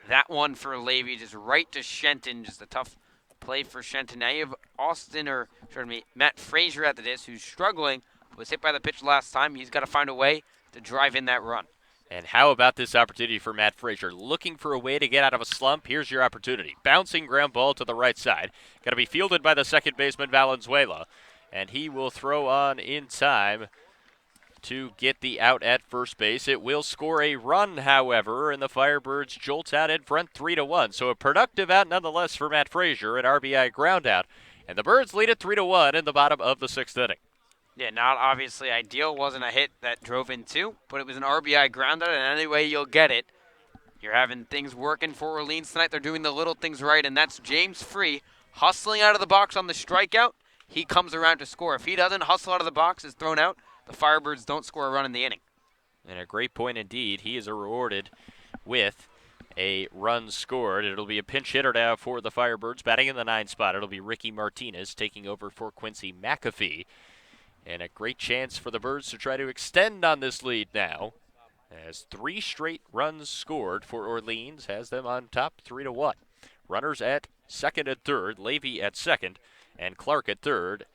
That one for Levy, just right to Shenton. Just a tough play for Shenton. Now you have Matt Frazier at the disc, who's struggling. Was hit by the pitch last time. He's got to find a way to drive in that run. And how about this opportunity for Matt Frazier? Looking for a way to get out of a slump. Here's your opportunity. Bouncing ground ball to the right side. Got to be fielded by the second baseman, Valenzuela. And he will throw on in time to get the out at first base. It will score a run, however, and the Firebirds jolt out in front 3-1. So a productive out nonetheless for Matt Frazier, an RBI ground out. And the Birds lead it 3-1 in the bottom of the 6th inning. Yeah, not obviously ideal. Wasn't a hit that drove in two, but it was an RBI ground out, and any way you'll get it. You're having things working for Orleans tonight. They're doing the little things right, and that's James Free hustling out of the box on the strikeout. He comes around to score. If he doesn't hustle out of the box, is thrown out, the Firebirds don't score a run in the inning. And a great point indeed. He is rewarded with a run scored. It'll be a pinch hitter now for the Firebirds. Batting in the 9 spot, it'll be Ricky Martinez taking over for Quincy McAfee. And a great chance for the Birds to try to extend on this lead now, as 3 straight runs scored for Orleans has them on top 3-1. Runners at second and third, Levy at second, and Clark at third,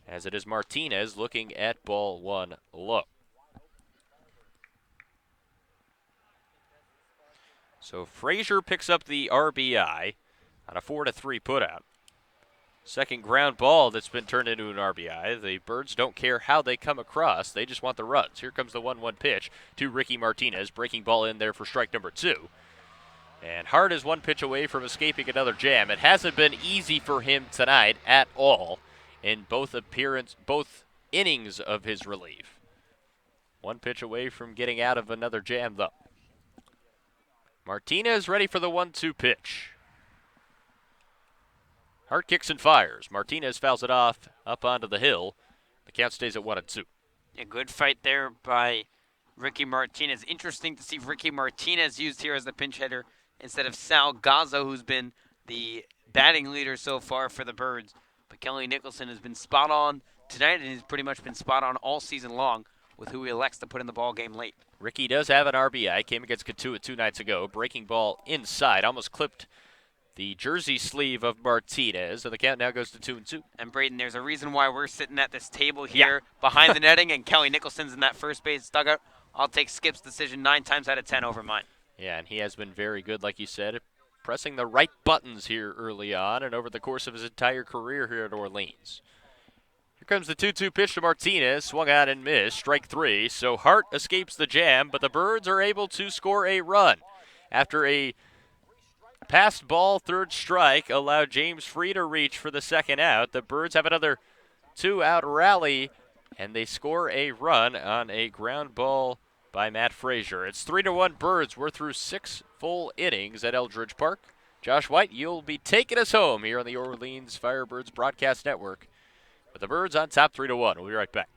as it is Martinez looking at ball 1 low. So Frazier picks up the RBI on a 4-3 putout. Second ground ball that's been turned into an RBI. The Birds don't care how they come across. They just want the runs. Here comes the 1-1 pitch to Ricky Martinez. Breaking ball in there for strike number 2. And Hart is 1 pitch away from escaping another jam. It hasn't been easy for him tonight at all in both innings of his relief. 1 pitch away from getting out of another jam, though. Martinez ready for the 1-2 pitch. Hart kicks and fires. Martinez fouls it off up onto the hill. The count stays at 1-2. A good fight there by Ricky Martinez. Interesting to see Ricky Martinez used here as the pinch hitter instead of Sal Gazzo, who's been the batting leader so far for the Birds. But Kelly Nicholson has been spot on tonight, and he's pretty much been spot on all season long with who he elects to put in the ball game late. Ricky does have an RBI. Came against Katua 2 nights ago. Breaking ball inside. Almost clipped the jersey sleeve of Martinez, and the count now goes to 2-2. And Braden, there's a reason why we're sitting at this table here behind the netting, and Kelly Nicholson's in that first base dugout. I'll take Skip's decision 9 times out of 10 over mine. Yeah, and he has been very good, like you said, pressing the right buttons here early on and over the course of his entire career here at Orleans. Here comes the 2-2 pitch to Martinez, swung out and missed, strike 3. So Hart escapes the jam, but the Birds are able to score a run after a passed ball, third strike, allowed James Free to reach for the second out. The Birds have another 2-out rally, and they score a run on a ground ball by Matt Frazier. It's 3-1 Birds. We're through 6 full innings at Eldridge Park. Josh White, you'll be taking us home here on the Orleans Firebirds Broadcast Network. With the Birds on top 3-1. We'll be right back.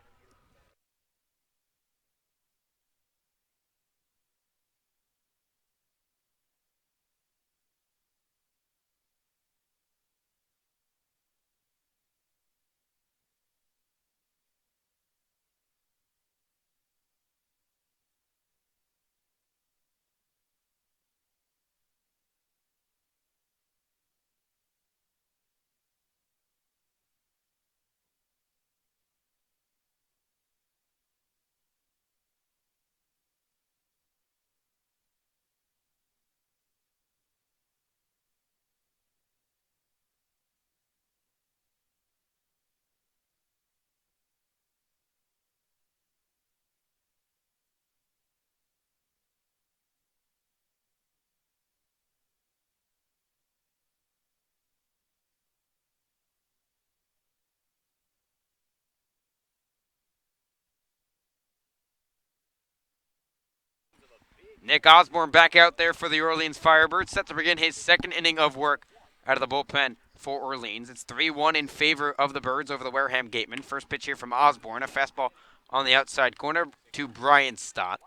Nick Osborne back out there for the Orleans Firebirds, set to begin his second inning of work out of the bullpen for Orleans. It's 3-1 in favor of the Birds over the Wareham Gatemen. First pitch here from Osborne, a fastball on the outside corner to Brian Stott.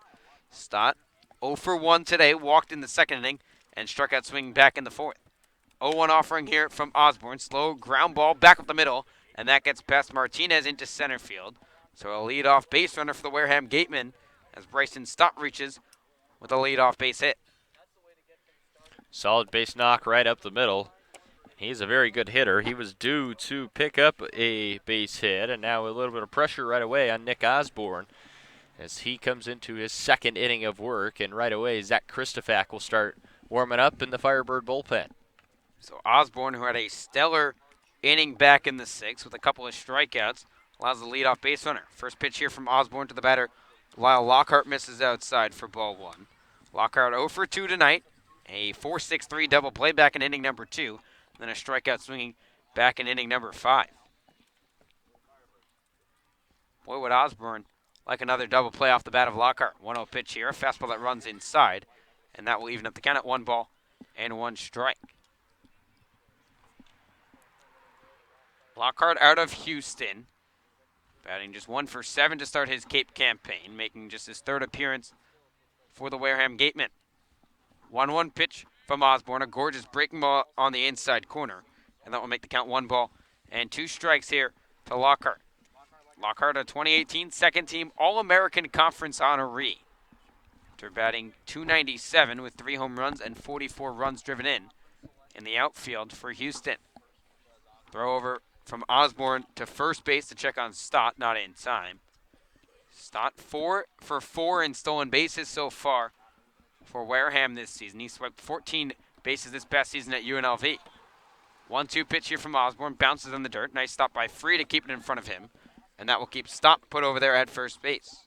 Stott 0 for 1 today, walked in the second inning and struck out swinging back in the fourth. 0-1 offering here from Osborne. Slow ground ball back up the middle, and that gets past Martinez into center field. So a leadoff base runner for the Wareham Gatemen as Bryson Stott reaches with a leadoff base hit. Solid base knock right up the middle. He's a very good hitter. He was due to pick up a base hit, and now a little bit of pressure right away on Nick Osborne as he comes into his second inning of work, and right away Zach Christofak will start warming up in the Firebird bullpen. So Osborne, who had a stellar inning back in the sixth with a couple of strikeouts, allows the leadoff base runner. First pitch here from Osborne to the batter. Lyle Lockhart misses outside for ball one. Lockhart 0 for 2 tonight. A 4-6-3 double play back in inning number 2. Then a strikeout swinging back in inning number 5. Boy, would Osborne like another double play off the bat of Lockhart. 1-0 pitch here. A fastball that runs inside. And that will even up the count at 1 ball and 1 strike. Lockhart out of Houston. Batting just 1 for 7 to start his Cape campaign, making just his third appearance for the Wareham Gatemen. 1-1 pitch from Osborne, a gorgeous breaking ball on the inside corner, and that will make the count 1 ball and 2 strikes here to Lockhart. Lockhart, a 2018 second team All-American Conference honoree. After batting .297 with 3 home runs and 44 runs driven in the outfield for Houston. Throw over from Osborne to first base to check on Stott, not in time. Stott 4 for 4 in stolen bases so far for Wareham this season. He swept 14 bases this past season at UNLV. 1-2 pitch here from Osborne, bounces in the dirt. Nice stop by Free to keep it in front of him, and that will keep Stott put over there at first base.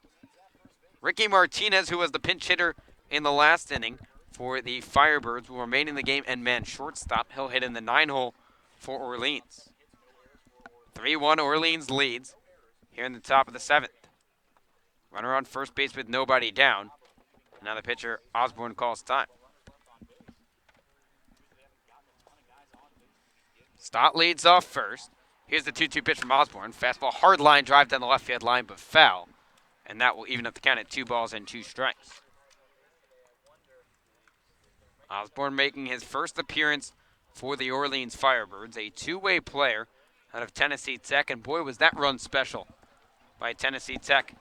Ricky Martinez, who was the pinch hitter in the last inning for the Firebirds, will remain in the game and man shortstop. He'll hit in the 9-hole for Orleans. 3-1 Orleans leads here in the top of the 7th. Runner on first base with nobody down. And now the pitcher, Osborne, calls time. Stott leads off first. Here's the 2-2 pitch from Osborne. Fastball, hard line drive down the left field line, but foul. And that will even up the count at 2 balls and 2 strikes. Osborne making his first appearance for the Orleans Firebirds, a two-way player out of Tennessee Tech, and boy, was that run special by Tennessee Tech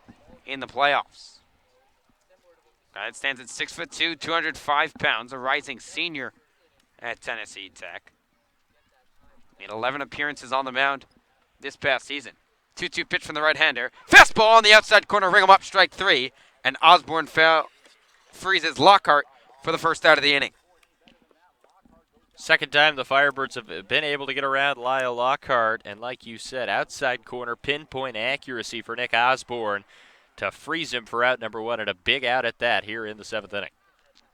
in the playoffs. Guy that stands at 6'2", 205 pounds, a rising senior at Tennessee Tech. Made 11 appearances on the mound this past season. 2-2 pitch from the right-hander. Fastball on the outside corner, ring him up, strike 3, and Osborne freezes Lockhart for the first out of the inning. Second time the Firebirds have been able to get around Lyle Lockhart, and like you said, outside corner, pinpoint accuracy for Nick Osborne to freeze him for out number 1, and a big out at that here in the 7th inning.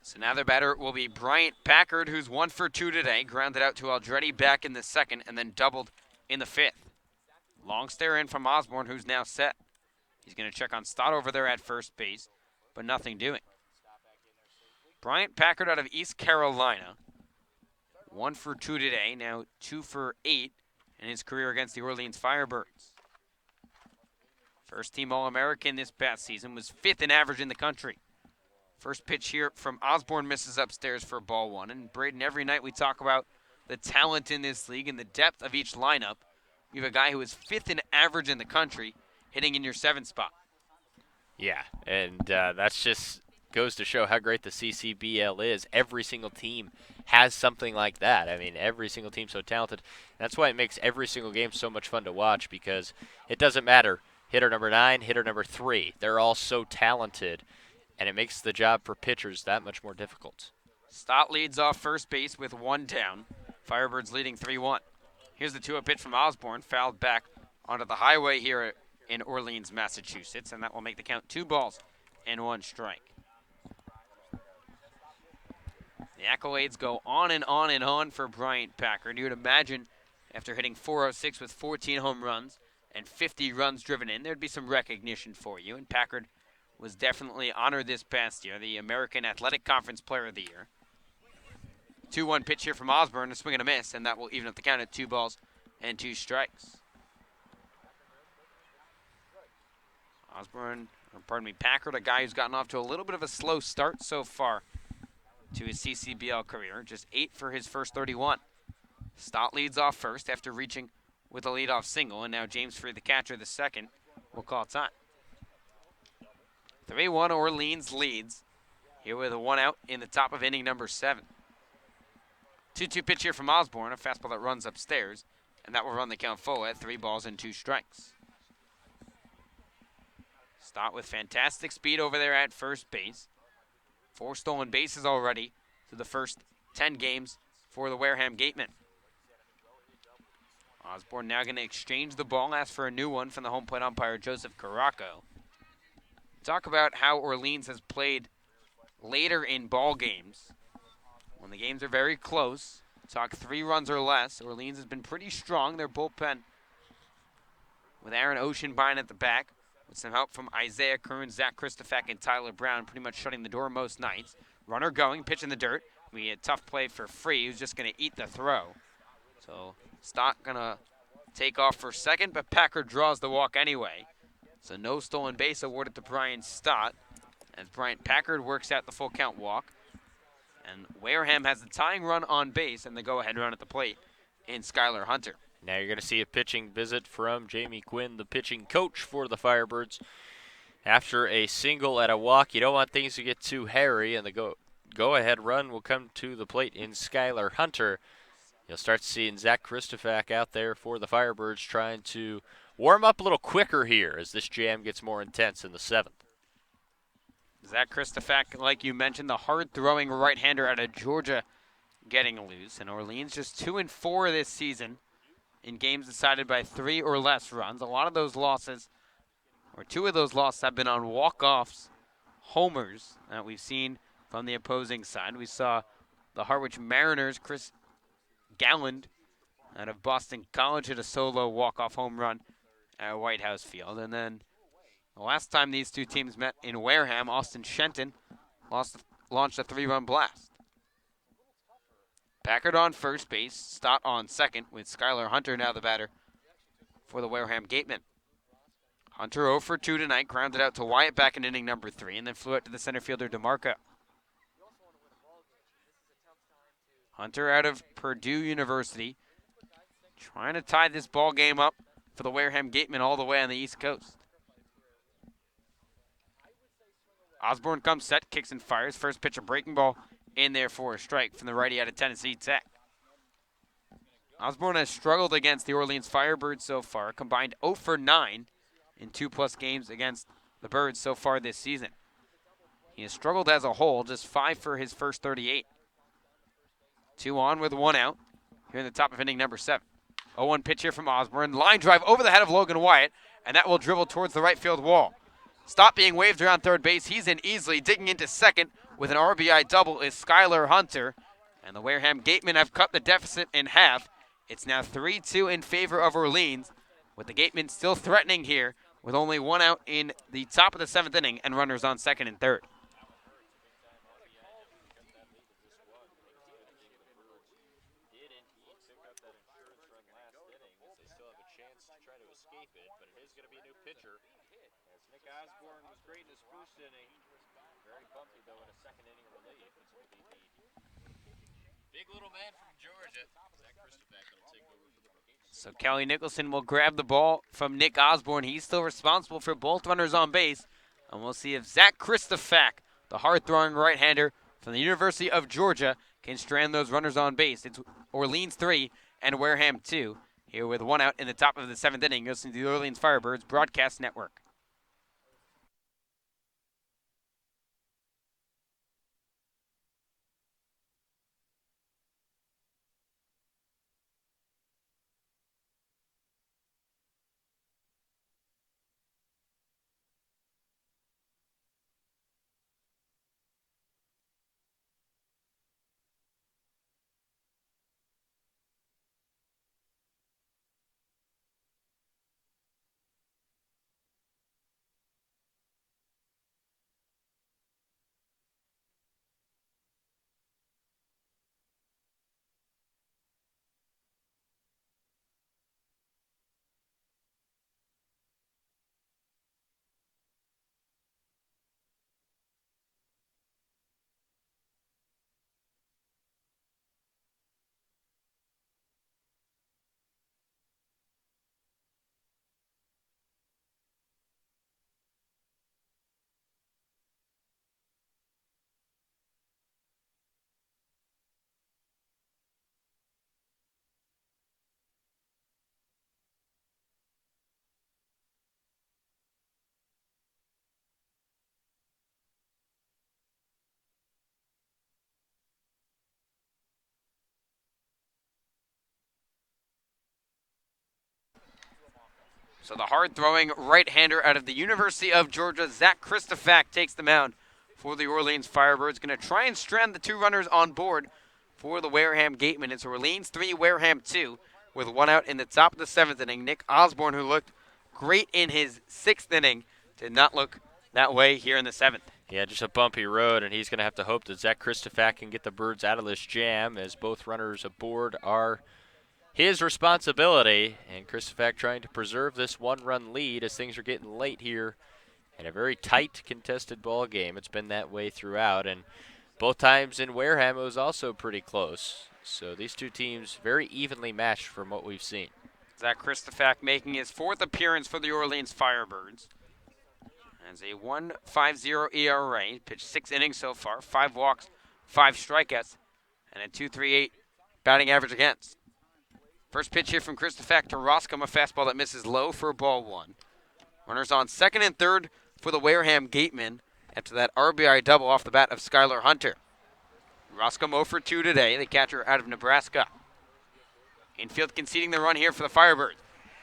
So now their batter will be Bryant Packard, who's 1 for 2 today, grounded out to Aldretti back in the 2nd, and then doubled in the 5th. Long stare in from Osborne, who's now set. He's going to check on Stott over there at first base, but nothing doing. Bryant Packard out of East Carolina. 1 for 2 today, now 2 for 8 in his career against the Orleans Firebirds. First team All-American this past season, was 5th in average in the country. First pitch here from Osborne misses upstairs for ball 1. And Braden, every night we talk about the talent in this league and the depth of each lineup. You have a guy who is 5th in average in the country hitting in your 7th spot. Yeah, and that's just goes to show how great the CCBL is. Every single team has something like that. I mean, every single team's so talented. That's why it makes every single game so much fun to watch, because it doesn't matter. Hitter number 9, hitter number 3. They're all so talented, and it makes the job for pitchers that much more difficult. Stott leads off first base with 1 down. Firebirds leading 3-1. Here's the 2-0 pitch from Osborne, fouled back onto the highway here in Orleans, Massachusetts, and that will make the count 2 balls and 1 strike. The accolades go on and on and on for Bryant Packard. You would imagine after hitting .406 with 14 home runs and 50 runs driven in, there'd be some recognition for you, and Packard was definitely honored this past year, the American Athletic Conference Player of the Year. 2-1 pitch here from Osborne, a swing and a miss, and that will even up the count at 2 balls and 2 strikes. Packard, a guy who's gotten off to a little bit of a slow start so far to his CCBL career, just 8 for his first 31. Stott leads off first after reaching with a leadoff single, and now James Free, the catcher, the second, will call time. 3-1 Orleans leads here with a 1 out in the top of inning number 7. 2-2 pitch here from Osborne, a fastball that runs upstairs, and that will run the count full at 3 balls and 2 strikes. Stott with fantastic speed over there at first base. 4 stolen bases already through the first 10 games for the Wareham Gatemen. Osborne now going to exchange the ball, ask for a new one from the home plate umpire, Joseph Caraco. Talk about how Orleans has played later in ball games. When the games are very close, talk 3 runs or less, Orleans has been pretty strong. Their bullpen with Aaron Oceanbine at the back, with some help from Isaiah Kern, Zach Christofak, and Tyler Brown, pretty much shutting the door most nights. Runner going, pitch in the dirt. We had a tough play for Free, who's just going to eat the throw. So Stott going to take off for second, but Packard draws the walk anyway. So no stolen base awarded to Brian Stott, as Bryant Packard works out the full count walk. And Wareham has the tying run on base and the go-ahead run at the plate in Skylar Hunter. Now you're going to see a pitching visit from Jamie Quinn, the pitching coach for the Firebirds. After a single at a walk, you don't want things to get too hairy, and the go-ahead run will come to the plate in Skylar Hunter. You'll start seeing Zach Christofak out there for the Firebirds trying to warm up a little quicker here as this jam gets more intense in the 7th. Zach Christofak, like you mentioned, the hard-throwing right-hander out of Georgia getting loose. And Orleans just 2-4 this season in games decided by 3 or less runs. A lot of those losses, or 2 of those losses, have been on walk-offs, homers that we've seen from the opposing side. We saw the Harwich Mariners, Chris Galland out of Boston College, hit a solo walk-off home run at White House Field. And then the last time these two teams met in Wareham, Austin Shenton launched a 3-run blast. Packard on first base, Stott on second, with Skylar Hunter now the batter for the Wareham Gatemen. Hunter 0 for 2 tonight, grounded out to Wyatt back in inning number 3, and then flew out to the center fielder DeMarco. Hunter out of Purdue University, trying to tie this ball game up for the Wareham Gatemen all the way on the East Coast. Osborne comes set, kicks and fires. First pitch, a breaking ball in there for a strike from the righty out of Tennessee Tech. Osborne has struggled against the Orleans Firebirds so far, combined 0 for 9 in 2+ games against the Birds so far this season. He has struggled as a whole, just 5 for his first 38. 2 on with 1 out here in the top of inning number 7. 0-1 pitch here from Osborne. Line drive over the head of Logan Wyatt, and that will dribble towards the right field wall. Stop being waved around third base. He's in easily. Digging into second with an RBI double is Skylar Hunter. And the Wareham Gatemen have cut the deficit in half. It's now 3-2 in favor of Orleans, with the Gatemen still threatening here with only 1 out in the top of the 7th inning and runners on second and third. Osborne was great in his first inning. Very bumpy, though, in a second inning relief. It's going to be the big little man from Georgia, Zach Christofak, will take over for the Pregame. So Kelly Nicholson will grab the ball from Nick Osborne. He's still responsible for both runners on base. And we'll see if Zach Christofak, the hard-throwing right-hander from the University of Georgia, can strand those runners on base. It's Orleans 3 and Wareham 2. Here with 1 out in the top of the 7th inning. You're listening to the Orleans Firebirds Broadcast Network. So the hard-throwing right-hander out of the University of Georgia, Zach Christofak, takes the mound for the Orleans Firebirds. Going to try and strand the 2 runners on board for the Wareham Gatemen. It's Orleans 3, Wareham 2, with 1 out in the top of the 7th inning. Nick Osborne, who looked great in his 6th inning, did not look that way here in the 7th. Yeah, just a bumpy road, and he's going to have to hope that Zach Christofak can get the Birds out of this jam, as both runners aboard are his responsibility. And Christofak trying to preserve this 1-run lead as things are getting late here in a very tight, contested ball game. It's been that way throughout, and both times in Wareham it was also pretty close. So these two teams very evenly matched from what we've seen. Zach Christofak making his 4th appearance for the Orleans Firebirds. Has a 1.50 ERA, pitched 6 innings so far, 5 walks, 5 strikeouts, and a 2.38 batting average against. First pitch here from Christofak to Roscom, a fastball that misses low for ball 1. Runners on 2nd and 3rd for the Wareham Gatemen after that RBI double off the bat of Skylar Hunter. Roscom 0 for 2 today, the catcher out of Nebraska. Infield conceding the run here for the Firebirds.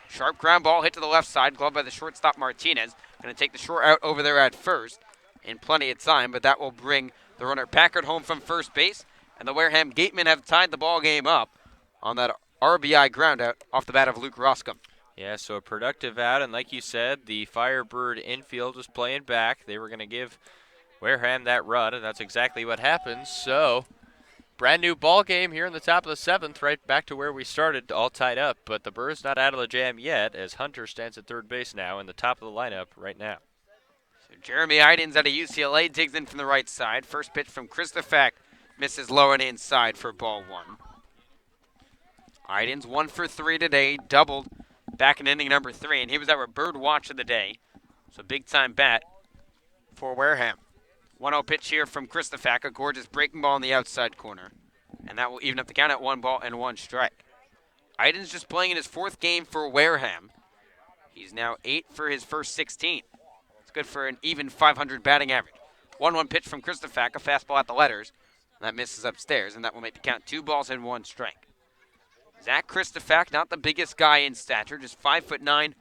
Sharp ground ball hit to the left side, gloved by the shortstop Martinez. Going to take the short out over there at first in plenty of time, but that will bring the runner Packard home from first base. And the Wareham Gatemen have tied the ball game up on that RBI ground out off the bat of Luke Roscom. Yeah, so a productive out, and like you said, the Firebird infield was playing back. They were going to give Wareham that run, and that's exactly what happened. So brand new ball game here in the top of the 7th, right back to where we started, all tied up. But the Birds not out of the jam yet, as Hunter stands at third base now in the top of the lineup right now. So Jeremy Idens out of UCLA digs in from the right side. First pitch from Christofak misses low and inside for ball 1. Idens 1 for 3 today, doubled back in inning number 3, and he was our bird watch of the day. So big time bat for Wareham. 1-0 pitch here from Christofak, a gorgeous breaking ball in the outside corner. And that will even up the count at 1 ball and 1 strike. Idens just playing in his 4th game for Wareham. He's now 8 for his first 16. It's good for an even 500 batting average. 1-1 pitch from Christofak, a fastball at the letters. And that misses upstairs, and that will make the count 2 balls and 1 strike. Zach Christofak, not the biggest guy in stature, just 5'9",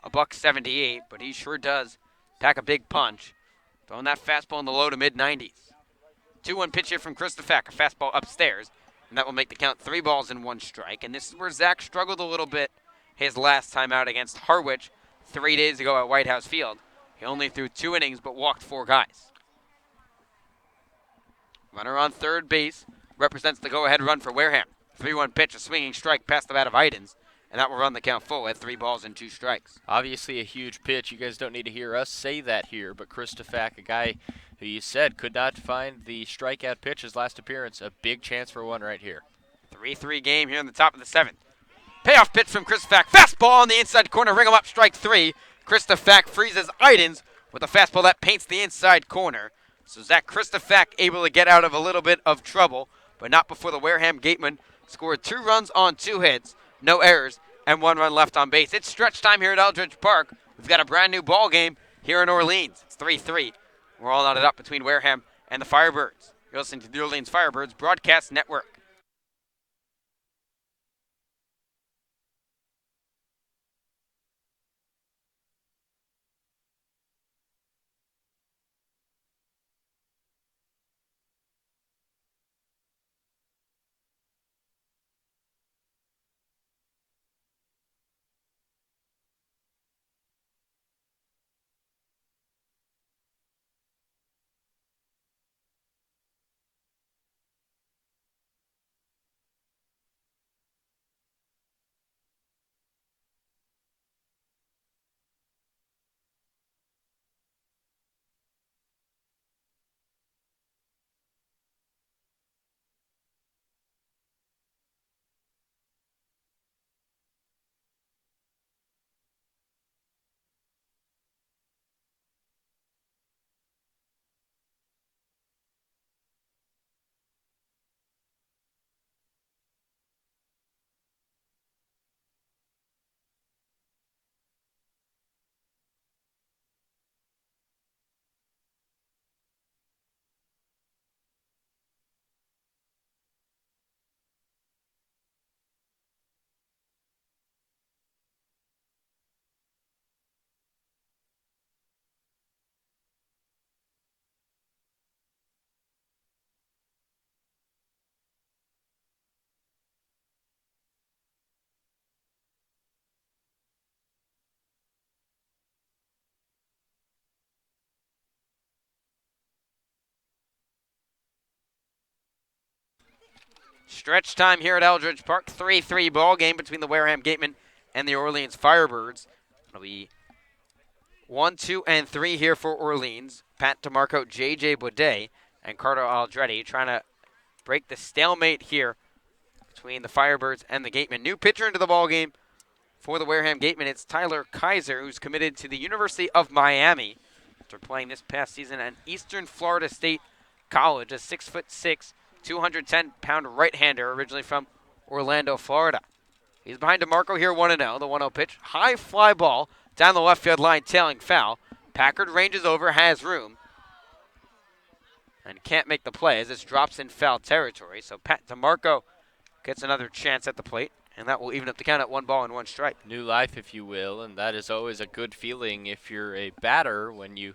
$178, but he sure does pack a big punch. Throwing that fastball in the low to mid-90s. 2-1 pitch here from Christofak, a fastball upstairs, and that will make the count 3 balls and 1 strike. And this is where Zach struggled a little bit his last time out against Harwich 3 days ago at White House Field. He only threw 2 innings but walked 4 guys. Runner on third base represents the go-ahead run for Wareham. 3-1 pitch, a swinging strike past the bat of Idens, and that will run the count full at 3 balls and 2 strikes. Obviously a huge pitch. You guys don't need to hear us say that here, but Christofak, a guy who you said could not find the strikeout pitch his last appearance, a big chance for one right here. 3-3 game here in the top of the 7th. Payoff pitch from Christofak. Fastball on the inside corner. Ring him up, strike 3. Christofak freezes Idens with a fastball that paints the inside corner. So Zach Christofak able to get out of a little bit of trouble, but not before the Wareham Gatemen scored 2 runs on 2 hits, no errors, and 1 run left on base. It's stretch time here at Eldridge Park. We've got a brand new ball game here in Orleans. It's 3-3. We're all knotted up between Wareham and the Firebirds. You're listening to the Orleans Firebirds Broadcast Network. Stretch time here at Eldridge Park. 3-3 ball game between the Wareham Gatemen and the Orleans Firebirds. It'll be 1, 2, and 3 here for Orleans. Pat DeMarco, J.J. Baudet, and Carter Aldretti trying to break the stalemate here between the Firebirds and the Gatemen. New pitcher into the ball game for the Wareham Gatemen. It's Tyler Kaiser, who's committed to the University of Miami after playing this past season at Eastern Florida State College. A 6'6", 210-pound right-hander, originally from Orlando, Florida. He's behind DeMarco here, 1-0. The 1-0 pitch. High fly ball down the left field line, tailing foul. Packard ranges over, has room, and can't make the play as this drops in foul territory. So Pat DeMarco gets another chance at the plate, and that will even up the count at 1 ball and 1 strike. New life, if you will, and that is always a good feeling if you're a batter when you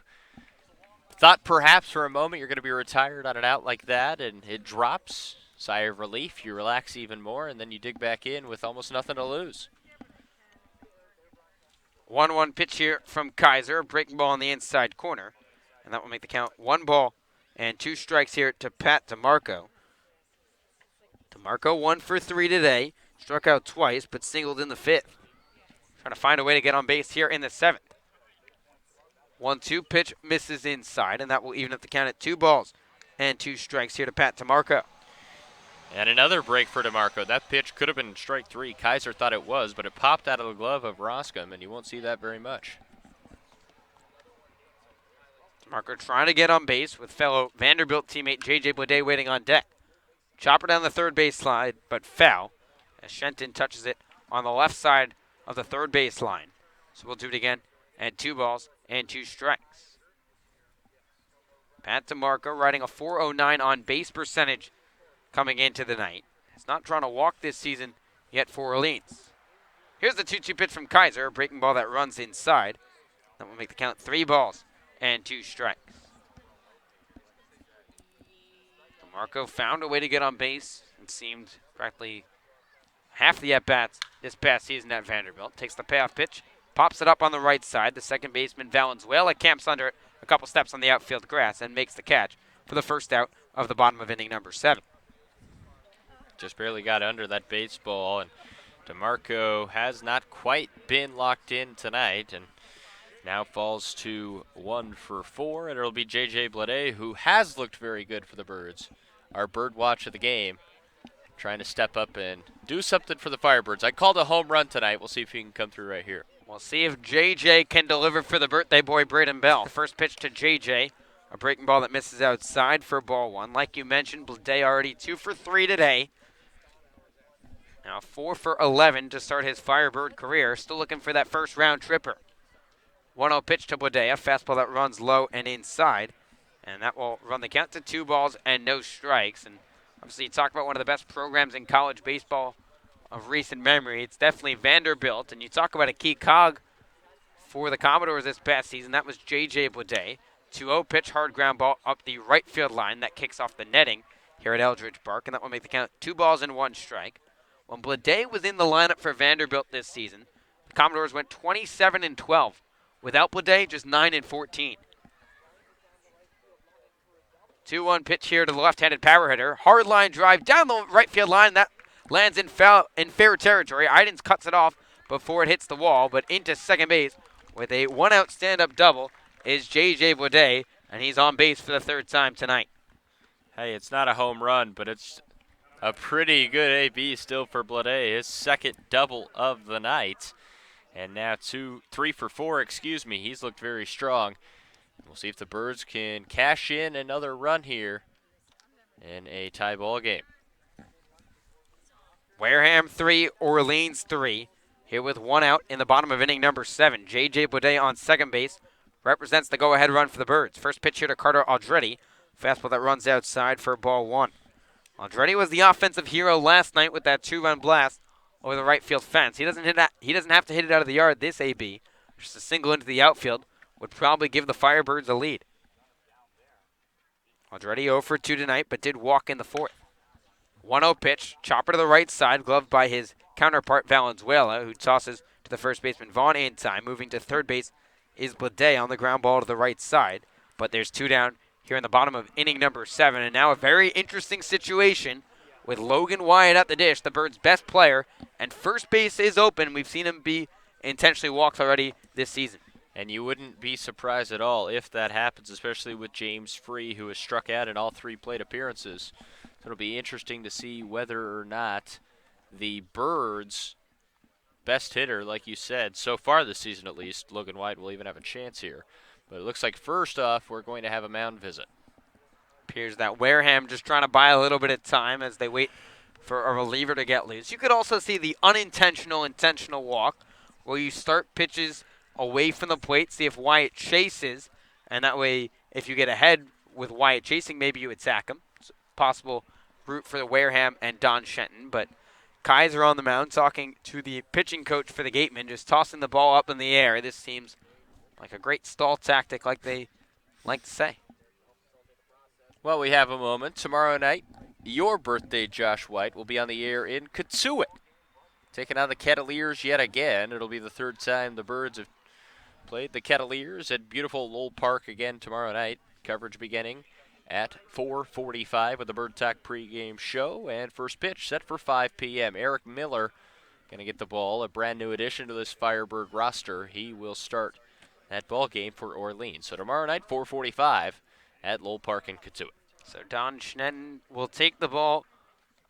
thought perhaps for a moment you're going to be retired on an out like that, and it drops. Sigh of relief, you relax even more, and then you dig back in with almost nothing to lose. 1-1 pitch here from Kaiser, breaking ball in the inside corner, and that will make the count 1 ball and 2 strikes here to Pat DeMarco. DeMarco 1 for 3 today, struck out twice, but singled in the 5th. Trying to find a way to get on base here in the 7th. 1-2 pitch misses inside, and that will even up the count at 2 balls and 2 strikes here to Pat DeMarco. And another break for DeMarco. That pitch could have been strike 3. Kaiser thought it was, but it popped out of the glove of Roscom, and you won't see that very much. DeMarco trying to get on base with fellow Vanderbilt teammate J.J. Baudet waiting on deck. Chopper down the third base slide, but foul, as Shenton touches it on the left side of the third base line. So we'll do it again at 2 balls and 2 strikes. Pat DeMarco riding a .409 on base percentage coming into the night. It's not trying to walk this season yet for Orleans. Here's the 2-2 pitch from Kaiser, a breaking ball that runs inside. That will make the count 3 balls and 2 strikes. DeMarco found a way to get on base and seemed practically half the at-bats this past season at Vanderbilt. Takes the payoff pitch, pops it up on the right side. The second baseman Valenzuela camps under it a couple steps on the outfield grass and makes the catch for the first out of the bottom of inning number 7. Just barely got under that baseball, and DeMarco has not quite been locked in tonight, and now falls to 1 for 4, and it'll be J.J. Baudet, who has looked very good for the Birds. Our bird watch of the game, trying to step up and do something for the Firebirds. I called a home run tonight. We'll see if he can come through right here. We'll see if J.J. can deliver for the birthday boy, Braden Bell. First pitch to J.J., a breaking ball that misses outside for ball 1. Like you mentioned, Baudet already 2 for 3 today. Now 4 for 11 to start his Firebird career. Still looking for that first round tripper. 1-0 pitch to Baudet, a fastball that runs low and inside. And that will run the count to 2 balls and no strikes. And obviously you talk about one of the best programs in college baseball of recent memory. It's definitely Vanderbilt. And you talk about a key cog for the Commodores this past season. That was J.J. Baudet. 2-0 pitch, hard ground ball up the right field line that kicks off the netting here at Eldridge Park. And that will make the count 2 balls and 1 strike. When Baudet was in the lineup for Vanderbilt this season, the Commodores went 27-12. Without Baudet, just 9-14. 2-1 pitch here to the left-handed power hitter. Hard line drive down the right field line. That lands in fair territory. Idens cuts it off before it hits the wall, but into second base with a 1-out stand-up double is J.J. Baudet, and he's on base for the 3rd time tonight. Hey, it's not a home run, but it's a pretty good AB still for Baudet, his 2nd double of the night. And now 3 for 4, He's looked very strong. We'll see if the Birds can cash in another run here in a tie ball game. Wareham 3, Orleans 3. Here with 1 out in the bottom of inning number 7. J.J. Baudet on second base represents the go-ahead run for the Birds. First pitch here to Carter Aldretti. Fastball that runs outside for ball 1. Aldretti was the offensive hero last night with that 2-run blast over the right field fence. He doesn't have to hit it out of the yard this AB. Just a single into the outfield would probably give the Firebirds a lead. Aldretti 0 for 2 tonight, but did walk in the 4th. 1-0 pitch, chopper to the right side, gloved by his counterpart Valenzuela, who tosses to the first baseman Vaughn in time. Moving to third base is Baudet on the ground ball to the right side. But there's 2 down here in the bottom of inning number 7, and now a very interesting situation with Logan Wyatt at the dish, the Birds' best player, and first base is open. We've seen him be intentionally walked already this season. And you wouldn't be surprised at all if that happens, especially with James Free, who has struck out in all 3 plate appearances. So it'll be interesting to see whether or not the Birds' best hitter, like you said, so far this season at least, Logan White will even have a chance here. But it looks like first off, we're going to have a mound visit. Appears that Wareham just trying to buy a little bit of time as they wait for a reliever to get loose. You could also see the intentional walk, where you start pitches away from the plate, see if Wyatt chases, and that way, if you get ahead with Wyatt chasing, maybe you would sack him. It's a possible route for the Wareham and Don Shenton, but Kaiser on the mound talking to the pitching coach for the Gatemen, just tossing the ball up in the air. This seems like a great stall tactic, like they like to say. Well, we have a moment. Tomorrow night, your birthday, Josh White, will be on the air in Kitsui, taking on the Kettleers yet again. It'll be the 3rd time the Birds have played the Kettleers at beautiful Lowell Park again tomorrow night. Coverage beginning at 4:45 with the Bird Talk pregame show, and first pitch set for 5 p.m. Eric Miller going to get the ball, a brand new addition to this Firebird roster. He will start that ball game for Orleans. So tomorrow night, 4:45 at Lowell Park in Kitsui. So Don Schnedden will take the ball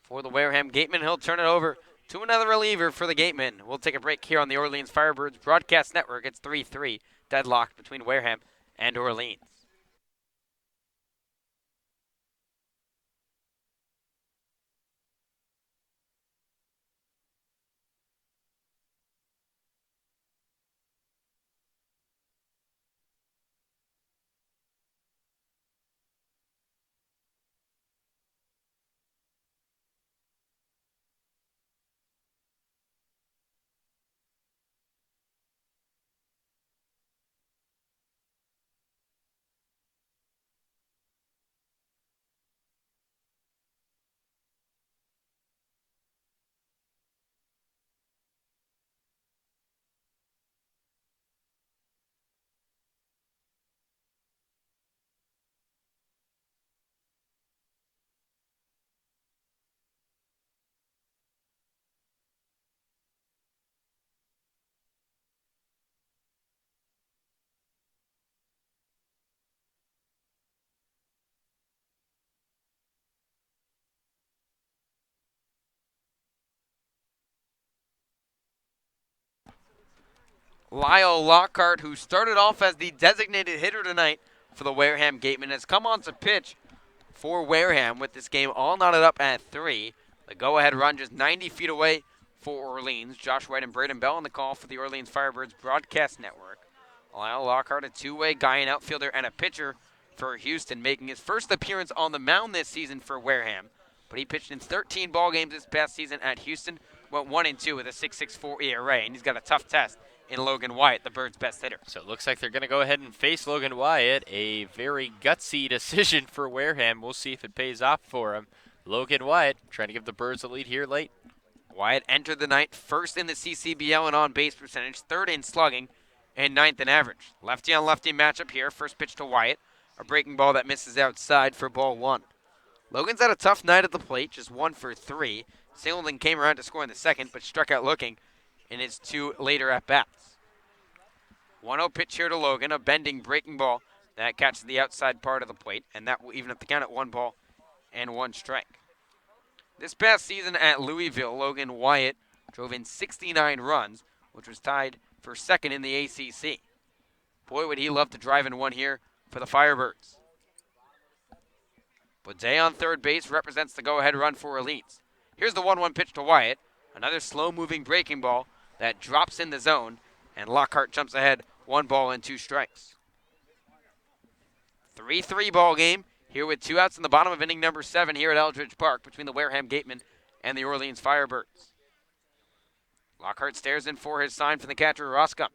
for the Wareham Gatemen. He'll turn it over to another reliever for the Gatemen. We'll take a break here on the Orleans Firebirds Broadcast Network. It's 3-3, deadlocked between Wareham and Orleans. Lyle Lockhart, who started off as the designated hitter tonight for the Wareham Gatemen, has come on to pitch for Wareham with this game all knotted up at 3. The go-ahead run just 90 feet away for Orleans. Josh White and Braden Bell on the call for the Orleans Firebirds Broadcast Network. Lyle Lockhart, a two-way guy, an outfielder, and a pitcher for Houston, making his first appearance on the mound this season for Wareham. But he pitched in 13 ball games this past season at Houston, went 1-2 with a 6.64 ERA, and he's got a tough test in Logan Wyatt, the Birds' best hitter. So it looks like they're going to go ahead and face Logan Wyatt. A very gutsy decision for Wareham. We'll see if it pays off for him. Logan Wyatt trying to give the Birds a lead here late. Wyatt entered the night first in the CCBL in on-base percentage, 3rd in slugging, and 9th in average. Lefty-on-lefty matchup here. First pitch to Wyatt, a breaking ball that misses outside for ball 1. Logan's had a tough night at the plate, just 1 for 3. Singleton came around to score in the second, but struck out looking in his 2 later at-bats. 1-0 pitch here to Logan, a bending breaking ball that catches the outside part of the plate, and that will even up the count at 1 ball and 1 strike. This past season at Louisville, Logan Wyatt drove in 69 runs, which was tied for 2nd in the ACC. Boy, would he love to drive in one here for the Firebirds. Baudet on third base represents the go-ahead run for Orleans. Here's the 1-1 pitch to Wyatt, another slow-moving breaking ball that drops in the zone, and Lockhart jumps ahead, 1 ball and 2 strikes. 3-3 ball game here with 2 outs in the bottom of inning number 7 here at Eldridge Park between the Wareham Gatemen and the Orleans Firebirds. Lockhart stares in for his sign from the catcher, Roscom.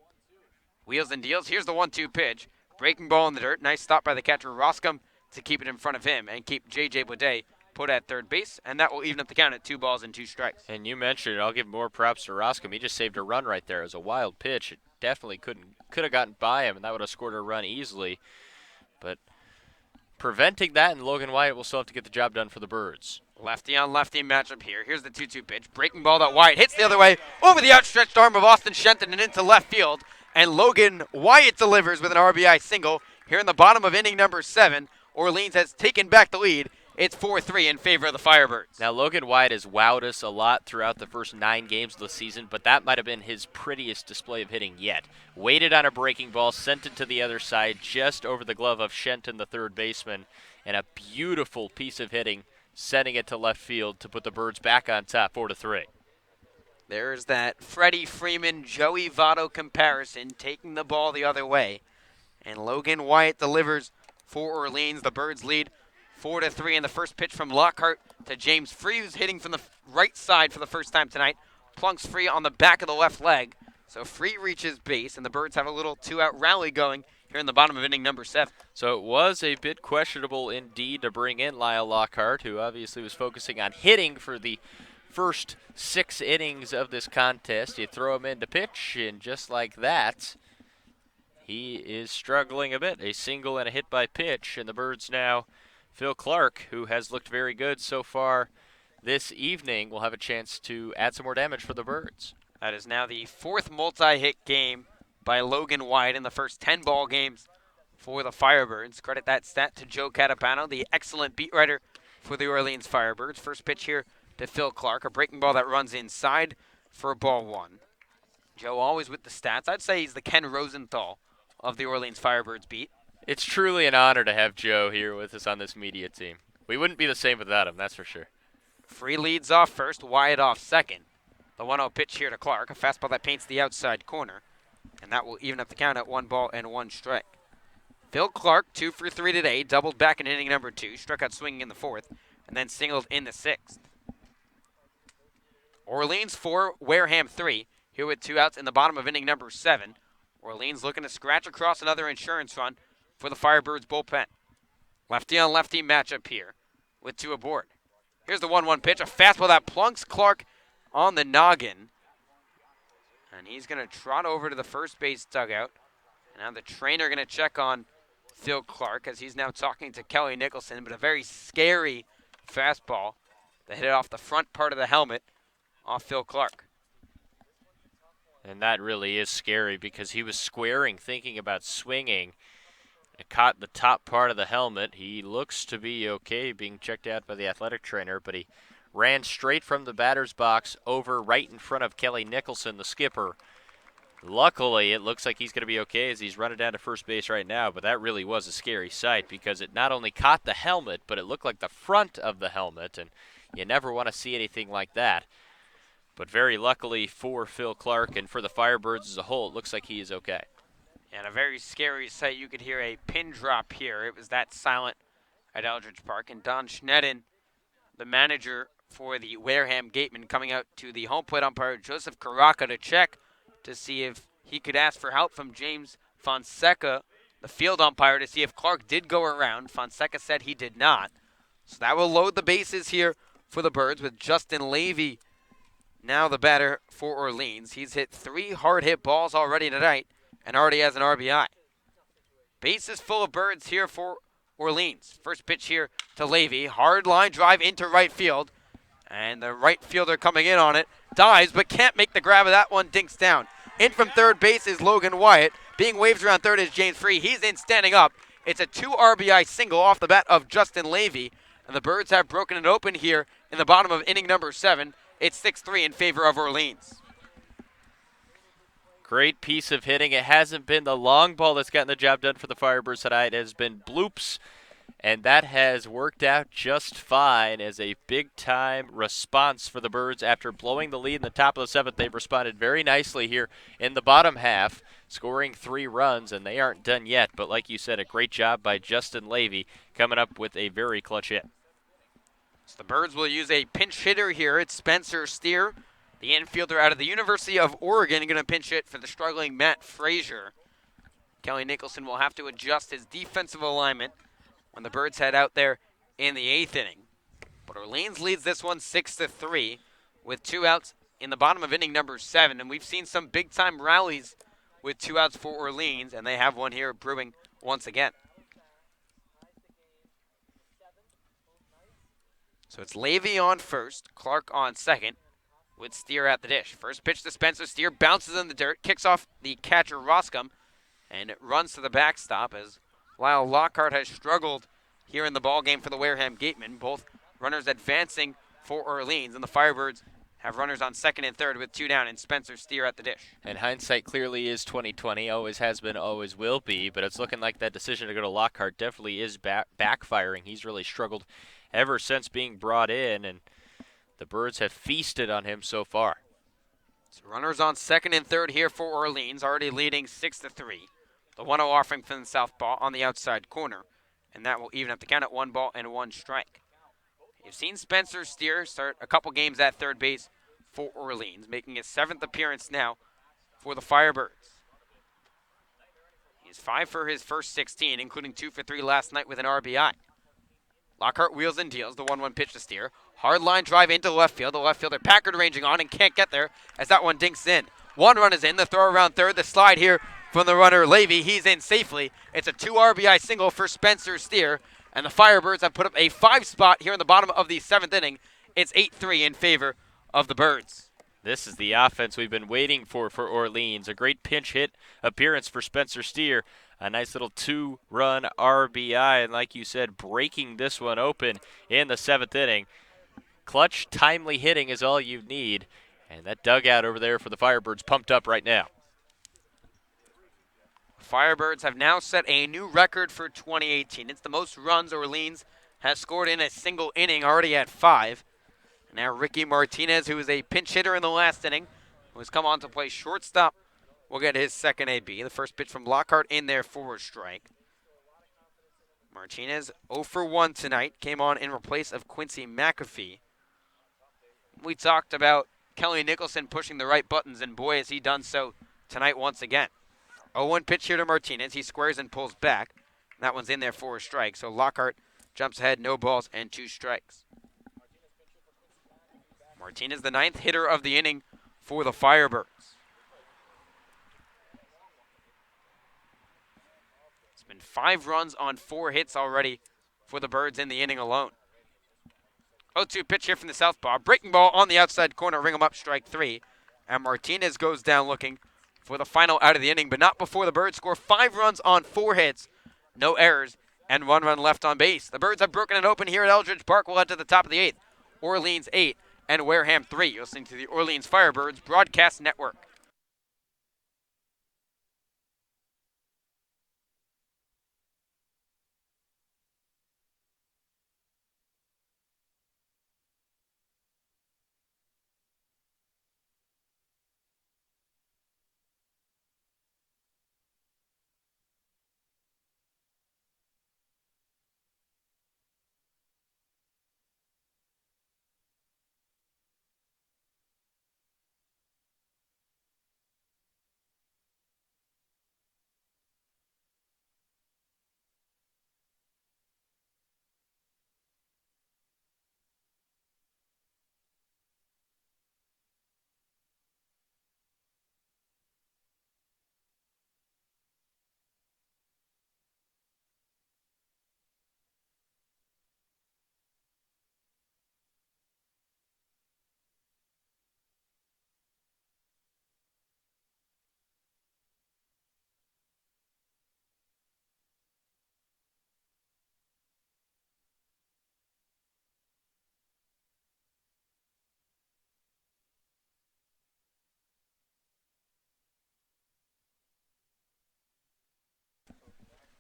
Wheels and deals. Here's the 1-2 pitch. Breaking ball in the dirt. Nice stop by the catcher, Roscom, to keep it in front of him and keep J.J. Baudet put at third base, and that will even up the count at 2 balls and 2 strikes. And you mentioned it. I'll give more props to Roscom. He just saved a run right there. It was a wild pitch. It definitely could have gotten by him, and that would have scored a run easily. But preventing that, and Logan Wyatt will still have to get the job done for the Birds. Lefty on lefty matchup here. Here's the 2-2 pitch. Breaking ball that Wyatt hits the other way over the outstretched arm of Austin Shenton and into left field. And Logan Wyatt delivers with an RBI single here in the bottom of inning number 7. Orleans has taken back the lead. It's 4-3 in favor of the Firebirds. Now, Logan Wyatt has wowed us a lot throughout the first 9 games of the season, but that might have been his prettiest display of hitting yet. Waited on a breaking ball, sent it to the other side, just over the glove of Shenton, the third baseman, and a beautiful piece of hitting, sending it to left field to put the Birds back on top, 4-3. There's that Freddie Freeman, Joey Votto comparison, taking the ball the other way. And Logan Wyatt delivers for Orleans. The Birds lead 4-3 in the first pitch from Lockhart to James Free, who's hitting from the right side for the first time tonight. Plunks Free on the back of the left leg. So Free reaches base, and the Birds have a little 2-out rally going here in the bottom of inning number 7. So it was a bit questionable indeed to bring in Lyle Lockhart, who obviously was focusing on hitting for the first 6 innings of this contest. You throw him in to pitch, and just like that, he is struggling a bit. A single and a hit by pitch, and the Birds now, Phil Clark, who has looked very good so far this evening, will have a chance to add some more damage for the Birds. That is now the 4th multi-hit game by Logan Wyatt in the first 10 ball games for the Firebirds. Credit that stat to Joe Catapano, the excellent beat writer for the Orleans Firebirds. First pitch here to Phil Clark, a breaking ball that runs inside for ball 1. Joe always with the stats. I'd say he's the Ken Rosenthal of the Orleans Firebirds beat. It's truly an honor to have Joe here with us on this media team. We wouldn't be the same without him, that's for sure. Free leads off first, Wyatt off second. The 1-0 pitch here to Clark, a fastball that paints the outside corner. And that will even up the count at 1 ball and 1 strike. Phil Clark, 2 for 3 today, doubled back in inning number 2, struck out swinging in the 4th, and then singled in the 6th. Orleans 4, Wareham 3, here with 2 outs in the bottom of inning number 7. Orleans looking to scratch across another insurance run for the Firebirds bullpen. Lefty on lefty matchup here with 2 aboard. Here's the 1-1 pitch, a fastball that plunks Clark on the noggin. And he's going to trot over to the first base dugout. And now the trainer going to check on Phil Clark as he's now talking to Kelly Nicholson, but a very scary fastball that hit off the front part of the helmet off Phil Clark. And that really is scary because he was squaring, thinking about swinging. It caught the top part of the helmet. He looks to be okay, being checked out by the athletic trainer, but he ran straight from the batter's box over right in front of Kelly Nicholson, the skipper. Luckily, it looks like he's going to be okay as he's running down to first base right now, but that really was a scary sight because it not only caught the helmet, but it looked like the front of the helmet, and you never want to see anything like that. But very luckily for Phil Clark and for the Firebirds as a whole, it looks like he is okay. And a very scary sight. You could hear a pin drop here. It was that silent at Eldridge Park. And Don Schneiden, the manager for the Wareham Gatemen, coming out to the home plate umpire, Joseph Caraca, to check to see if he could ask for help from James Fonseca, the field umpire, to see if Clark did go around. Fonseca said he did not. So that will load the bases here for the Birds with Justin Levy, now the batter for Orleans. He's hit 3 hard-hit balls already tonight and already has an RBI. Bases full of Birds here for Orleans. First pitch here to Levy. Hard line drive into right field. And the right fielder coming in on it. Dives, but can't make the grab of that one. Dinks down. In from third base is Logan Wyatt. Being waved around third is James Free. He's in standing up. It's a 2 RBI single off the bat of Justin Levy. And the Birds have broken it open here in the bottom of inning number 7. It's 6-3 in favor of Orleans. Great piece of hitting. It hasn't been the long ball that's gotten the job done for the Firebirds tonight. It has been bloops, and that has worked out just fine as a big-time response for the Birds. After blowing the lead in the top of the 7th, they've responded very nicely here in the bottom half, scoring 3 runs, and they aren't done yet. But like you said, a great job by Justin Levy coming up with a very clutch hit. So the Birds will use a pinch hitter here. It's Spencer Steer, the infielder out of the University of Oregon, going to pinch hit for the struggling Matt Frazier. Kelly Nicholson will have to adjust his defensive alignment when the Birds head out there in the 8th inning. But Orleans leads this one 6-3 with 2 outs in the bottom of inning number 7. And we've seen some big-time rallies with 2 outs for Orleans, and they have one here brewing once again. So it's Levy on first, Clark on second, with Steer at the dish. First pitch to Spencer Steer, bounces in the dirt, kicks off the catcher Roscom, and it runs to the backstop as Lyle Lockhart has struggled here in the ballgame for the Wareham Gatemen. Both runners advancing for Orleans, and the Firebirds have runners on second and third with 2 down, and Spencer Steer at the dish. And hindsight clearly is 2020, always has been, always will be, but it's looking like that decision to go to Lockhart definitely is backfiring. He's really struggled ever since being brought in, and the Birds have feasted on him so far. So runners on second and third here for Orleans, already leading 6-3. The 1-0 offering from the southpaw on the outside corner, and that will even up the count at 1 ball and 1 strike. You've seen Spencer Steer start a couple games at third base for Orleans, making his 7th appearance now for the Firebirds. He's 5 for his first 16, including 2 for 3 last night with an RBI. Lockhart wheels and deals, the 1-1 pitch to Steer. Hard line drive into left field. The left fielder Packard ranging on and can't get there as that one dinks in. 1 run is in, the throw around third, the slide here from the runner Levy. He's in safely. It's a 2 RBI single for Spencer Steer, and the Firebirds have put up a 5 spot here in the bottom of the 7th inning. It's 8-3 in favor of the Birds. This is the offense we've been waiting for Orleans. A great pinch hit appearance for Spencer Steer. A nice little 2-run RBI, and like you said, breaking this one open in the 7th inning. Clutch, timely hitting is all you need, and that dugout over there for the Firebirds pumped up right now. Firebirds have now set a new record for 2018. It's the most runs Orleans has scored in a single inning, already at 5. And now Ricky Martinez, who is a pinch hitter in the last inning, who has come on to play shortstop, will get his second AB. The first pitch from Lockhart in there for a strike. Martinez 0 for 1 tonight, came on in replace of Quincy McAfee. We talked about Kelly Nicholson pushing the right buttons, and boy, has he done so tonight once again. 0-1 pitch here to Martinez. He squares and pulls back. That one's in there for a strike. So Lockhart jumps ahead, no balls and 2 strikes. Martinez, the 9th hitter of the inning for the Firebirds. It's been 5 runs on 4 hits already for the Birds in the inning alone. 0-2 pitch here from the southpaw. Breaking ball on the outside corner. Ring him up, strike 3. And Martinez goes down looking for the final out of the inning, but not before the Birds score 5 runs on 4 hits, no errors, and 1 run left on base. The Birds have broken it open here at Eldridge Park. We'll head to the top of the 8th. Orleans 8 and Wareham 3. You're listening to the Orleans Firebirds Broadcast Network.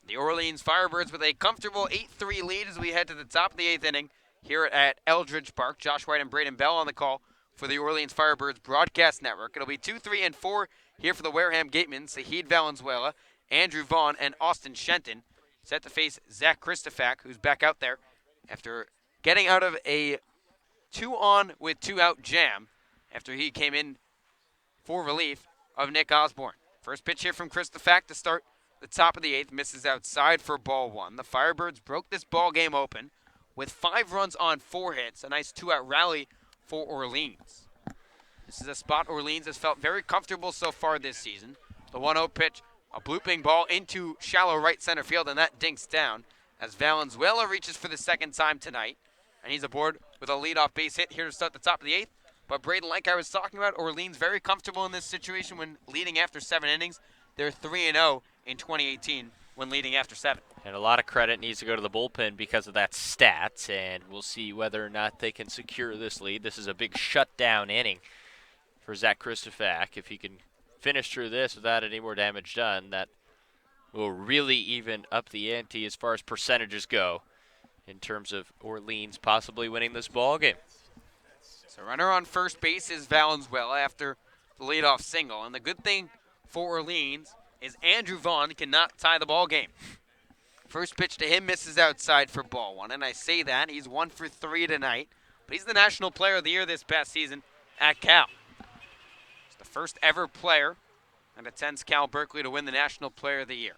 The Orleans Firebirds with a comfortable 8-3 lead as we head to the top of the 8th inning here at Eldridge Park. Josh White and Braden Bell on the call for the Orleans Firebirds Broadcast Network. It'll be 2, 3, and 4 here for the Wareham Gatemen. Sahid Valenzuela, Andrew Vaughn, and Austin Shenton set to face Zach Christofak, who's back out there after getting out of a 2-on with 2-out jam after he came in for relief of Nick Osborne. First pitch here from Christofak to start the top of the 8th, misses outside for ball 1. The Firebirds broke this ball game open with 5 runs on 4 hits. A nice 2-out rally for Orleans. This is a spot Orleans has felt very comfortable so far this season. The 1-0 pitch, a blooping ball into shallow right center field, and that dinks down as Valenzuela reaches for the second time tonight, and he's aboard with with a leadoff base hit here to start the top of the 8th. But Braden, like I was talking about, Orleans very comfortable in this situation when leading after 7 innings. They're 3-0 in 2018 when leading after 7. And a lot of credit needs to go to the bullpen because of that stat, and we'll see whether or not they can secure this lead. This is a big shutdown inning for Zach Christofak. If he can finish through this without any more damage done, that will really even up the ante as far as percentages go in terms of Orleans possibly winning this ball game. So runner on first base is Valenzuela after the leadoff single. And the good thing for Orleans is Andrew Vaughn cannot tie the ball game. First pitch to him misses outside for ball 1. And I say that, he's 1 for 3 tonight. But he's the National Player of the Year this past season at Cal. He's the first ever player that attends Cal Berkeley to win the National Player of the Year.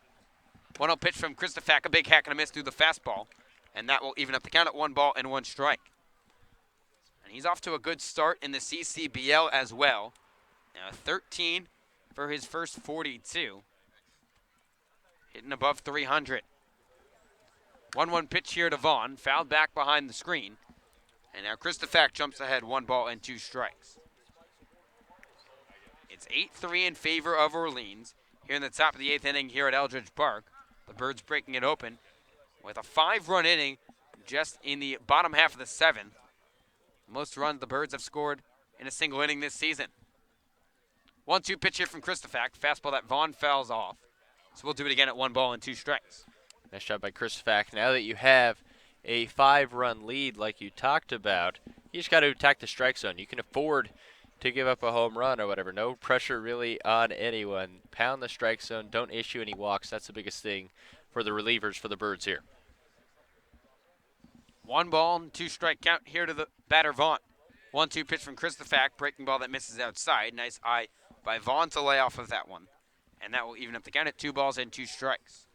1-0 pitch from Christofak, a big hack and a miss through the fastball. And that will even up the count at 1 ball and 1 strike. And he's off to a good start in the CCBL as well. Now 13 for his first 42. Hitting above 300. 1-1 pitch here to Vaughn, fouled back behind the screen. And now Christofak jumps ahead, 1 ball and 2 strikes. It's 8-3 in favor of Orleans here in the top of the 8th inning here at Eldridge Park. The Birds breaking it open with a 5-run inning just in the bottom half of the 7th. Most runs the Birds have scored in a single inning this season. 1-2 pitch here from Christofak. Fastball that Vaughn fouls off. So we'll do it again at 1 ball and 2 strikes. Nice job by Christofak. Now that you have a 5-run lead like you talked about, you just got to attack the strike zone. You can afford to give up a home run or whatever. No pressure really on anyone. Pound the strike zone. Don't issue any walks. That's the biggest thing for the relievers for the Birds here. 1 ball and 2 strike count here to the batter Vaughn. 1-2 pitch from Christofak. Breaking ball that misses outside. Nice eye by Vaughn to lay off of that one. And that will even up the count at 2 balls and 2 strikes.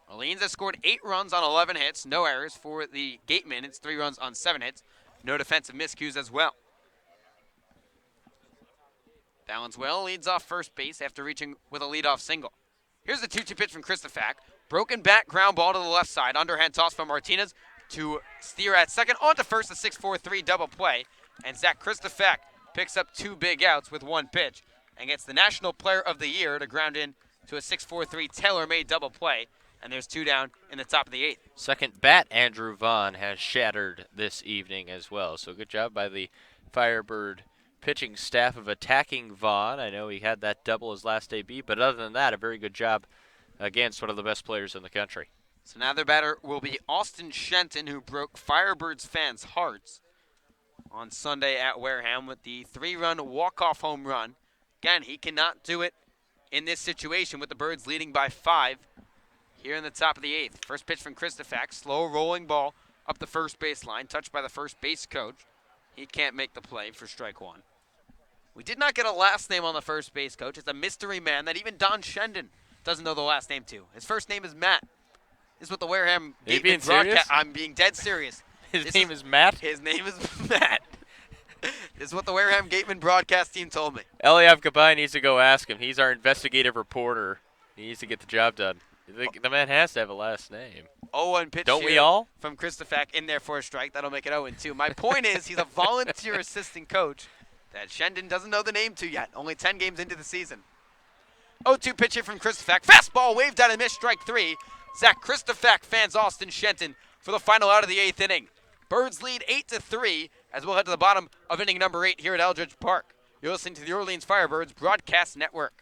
Orleans has scored 8 runs on 11 hits. No errors for the Gatemen. It's 3 runs on 7 hits. No defensive miscues as well. Valenzuela leads off first base after reaching with a leadoff single. Here's the 2-2 pitch from Christofak. Broken bat ground ball to the left side. Underhand toss from Martinez to steer at second. On to first, a 6-4-3 double play. And Zach Christofak picks up 2 big outs with 1 pitch and gets the National Player of the Year to ground in to a 6-4-3 tailor-made double play. And there's 2 down in the top of the 8th. Second bat, Andrew Vaughn has shattered this evening as well. So good job by the Firebird pitching staff of attacking Vaughn. I know he had that double his last AB, but other than that, a very good job against one of the best players in the country. So now their batter will be Austin Shenton, who broke Firebirds fans' hearts on Sunday at Wareham with the 3-run walk-off home run. Again, he cannot do it in this situation with the Birds leading by 5 here in the top of the 8th. First pitch from Christofak, slow rolling ball up the first base line, touched by the first base coach. He can't make the play for strike 1. We did not get a last name on the first base coach. It's a mystery man that even Don Shendon doesn't know the last name to. His first name is Matt. This is what the Wareham Gateman broadcast. I'm being dead serious. His name is Matt? His name is Matt. This is what the Wareham Gateman broadcast team told me. Eliav Gabay needs to go ask him. He's our investigative reporter. He needs to get the job done. The man has to have a last name. 0-1 pitch. Don't we all? From Christofak in there for a strike. That'll make it 0-2. My point is he's a volunteer assistant coach that Shendon doesn't know the name to yet. Only 10 games into the season. 0-2 pitch here from Christofak. Fastball waved out and missed, strike 3. Zach Christofak fans Austin Shenton for the final out of the 8th inning. Birds lead 8-3 as we'll head to the bottom of inning number 8 here at Eldridge Park. You're listening to the Orleans Firebirds Broadcast Network.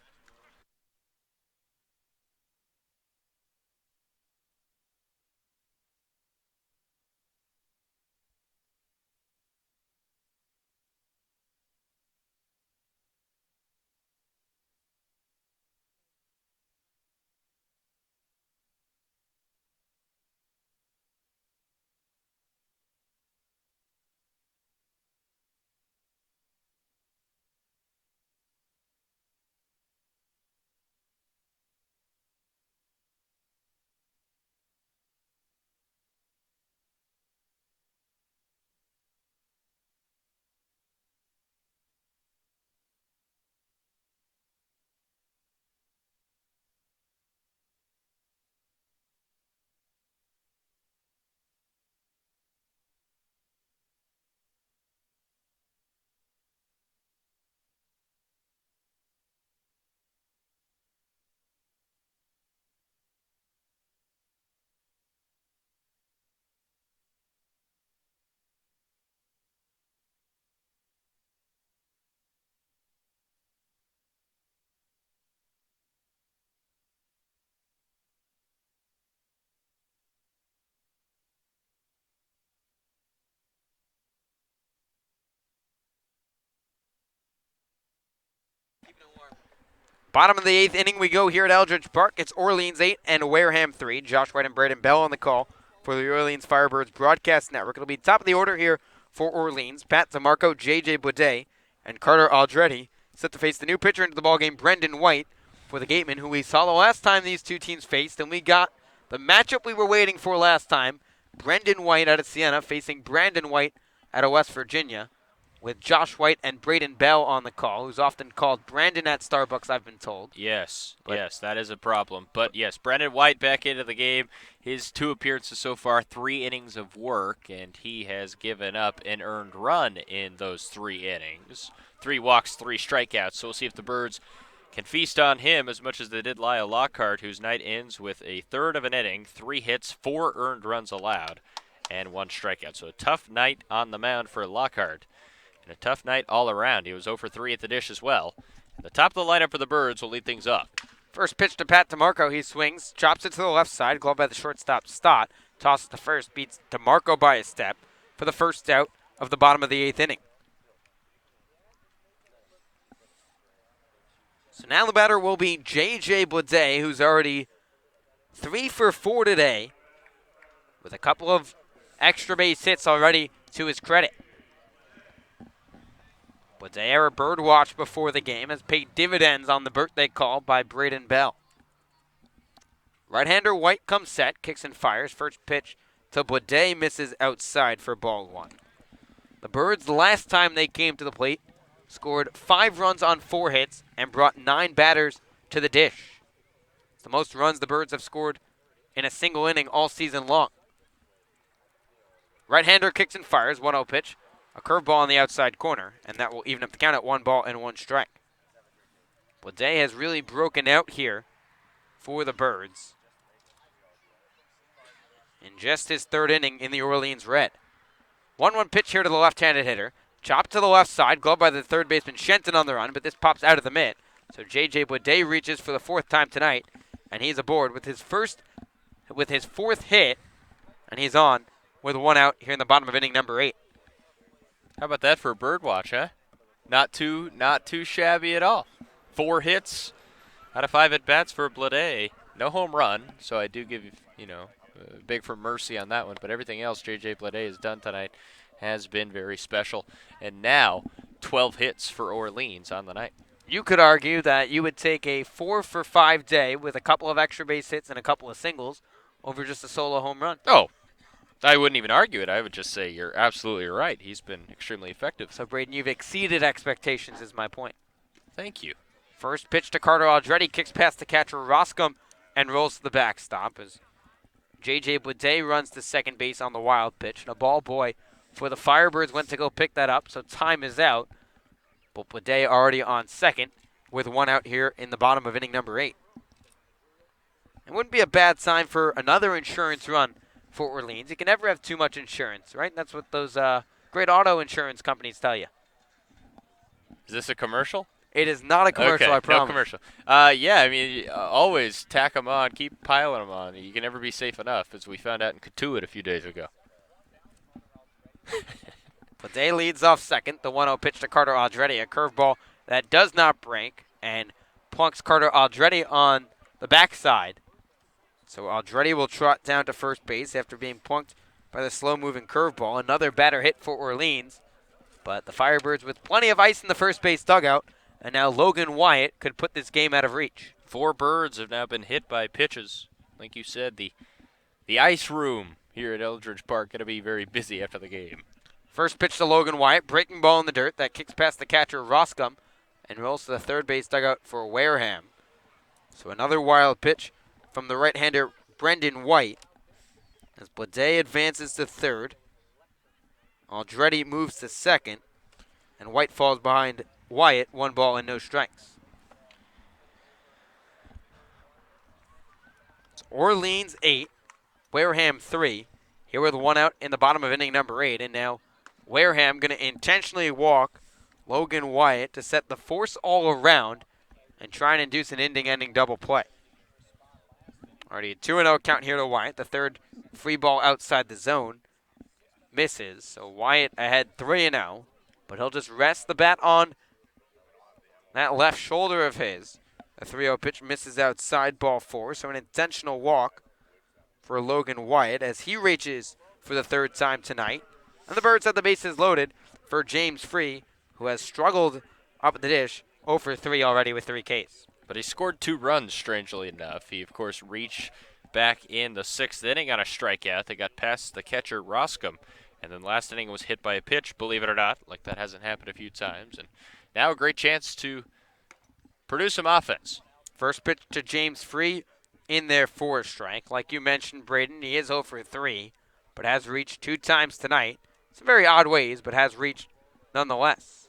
Bottom of the 8th inning we go here at Eldridge Park. It's Orleans 8 and Wareham 3. Josh White and Braden Bell on the call for the Orleans Firebirds Broadcast Network. It'll be top of the order here for Orleans. Pat DeMarco, J.J. Boudet, and Carter Aldretti set to face the new pitcher into the ballgame, Brendan White, for the Gatemen, who we saw the last time these two teams faced, and we got the matchup we were waiting for last time. Brendan White out of Siena facing Brandon White out of West Virginia, with Josh White and Braden Bell on the call, who's often called Brandon at Starbucks, I've been told. Yes, yes, that is a problem. But yes, Brandon White back into the game. His 2 appearances so far, 3 innings of work, and he has given up an earned run in those 3 innings. 3 walks, 3 strikeouts. So we'll see if the Birds can feast on him as much as they did Lyle Lockhart, whose night ends with a third of an inning, 3 hits, 4 earned runs allowed, and 1 strikeout. So a tough night on the mound for Lockhart. And a tough night all around. He was 0 for 3 at the dish as well. And the top of the lineup for the Birds will lead things up. First pitch to Pat DeMarco. He swings, chops it to the left side, glove by the shortstop Stott. Tosses to first, beats DeMarco by a step for the first out of the bottom of the 8th inning. So now the batter will be J.J. Boudet, who's already 3 for 4 today, with a couple of extra base hits already to his credit. Boudet, a bird watch before the game, has paid dividends on the birthday call by Braden Bell. Right-hander White comes set, kicks and fires. First pitch to Boudet misses outside for ball 1. The Birds, the last time they came to the plate, scored 5 runs on 4 hits and brought 9 batters to the dish. It's the most runs the Birds have scored in a single inning all season long. Right-hander kicks and fires, 1-0 pitch. A curveball on the outside corner, and that will even up the count at 1 ball and 1 strike. Boudet has really broken out here for the Birds in just his 3rd inning in the Orleans Red. 1-1 pitch here to the left-handed hitter. Chopped to the left side, glove by the third baseman Shenton on the run, but this pops out of the mitt. So J.J. Boudet reaches for the 4th time tonight, and he's aboard with his 4th hit, and he's on with 1 out here in the bottom of inning number 8. How about that for a bird watch, huh? Not too shabby at all. 4 hits out of 5 at-bats for Boudet. No home run, so I do give, big for mercy on that one. But everything else J.J. Boudet has done tonight has been very special. And now 12 hits for Orleans on the night. You could argue that you would take a 4 for 5 day with a couple of extra base hits and a couple of singles over just a solo home run. Oh, I wouldn't even argue it. I would just say you're absolutely right. He's been extremely effective. So, Braden, you've exceeded expectations is my point. Thank you. First pitch to Carter Aldretti, kicks past the catcher Roscom and rolls to the backstop as J.J. Boudet runs to second base on the wild pitch. And a ball boy for the Firebirds went to go pick that up, so time is out. But Boudet already on second with 1 out here in the bottom of inning number 8. It wouldn't be a bad sign for another insurance run for Orleans. You can never have too much insurance, right? That's what those great auto insurance companies tell you. Is this a commercial? It is not a commercial, okay, I promise. No commercial. Yeah, I mean, always tack them on, keep piling them on. You can never be safe enough, as we found out in Katuitt a few days ago. Boudet leads off second. The 1-0 pitch to Carter Aldretti, a curveball that does not break and plunks Carter Aldretti on the backside. So Aldretti will trot down to first base after being plunked by the slow-moving curveball. Another batter hit for Orleans, but the Firebirds with plenty of ice in the first base dugout, and now Logan Wyatt could put this game out of reach. 4 Birds have now been hit by pitches. Like you said, the ice room here at Eldridge Park going to be very busy after the game. First pitch to Logan Wyatt, breaking ball in the dirt that kicks past the catcher Roscom and rolls to the third base dugout for Wareham. So another wild pitch from the right-hander Brendan White as Boudet advances to third. Aldretti moves to second, and White falls behind Wyatt, 1 ball and no strikes. It's Orleans 8, Wareham 3. Here with 1 out in the bottom of inning number 8, and now Wareham going to intentionally walk Logan Wyatt to set the force all around and try and induce an ending double play. Already a 2-0 count here to Wyatt. The third free ball outside the zone misses. So Wyatt ahead 3-0, but he'll just rest the bat on that left shoulder of his. The 3-0 pitch misses outside, ball 4. So an intentional walk for Logan Wyatt as he reaches for the 3rd time tonight. And the Birds have the bases loaded for James Free, who has struggled up the dish 0 for 3 already with 3 Ks. But he scored 2 runs, strangely enough. He, of course, reached back in the 6th inning on a strikeout. They got past the catcher, Roscom. And then last inning was hit by a pitch, believe it or not, like that hasn't happened a few times. And now a great chance to produce some offense. First pitch to James Free in there for a strike. Like you mentioned, Braden, he is 0 for 3, but has reached 2 times tonight. Some very odd ways, but has reached nonetheless.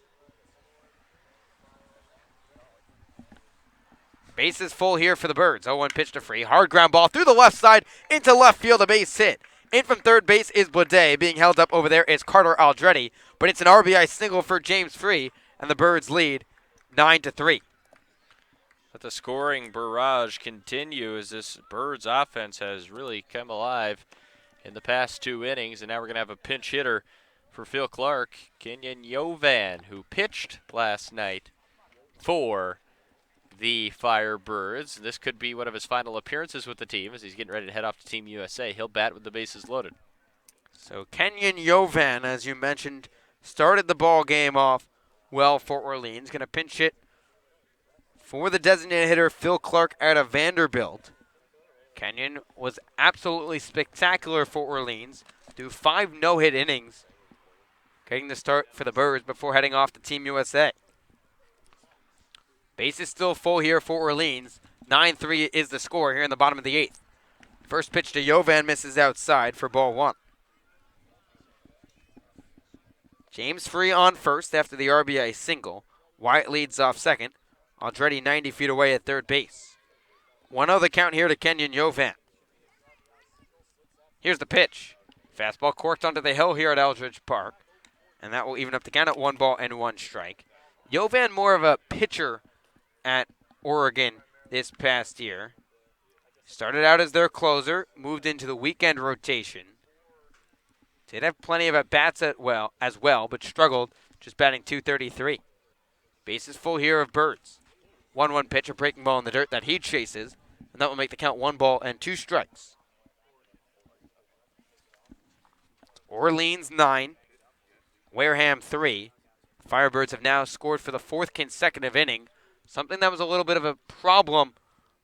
Bases full here for the Birds. 0-1 pitch to Free. Hard ground ball through the left side into left field. A base hit. In from third base is Blade. Being held up over there is Carter Aldretti. But it's an RBI single for James Free, and the Birds lead 9-3. Let the scoring barrage continue as this Birds offense has really come alive in the past 2 innings. And now we're going to have a pinch hitter for Phil Clark, Kenyon Yovan, who pitched last night for the Firebirds. This could be one of his final appearances with the team as he's getting ready to head off to Team USA. He'll bat with the bases loaded. So Kenyon Yovan, as you mentioned, started the ball game off well for Orleans. Going to pinch hit for the designated hitter, Phil Clark, out of Vanderbilt. Kenyon was absolutely spectacular for Orleans. Through 5 no-hit innings, getting the start for the Birds before heading off to Team USA. Base is still full here for Orleans. 9-3 is the score here in the bottom of the 8th. First pitch to Yovan misses outside for ball 1. James Free on first after the RBI single. Wyatt leads off second. Aldretti 90 feet away at third base. 1-0 the count here to Kenyon Yovan. Here's the pitch. Fastball corked onto the hill here at Eldridge Park. And that will even up the count at 1 ball and 1 strike. Yovan more of a pitcher at Oregon this past year. Started out as their closer, moved into the weekend rotation. Did have plenty of at-bats as well, but struggled, just batting .233. Bases full here of Birds. 1-1 pitch, a breaking ball in the dirt that he chases, and that will make the count 1 ball and 2 strikes. Orleans 9, Wareham 3. Firebirds have now scored for the 4th consecutive inning, something that was a little bit of a problem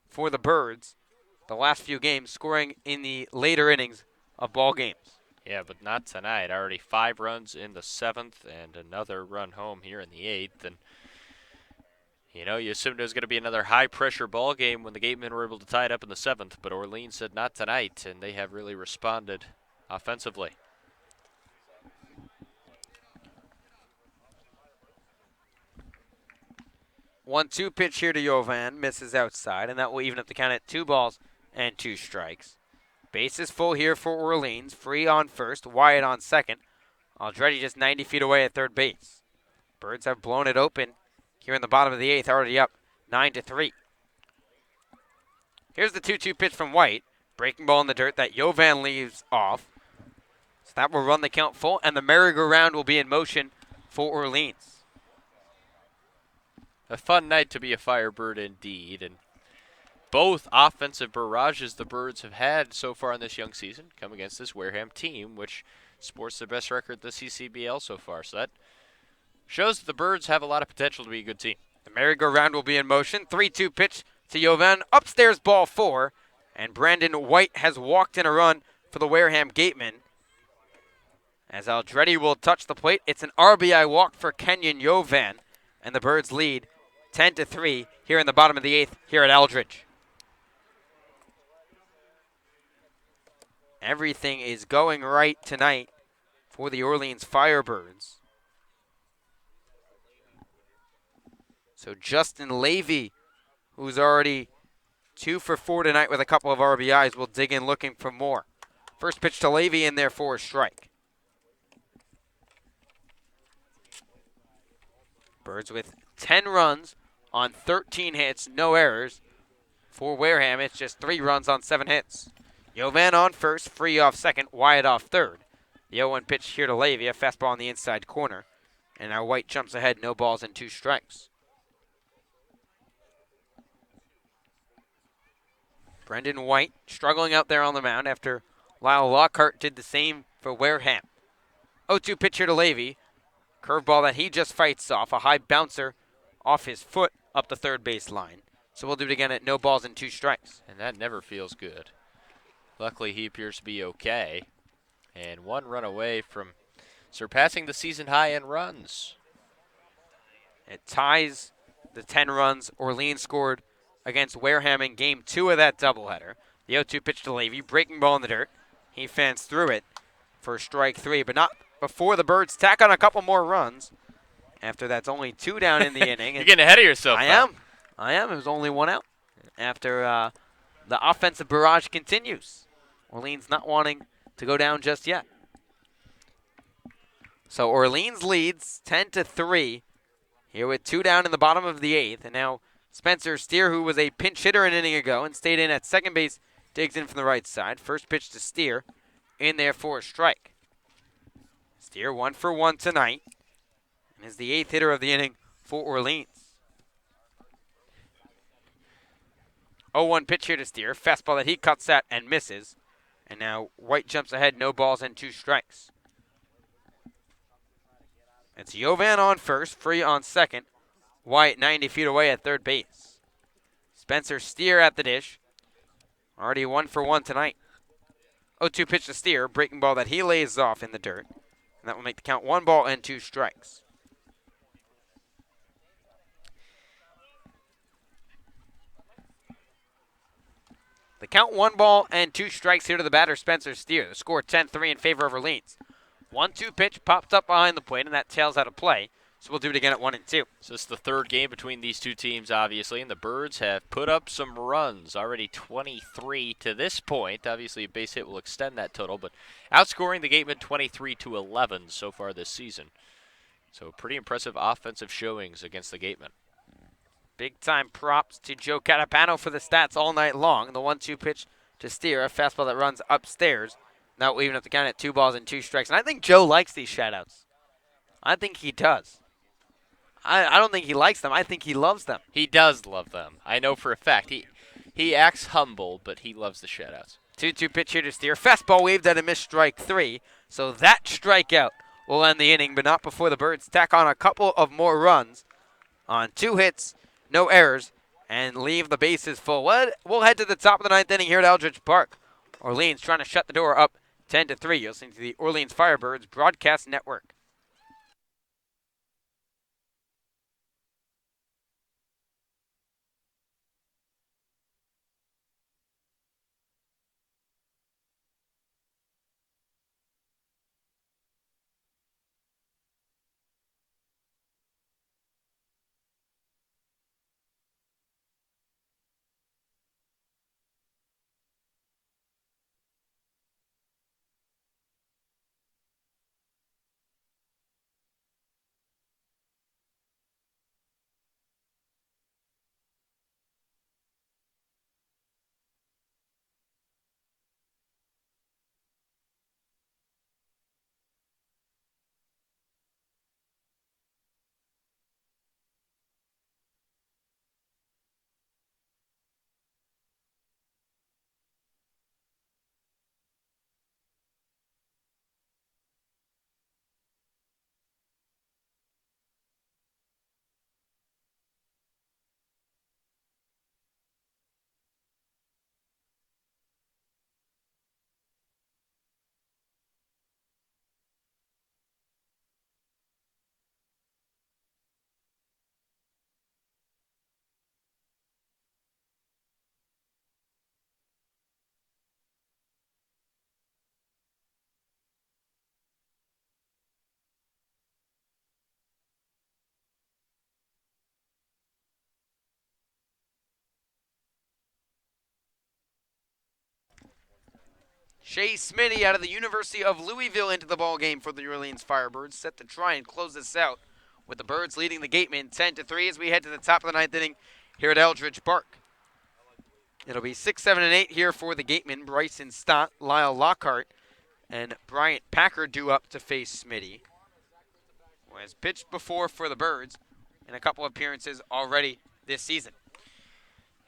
for the Birds the last few games, scoring in the later innings of ball games. Yeah, but not tonight. Already 5 runs in the 7th and another run home here in the 8th. And, you know, you assumed it was going to be another high-pressure ball game when the Gatemen were able to tie it up in the 7th, but Orleans said not tonight, and they have really responded offensively. One-two pitch here to Yovan, misses outside, and that will even up the count at 2 balls and 2 strikes. Base is full here for Orleans. Free on first, Wyatt on second. Aldretti just 90 feet away at third base. Birds have blown it open here in the bottom of the 8th, already up 9-3. Here's the 2-2 pitch from White. Breaking ball in the dirt that Yovan leaves off. So that will run the count full, and the merry-go-round will be in motion for Orleans. A fun night to be a Firebird indeed, and both offensive barrages the Birds have had so far in this young season come against this Wareham team, which sports the best record in the CCBL so far. So that shows that the Birds have a lot of potential to be a good team. The merry-go-round will be in motion. 3-2 pitch to Yovan. Upstairs, ball 4. And Brandon White has walked in a run for the Wareham Gatemen. As Aldretti will touch the plate, it's an RBI walk for Kenyon Yovan. And the Birds lead 10-3 here in the bottom of the 8th here at Eldridge. Everything is going right tonight for the Orleans Firebirds. So Justin Levy, who's already 2 for 4 tonight with a couple of RBIs, will dig in looking for more. First pitch to Levy in there for a strike. Birds with 10 runs on 13 hits, no errors. For Wareham, it's just 3 runs on 7 hits. Yovan on first, Free off second, Wyatt off third. The 0-1 pitch here to Levy, a fastball on the inside corner. And now White jumps ahead, no balls and 2 strikes. Brendan White struggling out there on the mound after Lyle Lockhart did the same for Wareham. 0-2 pitcher to Levy. Curveball that he just fights off. A high bouncer off his foot up the third base line. So we'll do it again at no balls and 2 strikes. And that never feels good. Luckily, he appears to be okay. And 1 run away from surpassing the season high in runs. It ties the 10 runs Orleans scored against Wareham in Game 2 of that doubleheader. The 0-2 pitch to Levy, breaking ball in the dirt. He fans through it for strike 3, but not before the Birds tack on a couple more runs. After that's only 2 down in the inning. You're getting ahead of yourself. I am. It was only 1 out. After the offensive barrage continues. Orleans not wanting to go down just yet. So Orleans leads 10-3 here with 2 down in the bottom of the 8th. And now Spencer Steer, who was a pinch hitter an inning ago and stayed in at second base, digs in from the right side. First pitch to Steer, in there for a strike. Steer 1 for 1 tonight and is the 8th hitter of the inning for Orleans. 0-1 pitch here to Steer. Fastball that he cuts at and misses. And now White jumps ahead, no balls and 2 strikes. It's Jovan on first, Free on second. White 90 feet away at third base. Spencer Steer at the dish. Already 1 for 1 tonight. 0-2 pitch to Steer, breaking ball that he lays off in the dirt. And that will make the count 1 ball and 2 strikes. The count 1 ball and 2 strikes here to the batter, Spencer Steer. The score 10-3 in favor of Orleans. 1-2 pitch popped up behind the plate, and that tails out of play. So we'll do it again at 1-2. So it's the third game between these two teams, obviously, and the Birds have put up some runs, already 23 to this point. Obviously, a base hit will extend that total, but outscoring the Gatemen 23-11 so far this season. So pretty impressive offensive showings against the Gatemen. Big-time props to Joe Catapano for the stats all night long. The 1-2 pitch to Steer, a fastball that runs upstairs. Now we'll even up the count at 2 balls and 2 strikes. And I think Joe likes these shutouts. I think he does. I don't think he likes them. I think he loves them. He does love them. I know for a fact. He acts humble, but he loves the shutouts. 2-2 pitch here to Steer. Fastball waved at a missed strike 3. So that strikeout will end the inning, but not before the Birds tack on a couple of more runs on 2 hits, no errors, and leave the bases full. We'll head to the top of the 9th inning here at Eldridge Park. Orleans trying to shut the door up 10-3. You're listening to the Orleans Firebirds Broadcast Network. Shea Smitty out of the University of Louisville into the ballgame for the New Orleans Firebirds, set to try and close this out with the Birds leading the Gatemen 10-3 as we head to the top of the 9th inning here at Eldridge Park. It'll be 6, 7, and 8 here for the Gatemen. Bryson Stott, Lyle Lockhart, and Bryant Packer due up to face Smitty, who has pitched before for the Birds in a couple appearances already this season.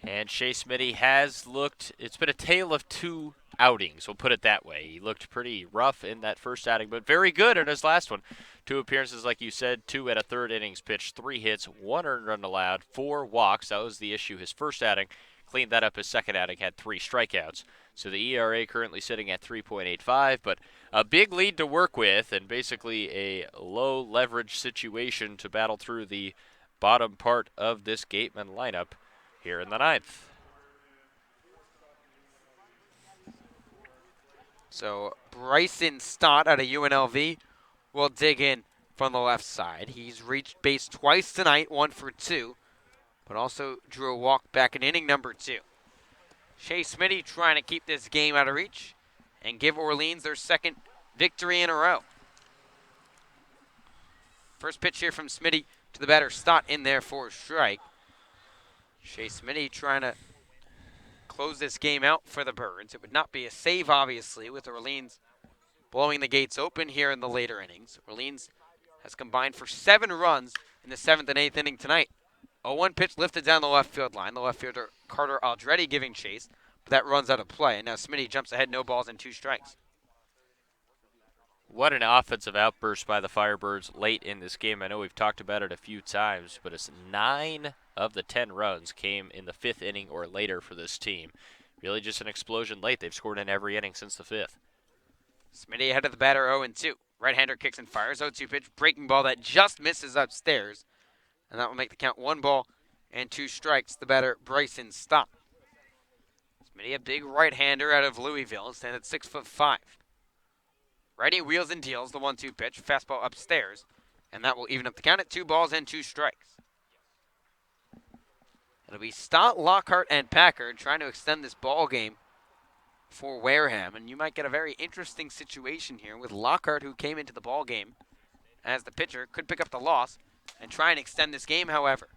And Shea Smitty has looked, it's been a tale of two outings, we'll put it that way. He looked pretty rough in that first outing, but very good in his last one. 2 appearances, like you said, 2 at a third innings pitch, 3 hits, 1 earned run allowed, 4 walks. That was the issue his first outing. Cleaned that up his second outing, had 3 strikeouts. So the ERA currently sitting at 3.85, but a big lead to work with and basically a low leverage situation to battle through the bottom part of this Gateman lineup here in the 9th. So Bryson Stott out of UNLV will dig in from the left side. He's reached base twice tonight, 1 for 2, but also drew a walk back in inning number 2. Shea Smitty trying to keep this game out of reach and give Orleans their second victory in a row. First pitch here from Smitty to the batter Stott in there for a strike. Shea Smitty trying to close this game out for the Birds. It would not be a save, obviously, with Orleans blowing the gates open here in the later innings. Orleans has combined for 7 runs in the 7th and 8th inning tonight. A 1 pitch lifted down the left field line. The left fielder Carter Aldretti giving chase, but that runs out of play. And now Smitty jumps ahead, no balls and 2 strikes. What an offensive outburst by the Firebirds late in this game. I know we've talked about it a few times, but it's 9 of the 10 runs came in the 5th inning or later for this team. Really just an explosion late. They've scored in every inning since the 5th. Smitty ahead of the batter 0-2. Right-hander kicks and fires. 0-2 pitch, breaking ball that just misses upstairs. And that will make the count 1 ball and 2 strikes. The batter, Bryson Stott. Smitty, a big right-hander out of Louisville, stands at 6'5". Righty wheels and deals the 1-2 pitch, fastball upstairs, and that will even up the count at 2 balls and 2 strikes. It'll be Stott, Lockhart, and Packard trying to extend this ball game for Wareham, and you might get a very interesting situation here with Lockhart, who came into the ball game as the pitcher, could pick up the loss and try and extend this game, however.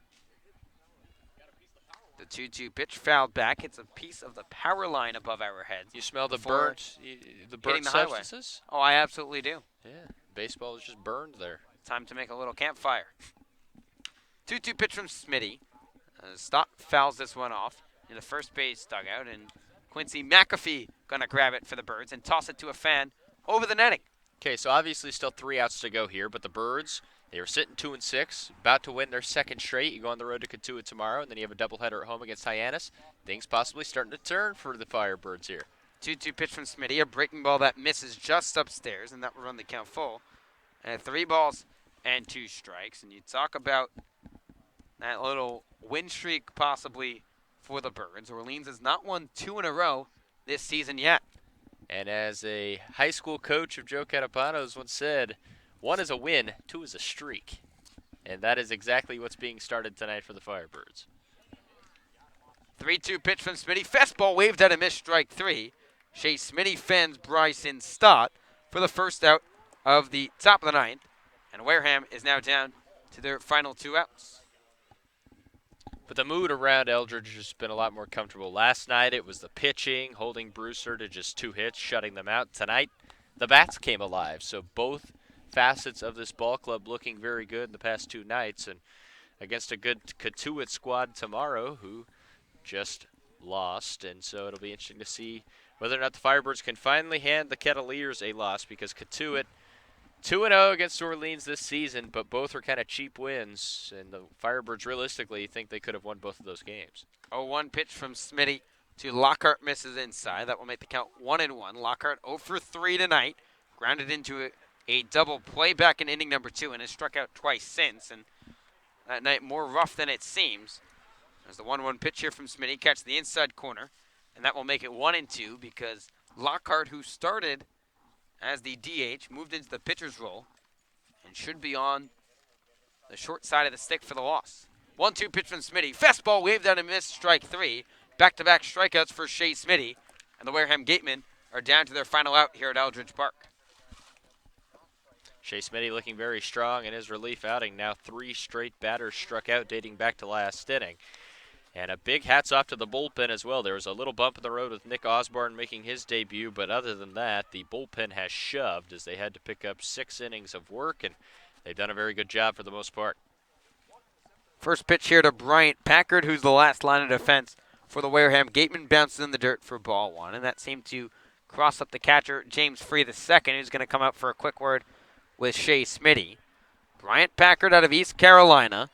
The 2-2 pitch fouled back. It's a piece of the power line above our heads. You smell the before burnt the highway. substances? Oh, I absolutely do. Yeah, baseball is just burned there. Time to make a little campfire. 2-2 pitch from Smitty. Stott fouls this one off in the first base dugout, and Quincy McAfee going to grab it for the Birds and toss it to a fan over the netting. Okay, so obviously still 3 outs to go here, but the Birds, they were sitting 2-6, about to win their 2nd straight. You go on the road to Katua tomorrow, and then you have a doubleheader at home against Hyannis. Things possibly starting to turn for the Firebirds here. 2-2 pitch from Smitty, a breaking ball that misses just upstairs, and that will run the count full. And 3 balls and 2 strikes. And you talk about that little win streak possibly for the Birds. Orleans has not won 2 in a row this season yet. And as a high school coach of Joe Catapano's once said, 1 is a win, 2 is a streak. And that is exactly what's being started tonight for the Firebirds. 3-2 pitch from Smitty. Fastball waved at a miss, strike 3. Shea Smitty fends Bryson Stott for the first out of the top of the 9th. And Wareham is now down to their final 2 outs. But the mood around Eldridge has been a lot more comfortable. Last night it was the pitching, holding Brewster to just 2 hits, shutting them out. Tonight the bats came alive. So both facets of this ball club looking very good in the past 2 nights. And against a good Katuitt squad tomorrow who just lost. And so it'll be interesting to see whether or not the Firebirds can finally hand the Kettleers a loss, because Katuitt 2-0 against Orleans this season, but both are kind of cheap wins, and the Firebirds realistically think they could have won both of those games. 0-1 pitch from Smitty to Lockhart, misses inside. That will make the count 1-1. Lockhart 0 for 3 tonight, grounded into a double play back in inning number 2, and has struck out twice since, and that night more rough than it seems. There's the 1-1 pitch here from Smitty, catch the inside corner, and that will make it 1-2, because Lockhart, who started as the DH, moved into the pitcher's role and should be on the short side of the stick for the loss. 1-2 pitch from Smitty. Fastball waved out and missed, strike 3. Back-to-back strikeouts for Shea Smitty, and the Wareham Gatemen are down to their final out here at Eldridge Park. Shea Smitty looking very strong in his relief outing. Now 3 straight batters struck out dating back to last inning. And a big hats off to the bullpen as well. There was a little bump in the road with Nick Osborne making his debut, but other than that, the bullpen has shoved as they had to pick up 6 innings of work, and they've done a very good job for the most part. First pitch here to Bryant Packard, who's the last line of defense for the Wareham. Gateman bounces in the dirt for ball one, and that seemed to cross up the catcher, James Free the second, who's going to come out for a quick word with Shea Smitty. Bryant Packard out of East Carolina.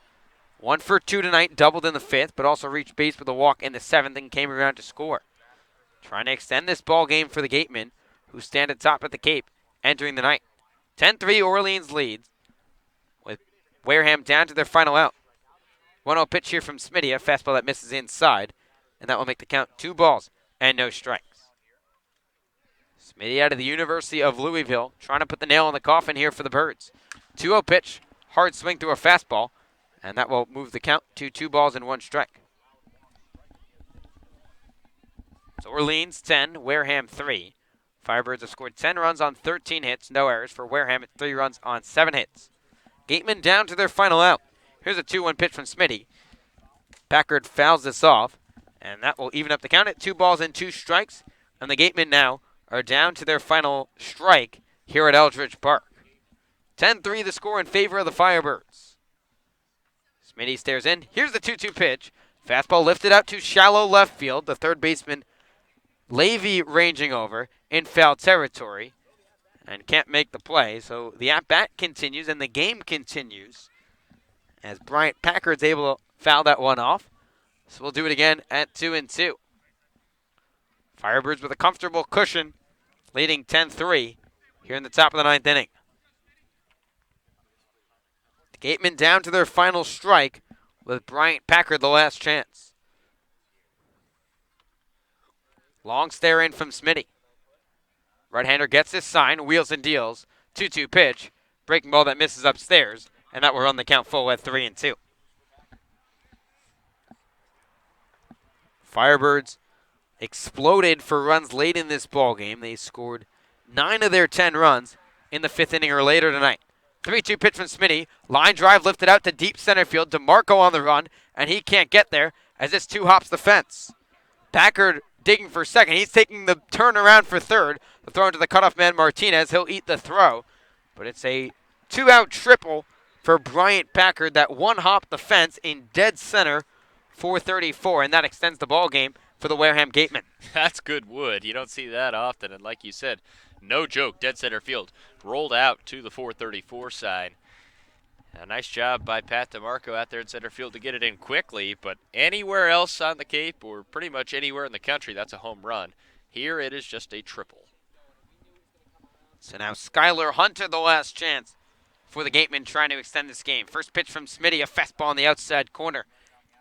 1 for 2 tonight, doubled in the 5th, but also reached base with a walk in the 7th and came around to score. Trying to extend this ball game for the Gatemen, who stand atop at the Cape entering the night. 10-3 Orleans leads, with Wareham down to their final out. 1-0 pitch here from Smitty, a fastball that misses inside, and that will make the count 2 balls and no strikes. Smitty out of the University of Louisville, trying to put the nail in the coffin here for the Birds. 2-0 pitch, hard swing through a fastball, and that will move the count to 2 balls and 1 strike. So Orleans 10, Wareham 3. Firebirds have scored 10 runs on 13 hits, no errors for Wareham at 3 runs on 7 hits. Gatemen down to their final out. Here's a 2-1 pitch from Smitty. Packard fouls this off, and that will even up the count at 2 balls and 2 strikes. And the Gatemen now are down to their final strike here at Eldridge Park. 10-3 the score in favor of the Firebirds. Smitty stares in. Here's the 2-2 pitch. Fastball lifted out to shallow left field. The third baseman, Levy, ranging over in foul territory and can't make the play. So the at-bat continues and the game continues as Bryant Packard's able to foul that one off. So we'll do it again at 2-2. Firebirds with a comfortable cushion, leading 10-3 here in the top of the 9th inning. Gatemen down to their final strike with Bryant Packard the last chance. Long stare in from Smitty. Right-hander gets his sign, wheels and deals. 2-2 pitch, breaking ball that misses upstairs, and that will run the count full at 3-2. Firebirds exploded for runs late in this ball game. They scored 9 of their 10 runs in the 5th inning or later tonight. 3-2 pitch from Smitty. Line drive lifted out to deep center field. DeMarco on the run, and he can't get there as this 2 hops the fence. Packard digging for second. He's taking the turn around for third. The throw into the cutoff man, Martinez. He'll eat the throw, but it's a 2-out triple for Bryant Packard that 1 hop the fence in dead center, 434, and that extends the ball game for the Wareham Gatemen. That's good wood. You don't see that often, and like you said, no joke, dead center field. Rolled out to the 434 side. A nice job by Pat DeMarco out there in center field to get it in quickly, but anywhere else on the Cape or pretty much anywhere in the country, that's a home run. Here it is just a triple. So now Skylar Hunter the last chance for the Gatemen trying to extend this game. First pitch from Smitty, a fastball on the outside corner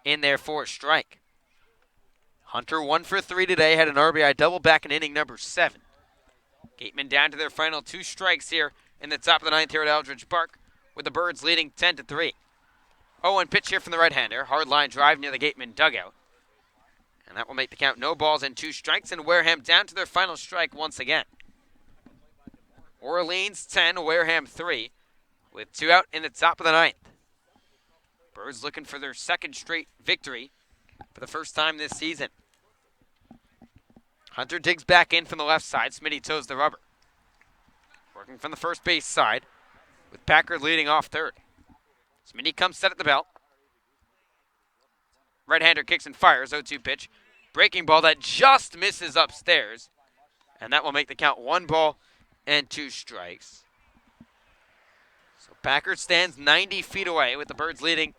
in there for a strike. Hunter 1 for 3 today, had an RBI double back in inning number 7. Gatemen down to their final 2 strikes here in the top of the 9th here at Eldridge Park, with the Birds leading 10-3. 0-1 pitch here from the right-hander. Hard line drive near the Gatemen dugout. And that will make the count no balls and 2 strikes, and Wareham down to their final strike once again. Orleans 10, Wareham 3, with 2 out in the top of the 9th. Birds looking for their 2nd straight victory for the first time this season. Hunter digs back in from the left side. Smitty toes the rubber. Working from the first base side with Packard leading off third. Smitty comes set at the belt. Right-hander kicks and fires. 0-2 pitch. Breaking ball that just misses upstairs. And that will make the count 1 ball and 2 strikes. So Packard stands 90 feet away with the Birds leading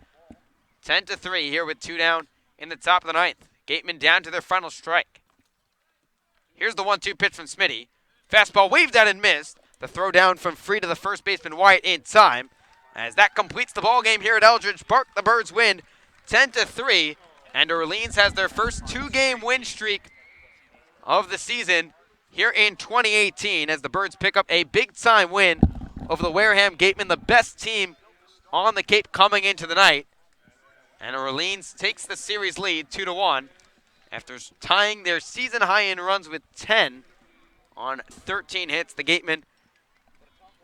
10-3 here with 2 down in the top of the 9th. Gatemen down to their final strike. Here's the 1-2 pitch from Smitty. Fastball waved out and missed. The throw down from Free to the first baseman Wyatt in time. As that completes the ball game here at Eldridge Park, the Birds win 10-3, and Orleans has their first 2-game win streak of the season here in 2018 as the Birds pick up a big-time win over the Wareham Gatemen, the best team on the Cape coming into the night. And Orleans takes the series lead 2-1 after tying their season high in runs with 10 on 13 hits. The Gatemen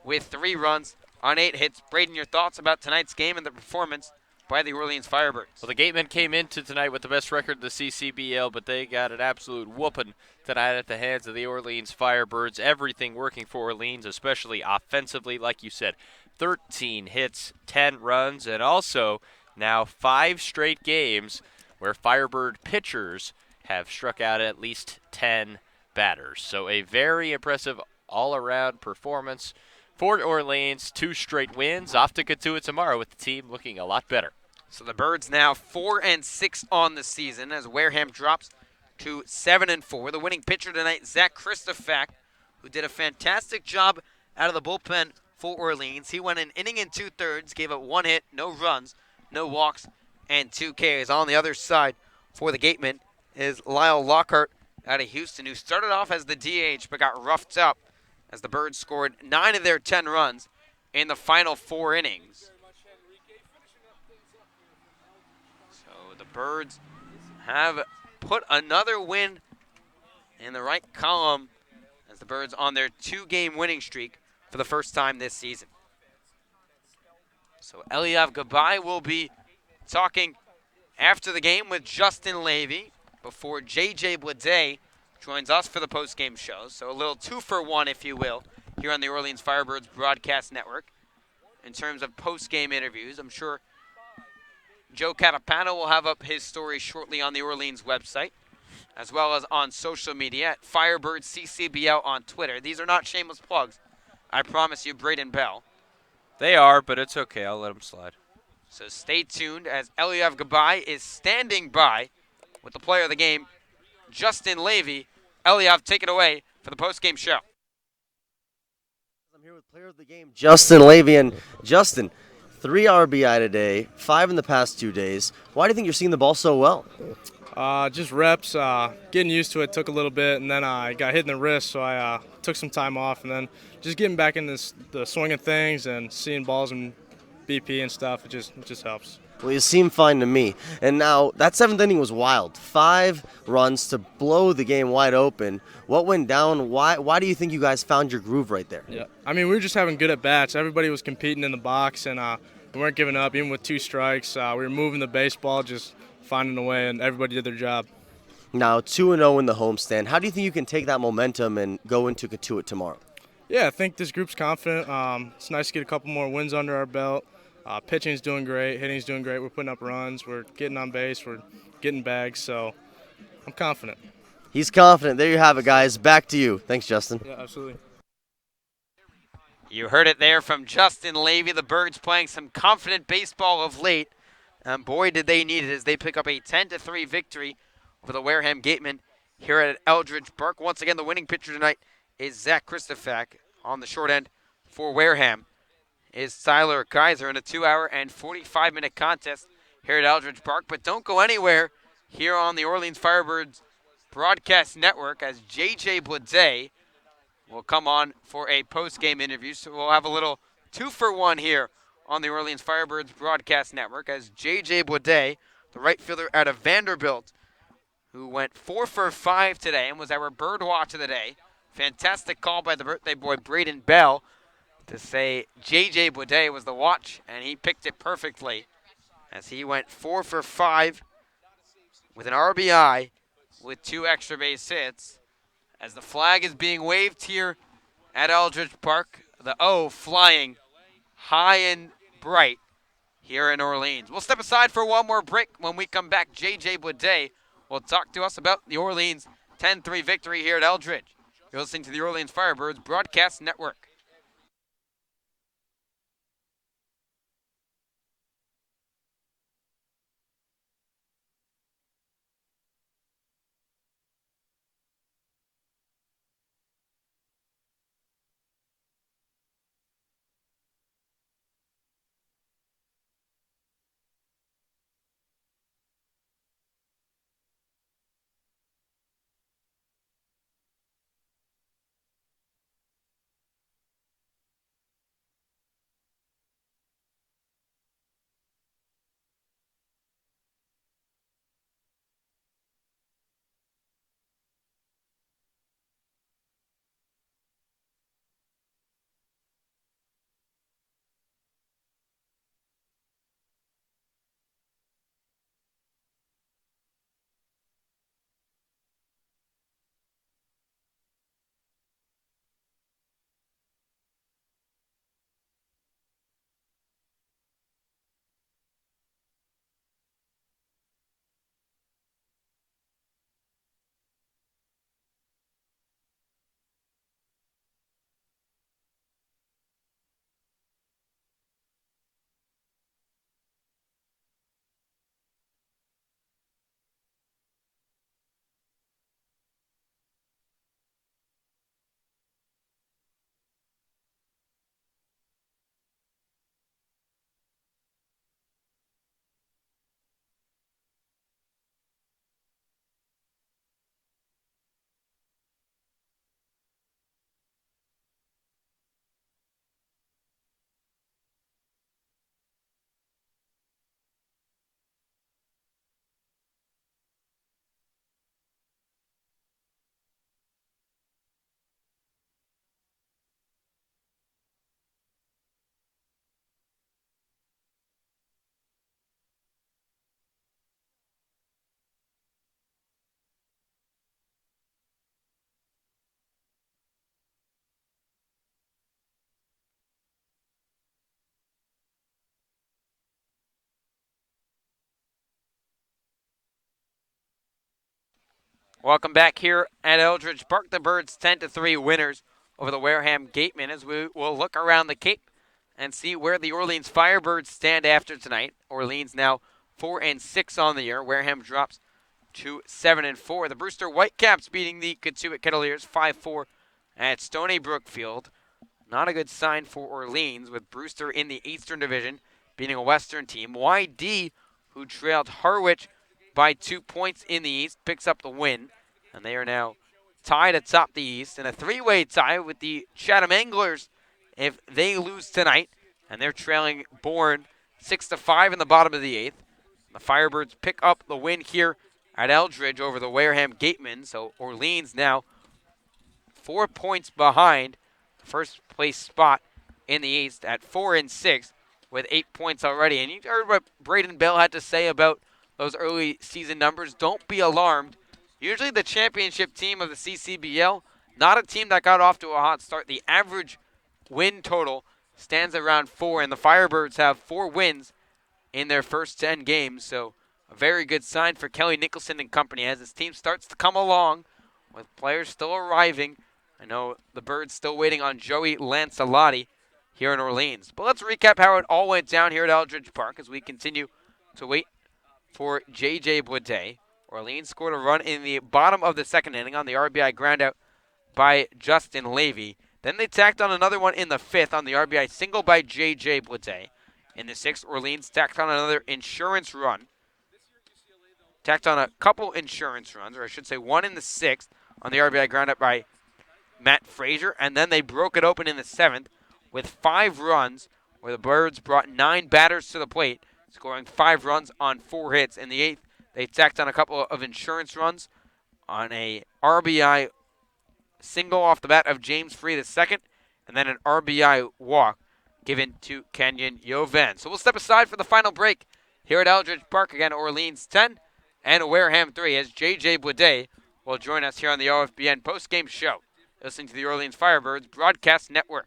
with 3 runs on 8 hits. Braden, your thoughts about tonight's game and the performance by the Orleans Firebirds? Well, the Gatemen came into tonight with the best record in the CCBL, but they got an absolute whooping tonight at the hands of the Orleans Firebirds. Everything working for Orleans, especially offensively, like you said. 13 hits, 10 runs, and also now 5 straight games where Firebird pitchers have struck out at least 10 batters. So a very impressive all-around performance for New Orleans. 2 straight wins. Off to Katua tomorrow with the team looking a lot better. So the Birds now 4-6 on the season as Wareham drops to 7-4. The winning pitcher tonight, Zach Christofak, who did a fantastic job out of the bullpen for Orleans. He went an inning and 2/3, gave up 1 hit, no runs, no walks, and 2 Ks. On the other side for the Gatemen is Lyle Lockhart out of Houston, who started off as the DH but got roughed up as the Birds scored 9 of their 10 runs in the final 4 innings. So the Birds have put another win in the right column as the Birds on their 2-game winning streak for the first time this season. So Eliav Gabai will be talking after the game with Justin Levy before J.J. Blade joins us for the post-game show. So a little 2-for-1, if you will, here on the Orleans Firebirds Broadcast Network. In terms of post-game interviews, I'm sure Joe Catapano will have up his story shortly on the Orleans website, as well as on social media at Firebirds CCBL on Twitter. These are not shameless plugs. I promise you, Braden Bell. They are, but it's okay. I'll let them slide. So stay tuned as Eliav Gabai is standing by with the player of the game, Justin Levy. Eliav, take it away for the post-game show. I'm here with player of the game, Justin Levy. And Justin, 3 RBI today, 5 in the past 2 days. Why do you think you're seeing the ball so well? Just reps, getting used to it took a little bit, and then I got hit in the wrist, so I took some time off, and then just getting back in the swing of things and seeing balls and BP and stuff, it just helps. Well, you seem fine to me. And now, that 7th inning was wild. 5 runs to blow the game wide open. What went down? Why do you think you guys found your groove right there? Yeah, I mean, we were just having good at-bats. Everybody was competing in the box, and we weren't giving up, even with 2 strikes. We were moving the baseball, just finding a way, and everybody did their job. Now, 2-0 in the homestand. How do you think you can take that momentum and go into Katua tomorrow? Yeah, I think this group's confident. It's nice to get a couple more wins under our belt. Pitching's doing great, hitting's doing great. We're putting up runs, we're getting on base, we're getting bags, so I'm confident. He's confident. There you have it, guys. Back to you. Thanks, Justin. Yeah, absolutely. You heard it there from Justin Levy. The Birds playing some confident baseball of late. And boy, did they need it as they pick up a 10-3 victory over the Wareham Gatemen here at Eldridge Park. Once again, the winning pitcher tonight is Zach Christofak. On the short end for Wareham is Tyler Kaiser in a 2-hour and 45-minute contest here at Eldridge Park. But don't go anywhere here on the Orleans Firebirds Broadcast Network as J.J. Blade will come on for a post-game interview. So we'll have a little 2-for-1 here on the Orleans Firebirds Broadcast Network as J.J. Blade, the right fielder out of Vanderbilt, who went 4-for-5 today and was our bird watch of the day. Fantastic call by the birthday boy Braden Bell to say J.J. Blade was the watch, and he picked it perfectly as he went 4-for-5 with an RBI with 2 extra base hits. As the flag is being waved here at Eldridge Park, the O flying high and bright here in Orleans. We'll step aside for one more break. When we come back, J.J. Blade will talk to us about the Orleans 10-3 victory here at Eldridge. You're listening to the Orleans Firebirds Broadcast Network. Welcome back here at Eldridge Park. The Birds 10-3 winners over the Wareham Gatemen as we will look around the Cape and see where the Orleans Firebirds stand after tonight. Orleans now 4-6 on the year. Wareham drops to 7-4. The Brewster Whitecaps beating the Katuitt Kettleers 5-4 at Stony Brook Field. Not a good sign for Orleans with Brewster in the Eastern Division beating a Western team. YD, who trailed Harwich by 2 points in the East, picks up the win. And they are now tied atop the East in a three-way tie with the Chatham Anglers if they lose tonight. And they're trailing Bourne 6-5 in the bottom of the 8th. The Firebirds pick up the win here at Eldridge over the Wareham Gatemen. So Orleans now 4 points behind first place spot in the East at 4-6 with 8 points already. And you heard what Braden Bell had to say about those early season numbers. Don't be alarmed. Usually the championship team of the CCBL, not a team that got off to a hot start. The average win total stands around 4, and the Firebirds have 4 wins in their first 10 games. So a very good sign for Kelly Nicholson and company as this team starts to come along with players still arriving. I know the Birds still waiting on Joey Lancelotti here in Orleans. But let's recap how it all went down here at Eldridge Park as we continue to wait for J.J. Boudet. Orleans scored a run in the bottom of the second inning on the RBI groundout by Justin Levy. Then they tacked on another one in the fifth on the RBI single by J.J. Boudet. In the sixth, Orleans tacked on another insurance run. Tacked on a couple insurance runs, or I should say one in the sixth on the RBI groundout by Matt Frazier. And then they broke it open in the seventh with 5 runs where the Birds brought 9 batters to the plate, scoring 5 runs on 4 hits. In the 8th, they tacked on a couple of insurance runs on a RBI single off the bat of James Free II, and then an RBI walk given to Kenyon Yovan. So we'll step aside for the final break here at Eldridge Park. Again, Orleans 10 and Wareham 3 as J.J. Boudet will join us here on the OFBN postgame show. Listening to the Orleans Firebirds Broadcast Network.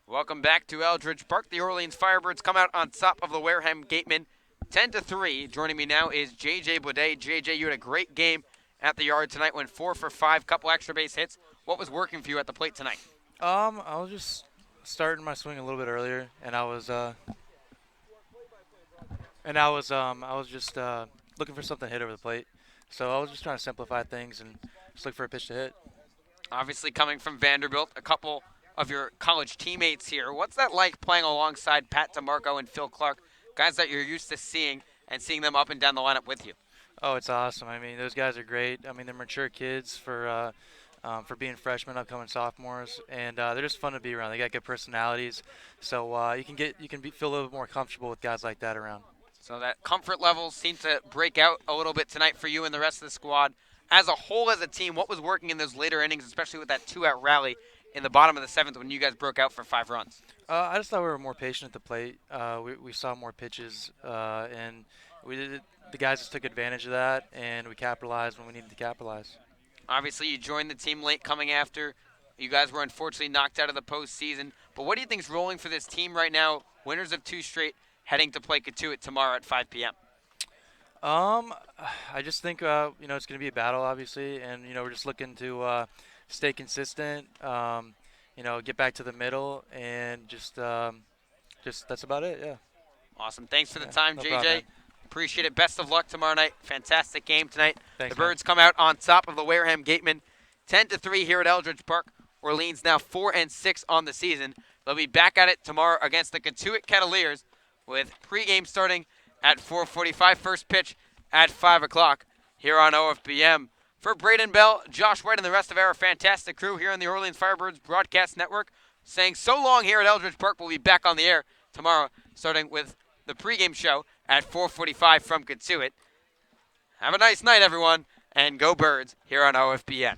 Welcome back to Eldridge Park. The Orleans Firebirds come out on top of the Wareham Gatemen 10-3. Joining me now is J.J. Boudet. J.J., you had a great game at the yard tonight, went 4 for 5, couple extra base hits. What was working for you at the plate tonight? I was just starting my swing a little bit earlier, and I was just looking for something to hit over the plate. So I was just trying to simplify things and just look for a pitch to hit. Obviously coming from Vanderbilt, a couple of your college teammates here. What's that like playing alongside Pat DeMarco and Phil Clark, guys that you're used to seeing and seeing them up and down the lineup with you? Oh, it's awesome. I mean, those guys are great. I mean, they're mature kids for being freshmen, upcoming sophomores, and they're just fun to be around. They got good personalities, so you can feel a little bit more comfortable with guys like that around. So that comfort level seemed to break out a little bit tonight for you and the rest of the squad. As a whole, as a team, what was working in those later innings, especially with that 2-out rally in the bottom of the 7th when you guys broke out for 5 runs? I just thought we were more patient at the plate. We saw more pitches, and the guys just took advantage of that, and we capitalized when we needed to capitalize. Obviously, you joined the team late coming after. You guys were unfortunately knocked out of the postseason. But what do you think's rolling for this team right now? Winners of 2 straight, heading to play Katuitt tomorrow at 5 p.m. I just think it's going to be a battle, obviously, and we're just looking to stay consistent. Get back to the middle, and just that's about it. Yeah. Awesome. Thanks for the Yeah, time, no JJ. problem, man. Appreciate it. Best of luck tomorrow night. Fantastic game tonight. Thanks, The man. Birds come out on top of the Wareham Gatemen 10-3 here at Eldridge Park. Orleans now 4-6 on the season. They'll be back at it tomorrow against the Kentuit Cavaliers with pregame starting at 4:45. First pitch at 5 o'clock here on OFBM. For Braden Bell, Josh White, and the rest of our fantastic crew here on the Orleans Firebirds Broadcast Network, saying so long here at Eldridge Park. We'll be back on the air tomorrow, starting with the pregame show at 4:45 from Kentuit. Have a nice night, everyone, and go Birds here on OFBN.